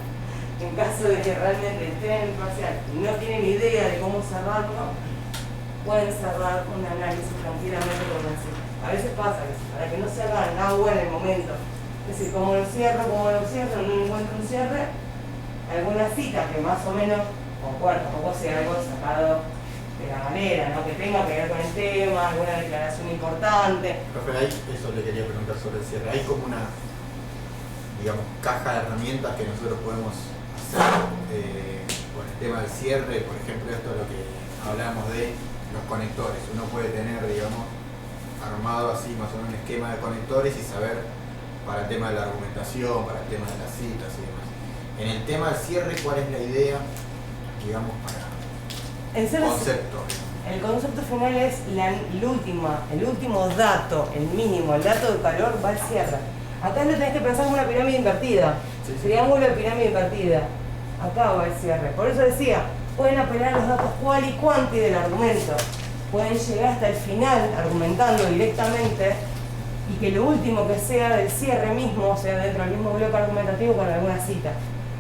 en caso de que realmente estén en parcial y no tienen idea de cómo cerrarlo, pueden cerrar un análisis tranquilamente con una cita. A veces pasa que para que no se hagan agua en el momento, es decir, como lo cierro, no encuentro un cierre, alguna cita que más o menos concuerda, tampoco sea algo sacado de la manera, ¿no? Que tenga que ver con el tema, alguna declaración importante. Profe, ahí eso le quería preguntar sobre el cierre. Hay como una, digamos, caja de herramientas que nosotros podemos hacer con el tema del cierre, por ejemplo, esto es lo que hablamos de los conectores. Uno puede tener, digamos, armado así más o menos un esquema de conectores y saber para el tema de la argumentación, para el tema de las citas y demás. En el tema del cierre, ¿cuál es la idea, digamos, para el concepto? El concepto final es el último dato, el mínimo, el dato de calor va al cierre. Acá no tenés que pensar en una pirámide invertida, triángulo de pirámide invertida. Acá va el cierre. Por eso decía, pueden apelar a los datos cual y cuanti del argumento. Pueden llegar hasta el final argumentando directamente y que lo último que sea del cierre mismo, o sea, dentro del mismo bloque argumentativo con alguna cita.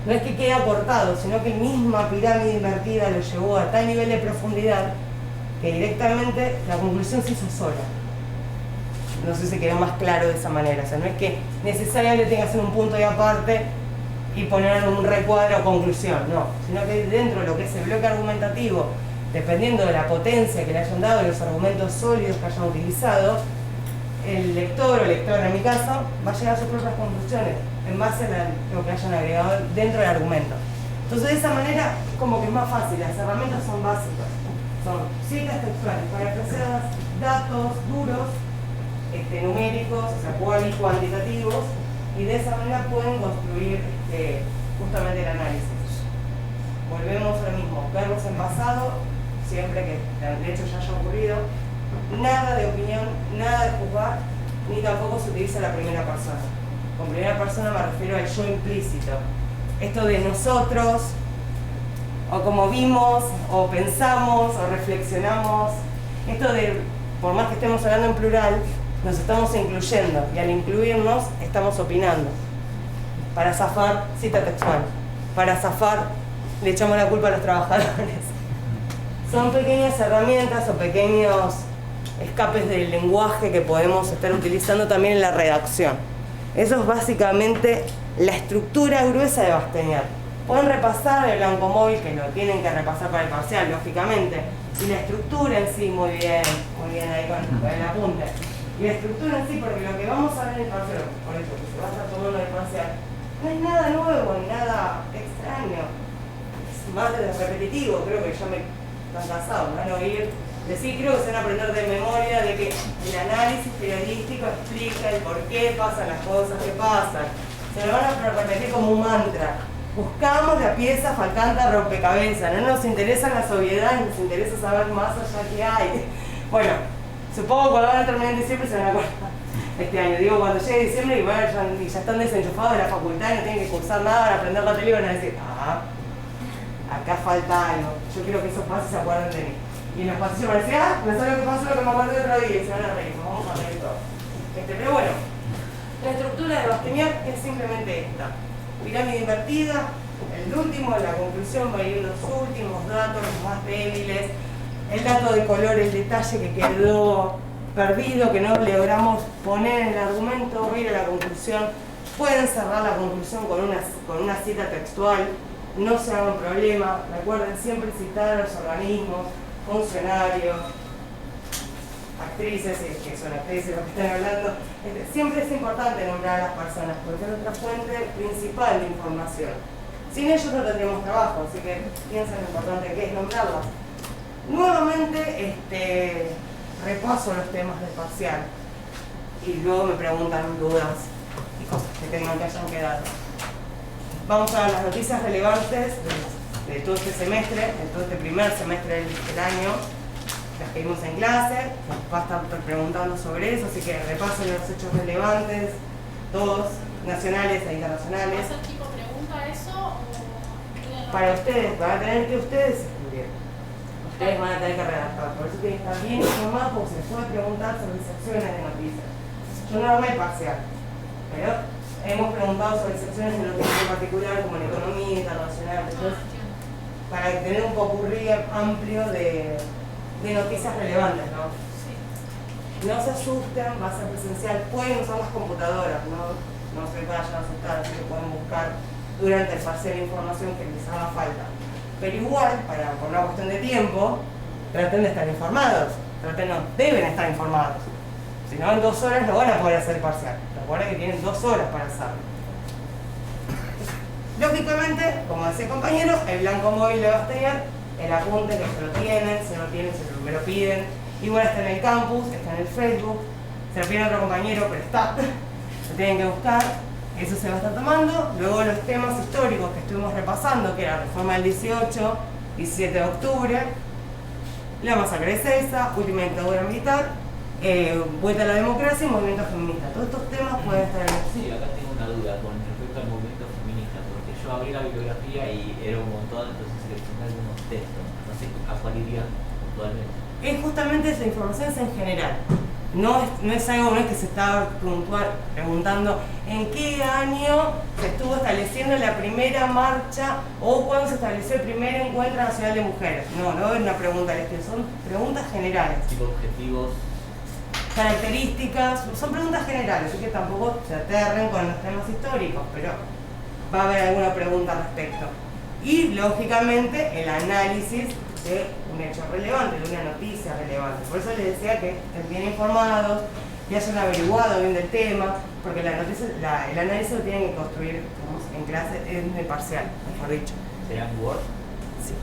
No es que quede acortado, sino que la misma pirámide invertida lo llevó a tal nivel de profundidad que directamente la conclusión se hizo sola. No sé si quedó más claro de esa manera. O sea, no es que necesariamente tenga que hacer un punto y aparte y poner un recuadro o conclusión, no. Sino que dentro de lo que es el bloque argumentativo, dependiendo de la potencia que le hayan dado y los argumentos sólidos que hayan utilizado, el lector o lectora en mi caso va a llegar a sus propias conclusiones en base a lo que hayan agregado dentro del argumento. Entonces de esa manera como que es más fácil, las herramientas son básicas, son citas textuales parafraseadas, datos duros, numéricos, o sea, cuantitativos, y de esa manera pueden construir justamente el análisis. Volvemos a lo mismo, verlos en pasado, siempre que de hecho ya haya ocurrido, nada de opinión, nada de juzgar, ni tampoco se utiliza la primera persona. Con primera persona me refiero al yo implícito. Esto de nosotros, o como vimos, o pensamos, o reflexionamos, esto de, por más que estemos hablando en plural, nos estamos incluyendo, y al incluirnos estamos opinando. Para zafar, cita textual, para zafar le echamos la culpa a los trabajadores. Son pequeñas herramientas o pequeños escapes del lenguaje que podemos estar utilizando también en la redacción. Eso es básicamente la estructura gruesa de Bastiñat. Pueden repasar el blanco móvil, que lo tienen que repasar para el parcial, lógicamente, y la estructura en sí, muy bien ahí con el apunte. Y la estructura en sí, porque lo que vamos a ver en el parcial, por eso, que se va a estar tomando el parcial, no es nada nuevo, ni nada extraño. Es más repetitivo, creo que ya me están cansados, van a oír decir, creo que se van a aprender de memoria de que el análisis periodístico explica el por qué pasan las cosas que pasan. Se lo van a repetir como un mantra. Buscamos la pieza faltante a rompecabezas, no nos interesan las obviedades, nos interesa saber más allá que hay. Bueno, supongo que cuando van a terminar en diciembre se van a acordar este año. Digo, cuando llegue diciembre y ya están desenchufados de la facultad y no tienen que cursar nada para aprender la tele, van a decir, acá falta algo, yo quiero que esos pasos se acuerden de mí. Y en los pasillos parecía, no sé lo que pasó, lo que me acuerdo de otro día, y se van a reír, vamos a reír todo. Pero bueno, la estructura de Bastiñat es simplemente esta. Pirámide invertida, el último, la conclusión va a ir los últimos datos, los más débiles, el dato de color, el detalle que quedó perdido, que no logramos poner en el argumento, va a ir a la conclusión. Pueden cerrar la conclusión con una cita textual, no se hagan problema, recuerden siempre citar a los organismos, funcionarios, actrices, que son actrices los que están hablando. Siempre es importante nombrar a las personas porque es nuestra fuente principal de información. Sin ellos no tendríamos trabajo, así que piensen lo importante que es nombrarlas. Nuevamente repaso los temas del parcial y luego me preguntan dudas y cosas que tengan que hayan quedado. Vamos a ver las noticias relevantes de todo este semestre, de todo este primer semestre del año, las que vimos en clase, va a estar preguntando sobre eso, así que repasen los hechos relevantes, todos, nacionales e internacionales. ¿Va a ser tipo pregunta eso o...? Para ustedes, van a tener que ustedes escribir. Ustedes van a tener que redactar, por eso tienen que estar bien informados porque se les puede preguntar sobre secciones de noticias. Yo no armé el parcial, pero hemos preguntado sobre secciones de noticias en particular como la economía internacional, entonces, para tener un popurrí amplio de noticias relevantes, ¿no? Sí. No se asusten, va a ser presencial, pueden usar las computadoras, no se vayan a asustar, así que pueden buscar durante el parcial información que les haga falta. Pero igual, por una cuestión de tiempo, traten de estar informados, deben estar informados. Si no, en 2 horas no van a poder hacer el parcial. Recuerden que tienen 2 horas para hacerlo. Lógicamente, como decía el compañero, el blanco móvil de Bastiñat, el apunte que se lo tienen, si no lo tienen, me lo piden. Igual está en el campus, está en el Facebook, se lo piden a otro compañero, pero está. Lo tienen que buscar, eso se va a estar tomando. Luego los temas históricos que estuvimos repasando, que era reforma del 18, 17 de octubre, la masacre de Seiza, última dictadura militar, vuelta a la democracia y movimiento feminista. Todos estos temas pueden estar en el... Sí, acá tengo una duda con respecto al movimiento feminista, porque yo abrí la bibliografía y era un montón, entonces seleccioné algunos textos. No sé a cuál iría puntualmente. Es justamente esa información es en general. No es algo, no es que se está preguntando en qué año se estuvo estableciendo la primera marcha o cuándo se estableció el primer encuentro nacional de mujeres. No es una pregunta al estilo, son preguntas generales. Tipo objetivos. Características, son preguntas generales, así que tampoco se aterren con los temas históricos, pero va a haber alguna pregunta al respecto. Y lógicamente el análisis de un hecho relevante, de una noticia relevante. Por eso les decía que estén bien informados, que hayan averiguado bien del tema, porque el análisis lo tienen que construir en clase, en el parcial, mejor dicho. ¿Serán Word? Sí.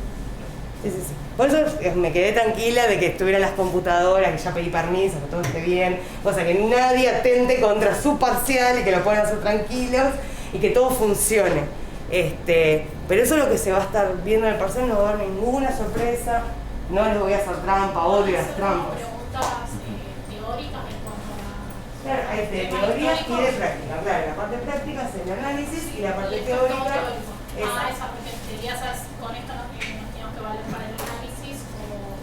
Por eso me quedé tranquila de que estuvieran las computadoras, que ya pedí permiso, que todo esté bien, o sea, que nadie atente contra su parcial y que lo puedan hacer tranquilos y que todo funcione. Pero eso es lo que se va a estar viendo en el parcial, no va a haber ninguna sorpresa, no les voy a hacer trampa, odio las trampas. Preguntas teóricas en cuanto a... Claro, hay de teoría y de práctica, claro, la parte práctica es el análisis y la parte teórica es... esa, porque quería saber con esto nos teníamos que valer para el análisis o...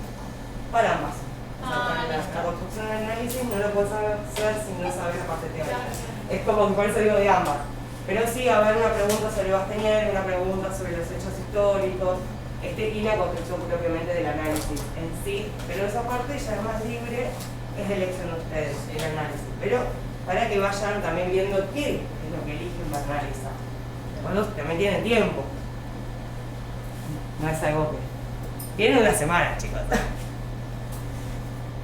Para ambas. Listo. La construcción del análisis no lo puedes hacer si no sabes la parte teórica. Es como que por eso digo de ambas. Pero sí va a haber una pregunta sobre Bastianini, una pregunta sobre los hechos históricos, y la construcción propiamente del análisis en sí. Pero esa parte ya es más libre, es de elección de ustedes, el análisis. Pero para que vayan también viendo qué es lo que eligen para analizar. Cuando también tienen tiempo. No es algo que... Tienen una semana, chicos.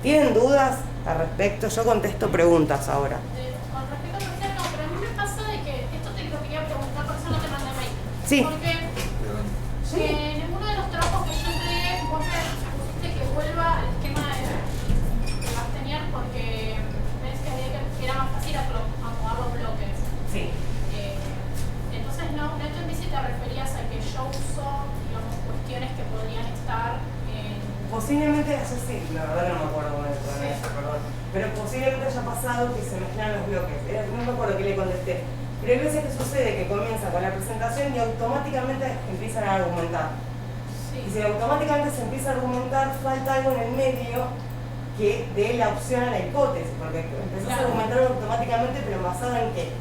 ¿Tienen dudas al respecto? Yo contesto preguntas ahora. Con respecto a parcial, no, pero a mí me pasa de que esto te lo quería preguntar, por eso no te mandé mail. Sí. Porque en uno de los trabajos que yo entregué, vos me pusiste que vuelva al esquema de Bastianini porque ves que era más fácil acomodar los bloques. Sí. Entonces no entendí si te referías a que yo uso, digamos, cuestiones que podrían estar en... Posiblemente haya sí, la verdad no me acuerdo con esto, perdón. Pero posiblemente haya pasado que se mezclan los bloques. No me acuerdo qué le contesté. Pero hay veces que sucede que comienza con la presentación y automáticamente empiezan a argumentar. Sí. Y si automáticamente se empieza a argumentar, falta algo en el medio que dé la opción a la hipótesis, porque empezás a argumentar automáticamente, pero basado en qué.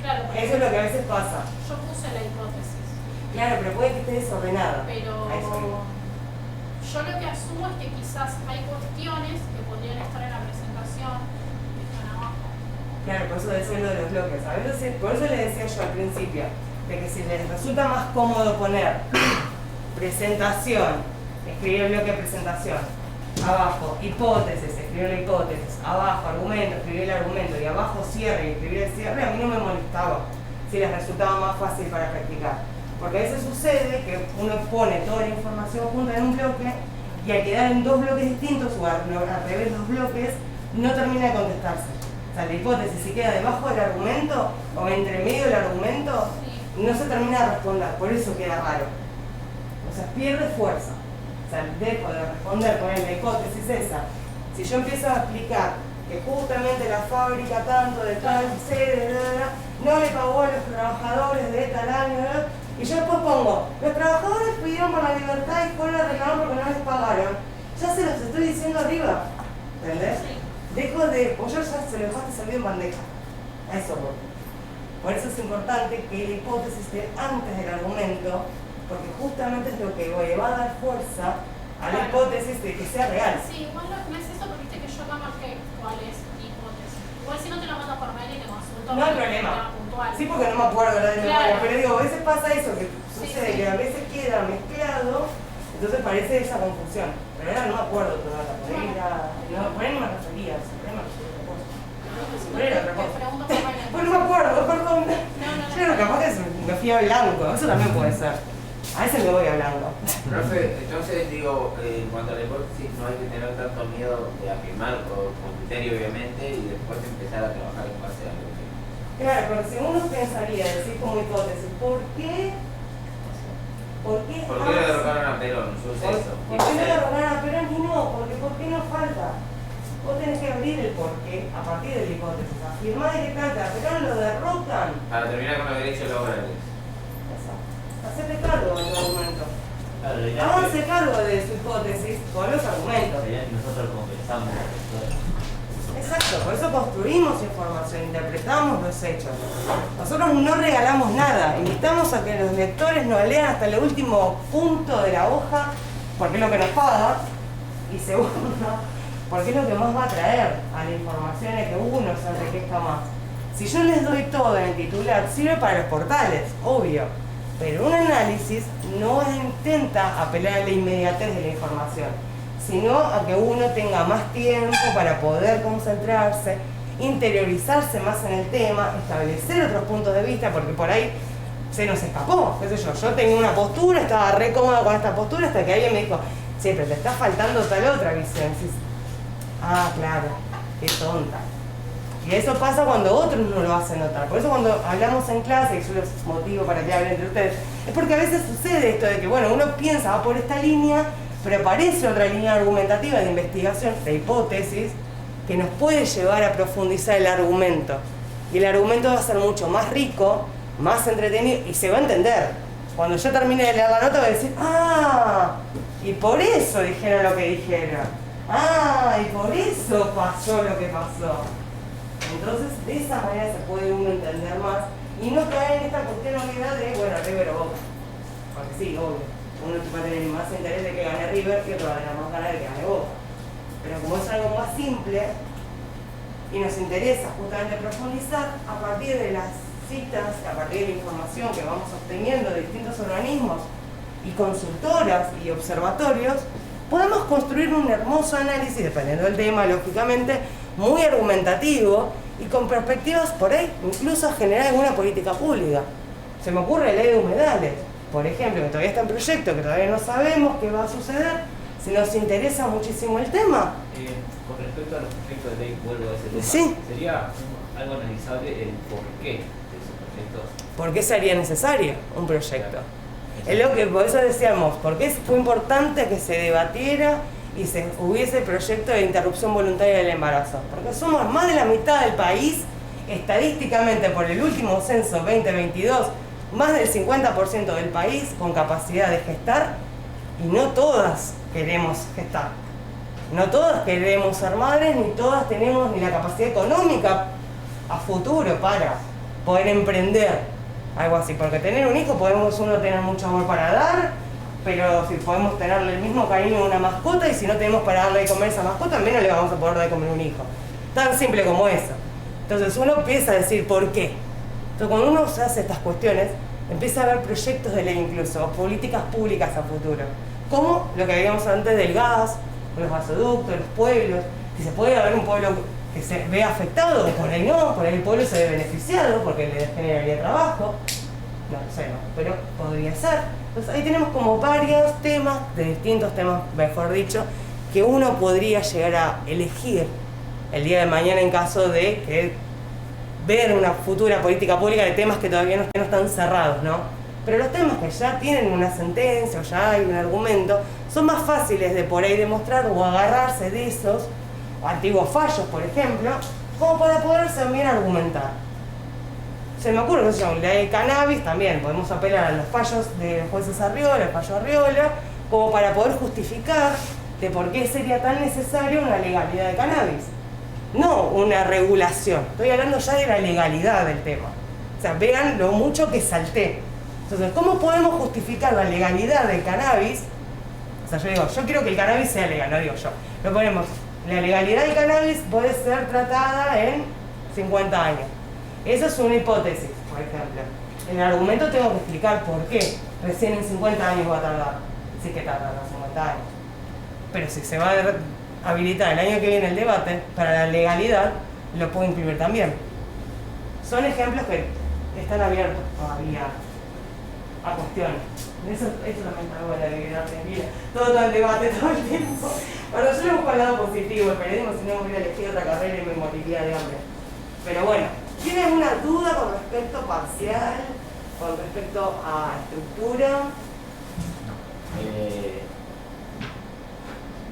Claro, eso es lo que a veces pasa. Yo puse la hipótesis. Claro, pero puede que esté desordenada. Pero yo lo que asumo es que quizás hay cuestiones que podrían estar en la presentación que están abajo. Claro, por eso decía lo de los bloques. A veces, por eso le decía yo al principio, de que si les resulta más cómodo poner presentación, escribir el bloque de presentación, abajo hipótesis, escribir la hipótesis, abajo argumento, escribir el argumento y abajo cierre y escribir el cierre, a mí no me molestaba si les resultaba más fácil para practicar. Porque a veces sucede que uno pone toda la información junta en un bloque y al quedar en dos bloques distintos o al revés dos bloques, no termina de contestarse. O sea, la hipótesis si queda debajo del argumento o entre medio del argumento, no se termina de responder, por eso queda raro. O sea, pierde fuerza. O sea, dejo de responder con la hipótesis esa. Si yo empiezo a explicar que justamente la fábrica tanto de tal sede, no le pagó a los trabajadores de tal año, y yo después pongo, los trabajadores pidieron por la libertad y fueron a reclamar porque no les pagaron, ya se los estoy diciendo arriba, ¿entendés? Dejo de, o yo ya se lo dejaste servido en bandeja, a eso voy. Por eso es importante que la hipótesis esté antes del argumento, porque justamente es lo que le va a dar fuerza a la hipótesis de que sea real. Sí, igual no es eso, porque viste que yo acá marqué cuál es la hipótesis. Igual si no te lo mando por mail y te consulto. No hay problema. Sí, porque no me acuerdo la de memoria, pero digo, a veces pasa eso, que sucede que a veces queda mezclado, entonces parece esa confusión. Pero ahora no me acuerdo toda la polera, por ahí no me refería, por ahí era otra cosa. Pues no me acuerdo, perdón. Claro, capaz que me fui a blanco, eso también puede ser. A veces me voy a blanco. Profe, entonces digo, en cuanto a la hipótesis no hay que tener tanto miedo de afirmar con criterio obviamente y después empezar a trabajar en base a lo que... Claro, pero si uno pensaría, decir como hipótesis, ¿por qué? ¿Por qué le derrocaron a Perón? Yo sé eso. ¿Por qué le derrocaron a Perón y no? Porque ¿por qué no falta? Vos tenés que abrir el porqué a partir de la hipótesis. Afirmar directamente, a Perón lo derrocan. Para terminar con los derechos laborales. Hacete cargo de tu argumento. Claro, Háganse cargo de su hipótesis con los argumentos. Nosotros compensamos. Exacto, por eso construimos información, interpretamos los hechos. Nosotros no regalamos nada, invitamos a que los lectores nos lean hasta el último punto de la hoja, porque es lo que nos paga, y segundo, porque es lo que más va a traer a la información es que uno se enriquezca más. Si yo les doy todo en el titular, sirve para los portales, obvio, pero un análisis no intenta apelar a la inmediatez de la información, sino a que uno tenga más tiempo para poder concentrarse, interiorizarse más en el tema, establecer otros puntos de vista, porque por ahí se nos escapó, qué sé yo, yo tenía una postura, estaba re cómoda con esta postura, hasta que alguien me dijo, sí, pero te está faltando tal otra visión. Decís, ah, claro, qué tonta. Y eso pasa cuando otros no lo hacen notar. Por eso cuando hablamos en clase, y yo los motivo para que hablen entre ustedes, es porque a veces sucede esto de que, bueno, uno piensa, va por esta línea, pero aparece otra línea argumentativa de investigación, de hipótesis, que nos puede llevar a profundizar el argumento. Y el argumento va a ser mucho más rico, más entretenido, y se va a entender. Cuando yo termine de leer la nota voy a decir, ah, y por eso dijeron lo que dijeron. Ah, y por eso pasó lo que pasó. Entonces, de esa manera se puede uno entender más y no caer en esta cuestión obviedad de, bueno, River o Boca. Porque sí, obvio, uno va a tener más interés de que gane River que otro va a tener más ganas de que gane Boca. Pero como es algo más simple y nos interesa justamente profundizar, a partir de las citas, a partir de la información que vamos obteniendo de distintos organismos y consultoras y observatorios, podemos construir un hermoso análisis, dependiendo del tema, lógicamente, muy argumentativo y con perspectivas por ahí, incluso generar alguna política pública. Se me ocurre la ley de humedales, por ejemplo, que todavía está en proyecto, que todavía no sabemos qué va a suceder. Si nos interesa muchísimo el tema. Con respecto a los proyectos de ley, vuelvo a ese tema. Sí. ¿Sería algo analizable el porqué de esos proyectos? ¿Por qué sería necesario un proyecto? Es lo que por eso decíamos, porque fue importante que se debatiera y se hubiese proyecto de interrupción voluntaria del embarazo. Porque somos más de la mitad del país, estadísticamente por el último censo 2022, más del 50% del país con capacidad de gestar, y no todas queremos gestar. No todas queremos ser madres, ni todas tenemos ni la capacidad económica a futuro para poder emprender algo así, porque tener un hijo podemos uno tener mucho amor para dar, pero si podemos tenerle el mismo cariño a una mascota, y si no tenemos para darle de comer a esa mascota, también no le vamos a poder dar de comer a un hijo. Tan simple como eso. Entonces uno empieza a decir ¿por qué? Entonces cuando uno se hace estas cuestiones, empieza a haber proyectos de ley incluso, o políticas públicas a futuro. Como lo que habíamos antes del gas, los gasoductos, los pueblos, si se puede haber un pueblo que se vea afectado, o por ahí no, por ahí el pueblo se ve beneficiado porque le generaría trabajo, no sé, no, pero podría ser. Entonces ahí tenemos como varios temas, de distintos temas, mejor dicho, que uno podría llegar a elegir el día de mañana en caso de que ver una futura política pública de temas que todavía no están cerrados, ¿no? Pero los temas que ya tienen una sentencia o ya hay un argumento, son más fáciles de por ahí demostrar o agarrarse de esos antiguos fallos, por ejemplo, como para poder también argumentar. Se me ocurre que la ley de cannabis también, podemos apelar a los fallos de jueces Arriola, el fallo Arriola, como para poder justificar de por qué sería tan necesaria una legalidad de cannabis. No una regulación, estoy hablando ya de la legalidad del tema. O sea, vean lo mucho que salté. Entonces, ¿cómo podemos justificar la legalidad del cannabis? O sea, yo digo, yo quiero que el cannabis sea legal, no digo yo. Lo ponemos, la legalidad del cannabis puede ser tratada en 50 años. Eso es una hipótesis, por ejemplo. En el argumento tengo que explicar por qué recién en 50 años va a tardar. Sí que tarda los 50 años. Pero si se va a habilitar el año que viene el debate para la legalidad, lo puedo incluir también. Son ejemplos que están abiertos todavía a cuestiones. Eso también es algo de la legalidad argentina. Todo el debate, todo el tiempo. Bueno, yo le busco al lado positivo, el periodismo, si no hubiera elegido otra carrera y me moriría de hambre. Pero bueno, ¿tiene alguna duda con respecto parcial, con respecto a estructura?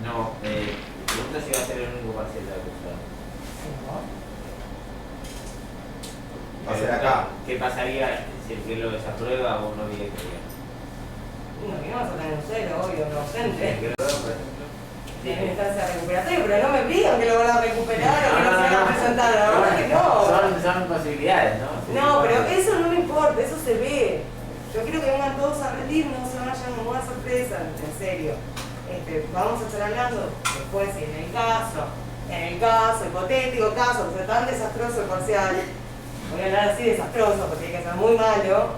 No, pregunta si va a ser el único parcial de la cursada. O sea, acá. ¿Qué pasaría si el que lo desaprueba o no viene que No, que no vas a tener un cero, obvio, no docente. tienen instancia recuperatoria, pero no me digan que lo van a recuperar o que no se van a presentar, la verdad que no. Son posibilidades, ¿no? No, pero eso no me importa, eso se ve. Yo quiero que vengan todos a rendir, no se vayan con una sorpresa, en serio. Vamos a estar hablando después, si en el caso, hipotético caso, que sea tan desastroso el parcial, voy a hablar así desastroso porque tiene que ser muy malo,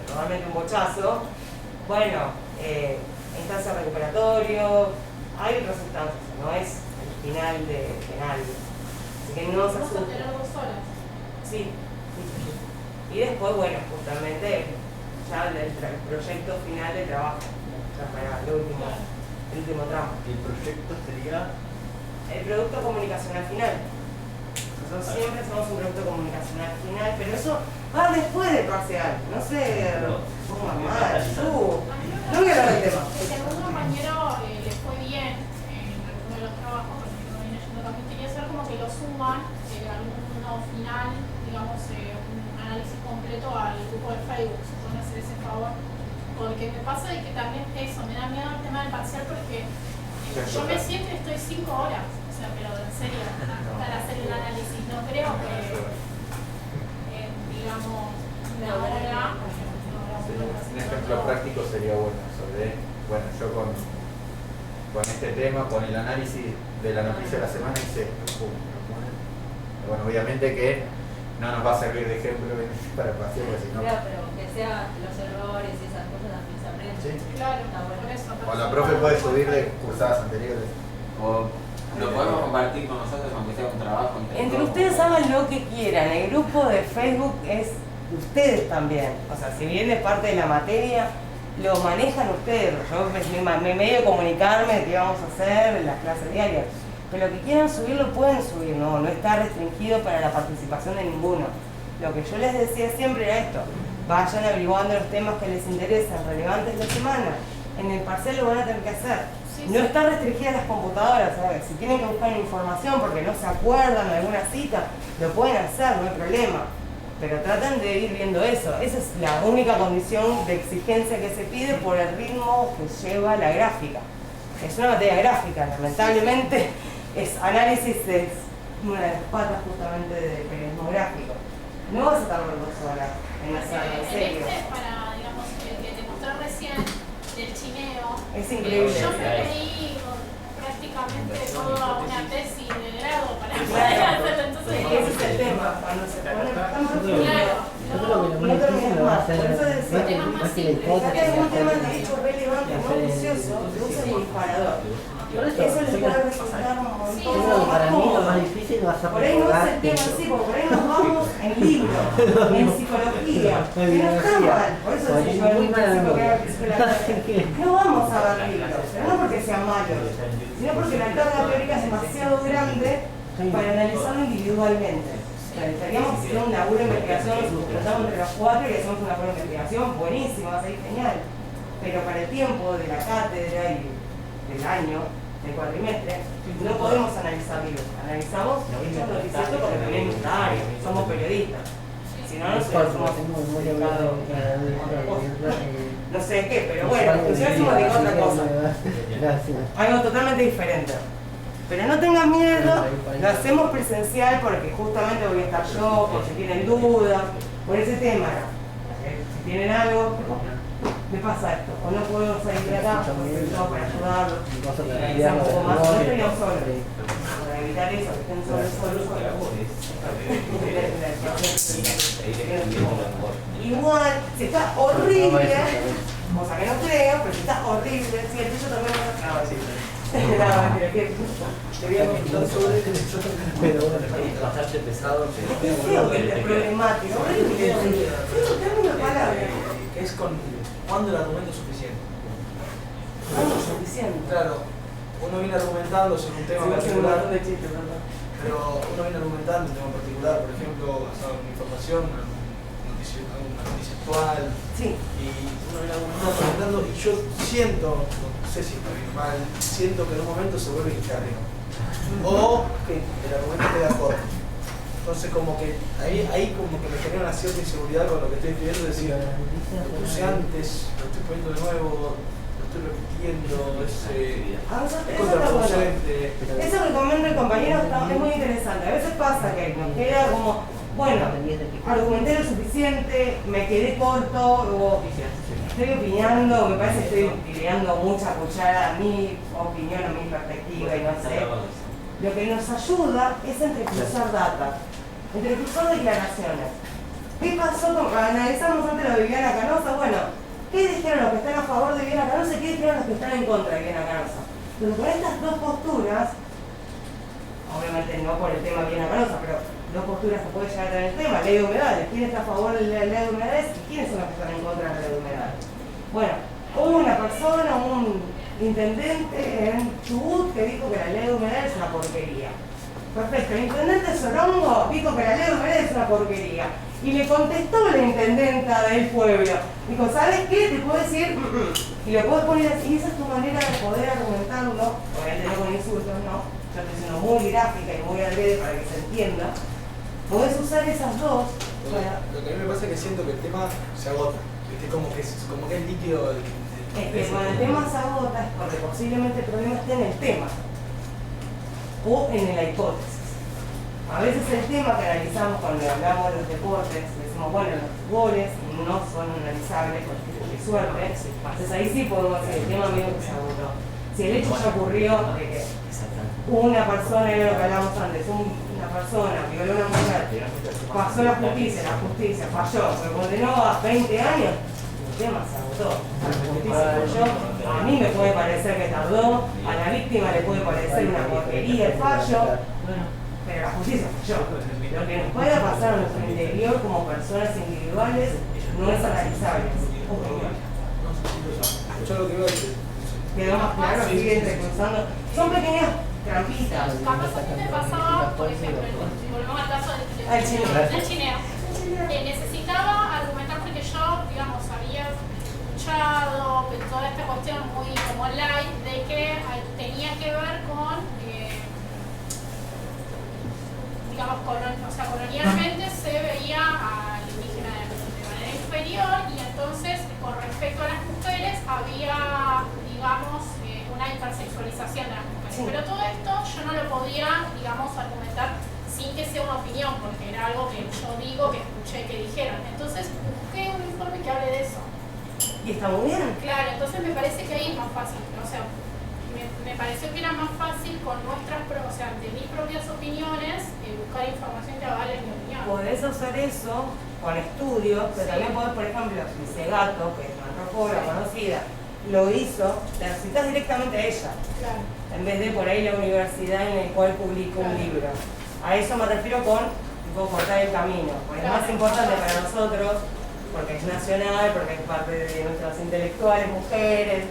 normalmente un bochazo. Bueno, instancia recuperatorio, hay otras instancias, no es el final de algo. Así que no se Vamos a asusten. tener 2 horas. Sí. Y después, bueno, justamente ya el proyecto final de trabajo, ya para el último tramo. El proyecto sería. El producto comunicacional final. Nosotros siempre hacemos un producto comunicacional final, pero eso va después del parcial. No sé, ponga mal, no voy a hablar del tema. Si a algún compañero le fue bien en alguno de los trabajos, porque no viene yendo también, quería hacer como que lo suman alguno final, digamos, un análisis completo al grupo de Facebook, si pueden hacer ese favor. Porque me pasa de que también eso, me da miedo el tema del parcial porque yo me siento y estoy 5 horas, o sea, pero en serio, para hacer el análisis. No creo que, digamos, una hora. Un ejemplo práctico sería bueno sobre, bueno, yo con este tema, con el análisis de la noticia de la semana hice, bueno, obviamente que no nos va a servir de ejemplo para el parcial, porque si no... Claro, pero que sean los errores y esas cosas también se aprenden. Sí. Claro, Está bueno. por eso. O la profe puede subir de cursadas anteriores. O lo podemos compartir con nosotros aunque sea un trabajo. Entre ustedes hagan lo que quieran, el grupo de Facebook es de ustedes también. O sea, si bien es parte de la materia, lo manejan ustedes. Yo me medio comunicarme de qué vamos a hacer en las clases diarias. Pero lo que quieran subir lo pueden subir, no está restringido para la participación de ninguno. Lo que yo les decía siempre era esto: vayan averiguando los temas que les interesan, relevantes de la semana. En el parcial lo van a tener que hacer. No está restringida las computadoras, ¿sabes? Si tienen que buscar información porque no se acuerdan de alguna cita, lo pueden hacer, no hay problema. Pero tratan de ir viendo eso. Esa es la única condición de exigencia que se pide por el ritmo que lleva la gráfica. Es una materia gráfica, lamentablemente. Análisis es una de las patas justamente del periodismo gráfico. No vas a tardar 2 horas en hacerlo, en serio. Para, digamos, el que te mostré recién del chineo. Es increíble. Yo me leí prácticamente toda una tesis de grado para poder Claro. hacerlo. Entonces, Ese es el tema, cuando se pone tan profundo, claro. Yo creo que lo más difícil lo va a hacer Por eso decía, más que el podcast. fíjate un tema de hecho relevante, no vicioso, que usa el disparador. Por Eso les puede resultar un montón. Yo creo que para mí lo más difícil va a ser Por ahí no es recordar el tema en sí, porque por ahí nos vamos en libros, en psicología, que no está mal. Por eso Pues, si yo muy mala memoria. no vamos a ver libros, pero no porque sean malos, sino porque la carga teórica es demasiado grande para analizarlo individualmente. O sea, estaríamos haciendo un laburo de investigación, nos juntamos entre los 4 y hacemos un laburo de investigación buenísimo, va a ser genial. Pero para el tiempo de la cátedra y del año, del cuatrimestre, no podemos analizar libros. Analizamos hechos noticiosos porque también somos periodistas. Si no, nos hubiésemos dedicado a otra cosa. No sé qué, pero bueno, nos hubiésemos dedicado a otra cosa. Algo totalmente diferente. Pero no tengan miedo, lo hacemos presencial porque justamente voy a estar yo, por si tienen dudas, por ese tema. Si tienen algo, me pasa esto, o no puedo salir de acá, todo para ayudarlos, un poco más, no estaríamos solos, para evitar eso, que estén solos. Igual, si está horrible, cosa que no creo, pero si está horrible, si el tuyo también va a estar. No, mentira, que queríamos Pero es bastante pesado. creo que es problemático. Es con cuando el argumento es suficiente. No es suficiente. Claro, uno viene argumentando sobre un tema particular, pero uno viene argumentando un tema particular, por ejemplo, basado en información, una noticia actual, Sí. y uno viene argumentando, y yo siento, no sé si está bien o mal, siento que en un momento se vuelve interno, o que el argumento queda corto. Entonces como que ahí como que me genera una cierta inseguridad con lo que estoy escribiendo, es decir, lo puse antes, lo estoy poniendo de nuevo, lo estoy repitiendo, es Eso contraproducente. Eso que comenta el compañero es muy interesante. A veces pasa que nos queda como, bueno, argumenté lo suficiente, me quedé corto, o estoy opinando, me parece que estoy tirando mucha cuchara a mi opinión, a mi perspectiva y no sé. Lo que nos ayuda es entrecruzar data, entrecruzar declaraciones. ¿Qué pasó? Analizamos antes lo de Viviana Canosa. Bueno, ¿qué dijeron los que están a favor de Viviana Canosa y qué dijeron los que están en contra de Viviana Canosa? Pero con estas dos posturas, obviamente no por el tema Viviana Canosa, pero dos posturas que puede llegar a tener el tema, ley de humedales, ¿quién está a favor de la ley de humedales y quiénes son los que están en contra de la ley de humedales? Bueno, hubo una persona, un intendente en Chubut que dijo que la ley de humedales es una porquería. Perfecto, el intendente Sorongo dijo que la ley de humedales es una porquería. Y le contestó la intendenta del pueblo. Dijo, ¿sabes qué? Te puedo decir, y lo puedes poner así, y esa es tu manera de poder argumentarlo, obviamente no con insultos, no, yo estoy siendo muy gráfica y muy adrede para que se entienda. Podés usar esas dos para... Lo que a mí me pasa es que siento que el tema se agota, como que es líquido. Es que cuando el tema se agota es porque posiblemente el problema esté en el tema o en la hipótesis. A veces el tema que analizamos cuando hablamos de los deportes, decimos, bueno, los goles no son analizables por qué suerte, entonces ahí sí podemos decir, el tema medio que se agotó. Si el hecho ya ocurrió de que una persona, era lo que hablamos antes, una persona violó a una mujer, pasó la justicia falló, se condenó a 20 años, el tema se agotó. La justicia falló, a mí me puede parecer que tardó, a la víctima le puede parecer una porquería el fallo, pero la justicia falló. Lo que nos pueda pasar a nuestro interior como personas individuales no es analizable. Yo lo que veo es que quedó más claro, sigue entrecruzando. Son pequeñas trampitas. Capaz a mí me pasaba, por ejemplo, volvemos al caso del chineo. Necesitaba argumentar porque yo, digamos, había escuchado toda esta cuestión muy como light de que tenía que ver con, digamos, colonialmente se veía al indígena de manera inferior y entonces con respecto a las mujeres había, digamos, una hipersexualización de las mujeres. Sí. Pero todo esto yo no lo podía, digamos, argumentar sin que sea una opinión, porque era algo que yo digo, que escuché, que dijeron. Entonces busqué un informe que hable de eso. Y está muy bien. Claro, entonces me parece que ahí es más fácil. O sea, me pareció que era más fácil con nuestras, o sea, de mis propias opiniones, buscar información que avale mi opinión. Podés usar eso con estudios, pero también podés, por ejemplo, Segato, que es una antropóloga conocida, lo hizo, la citas directamente a ella. Claro. En vez de por ahí la universidad en la cual publicó un libro. A eso me refiero con cortar el camino, porque es más importante para nosotros, porque es nacional, porque es parte de nuestras intelectuales, mujeres,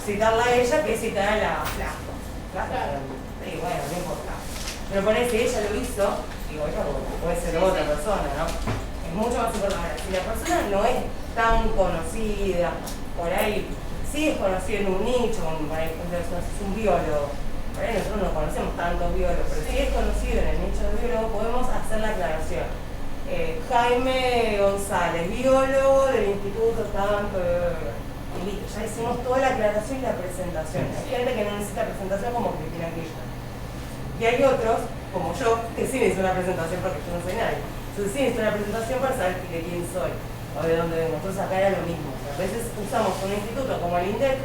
citarla a ella que citar a la Flasco. Sí, bueno, no importa. Pero por ahí si ella lo hizo, digo, ella puede ser otra persona, ¿no? Es mucho más importante. Si la persona no es tan conocida, por ahí sí es conocido en un nicho, por ahí es un biólogo, por ahí nosotros no conocemos tantos biólogos, pero si es conocido en el nicho de biólogo, podemos hacer la aclaración. Jaime González, biólogo del Instituto tanto, y listo, ya hicimos toda la aclaración y la presentación. Hay gente que no necesita presentación como Cristina Kirchner. Y hay otros, como yo, que sí necesito una presentación porque yo no soy nadie. Entonces sí necesito una presentación para saber de quién soy o de dónde vengo. Entonces acá era lo mismo. A veces usamos un instituto como el INDEC,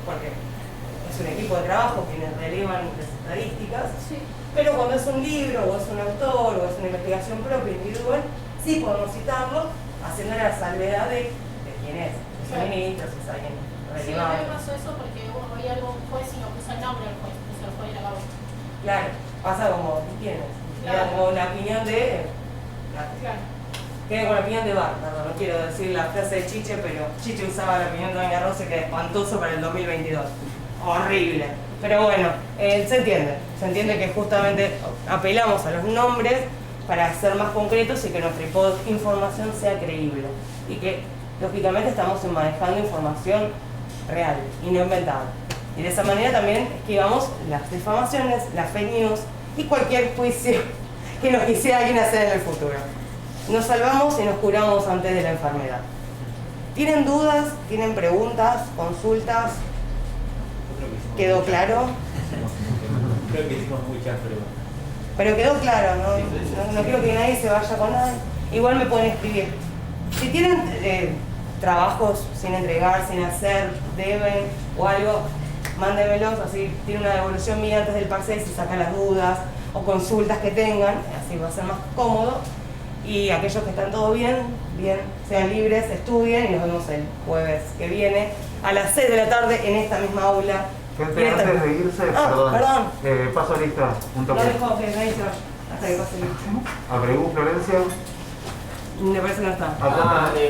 porque es un equipo de trabajo quienes relevan las estadísticas, sí. Pero cuando es un libro, o es un autor, o es una investigación propia, individual, sí podemos citarlo, haciendo la salvedad de quién es. Si es un ministro, si es alguien relevante. Sí, a mí me pasó eso porque hay algo un juez y no puso el nombre del juez, puso el juez y la acabó. Claro, pasa como, ¿quién es? Claro. Como la opinión de... Claro. Queda con la opinión de Bar, no quiero decir la frase de Chiche, pero Chiche usaba la opinión de Doña Rosa, que es espantoso para el 2022. Horrible. Pero bueno, se entiende que justamente apelamos a los nombres para ser más concretos y que nuestra información sea creíble. Y que, lógicamente, estamos manejando información real y no inventada. Y de esa manera también esquivamos las difamaciones, las fake news y cualquier juicio que nos quisiera alguien hacer en el futuro. Nos salvamos y nos curamos antes de la enfermedad. ¿Tienen dudas? ¿Tienen preguntas? ¿Consultas? ¿Quedó claro? Creo que hicimos muchas preguntas. Pero quedó claro, ¿no? No quiero que nadie se vaya con nada. Igual me pueden escribir. Si tienen trabajos sin entregar, sin hacer, deben o algo, mándenmelos, así tiene una devolución mía antes del parcial y se sacan las dudas o consultas que tengan, así va a ser más cómodo. Y aquellos que están todo bien, sean libres, estudien y nos vemos el jueves que viene a las 6 de la tarde en esta misma aula. Gente, antes de irse, perdón. Paso lista, un toque. No dejo que nadie se vaya, hasta que pase lista. Abreu, Florencia. Me parece que no está.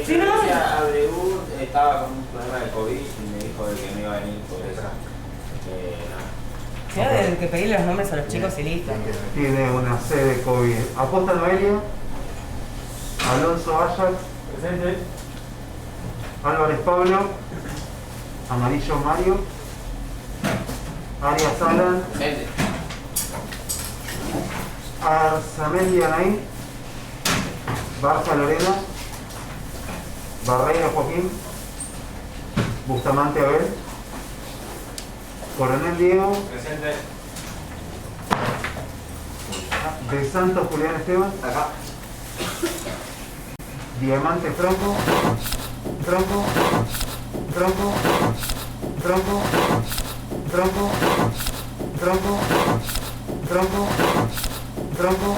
Sí, no. Abreu estaba con un problema de COVID y me dijo de que no iba a venir por eso. Si no, desde que pedirle los nombres a los chicos y listo. Tiene una C de COVID. Aposta Noelia. Alonso Ajax. Presente. Álvarez Pablo. Amarillo Mario. Arias Alan. Presente. Arzamendi Anaí. Barja Lorena. Barreira Joaquín. Bustamante Abel. Coronel Diego. Presente. De Santos Julián Esteban. Acá. Diamante Franco. Franco. Franco. Franco. Franco. Franco. Franco. Franco.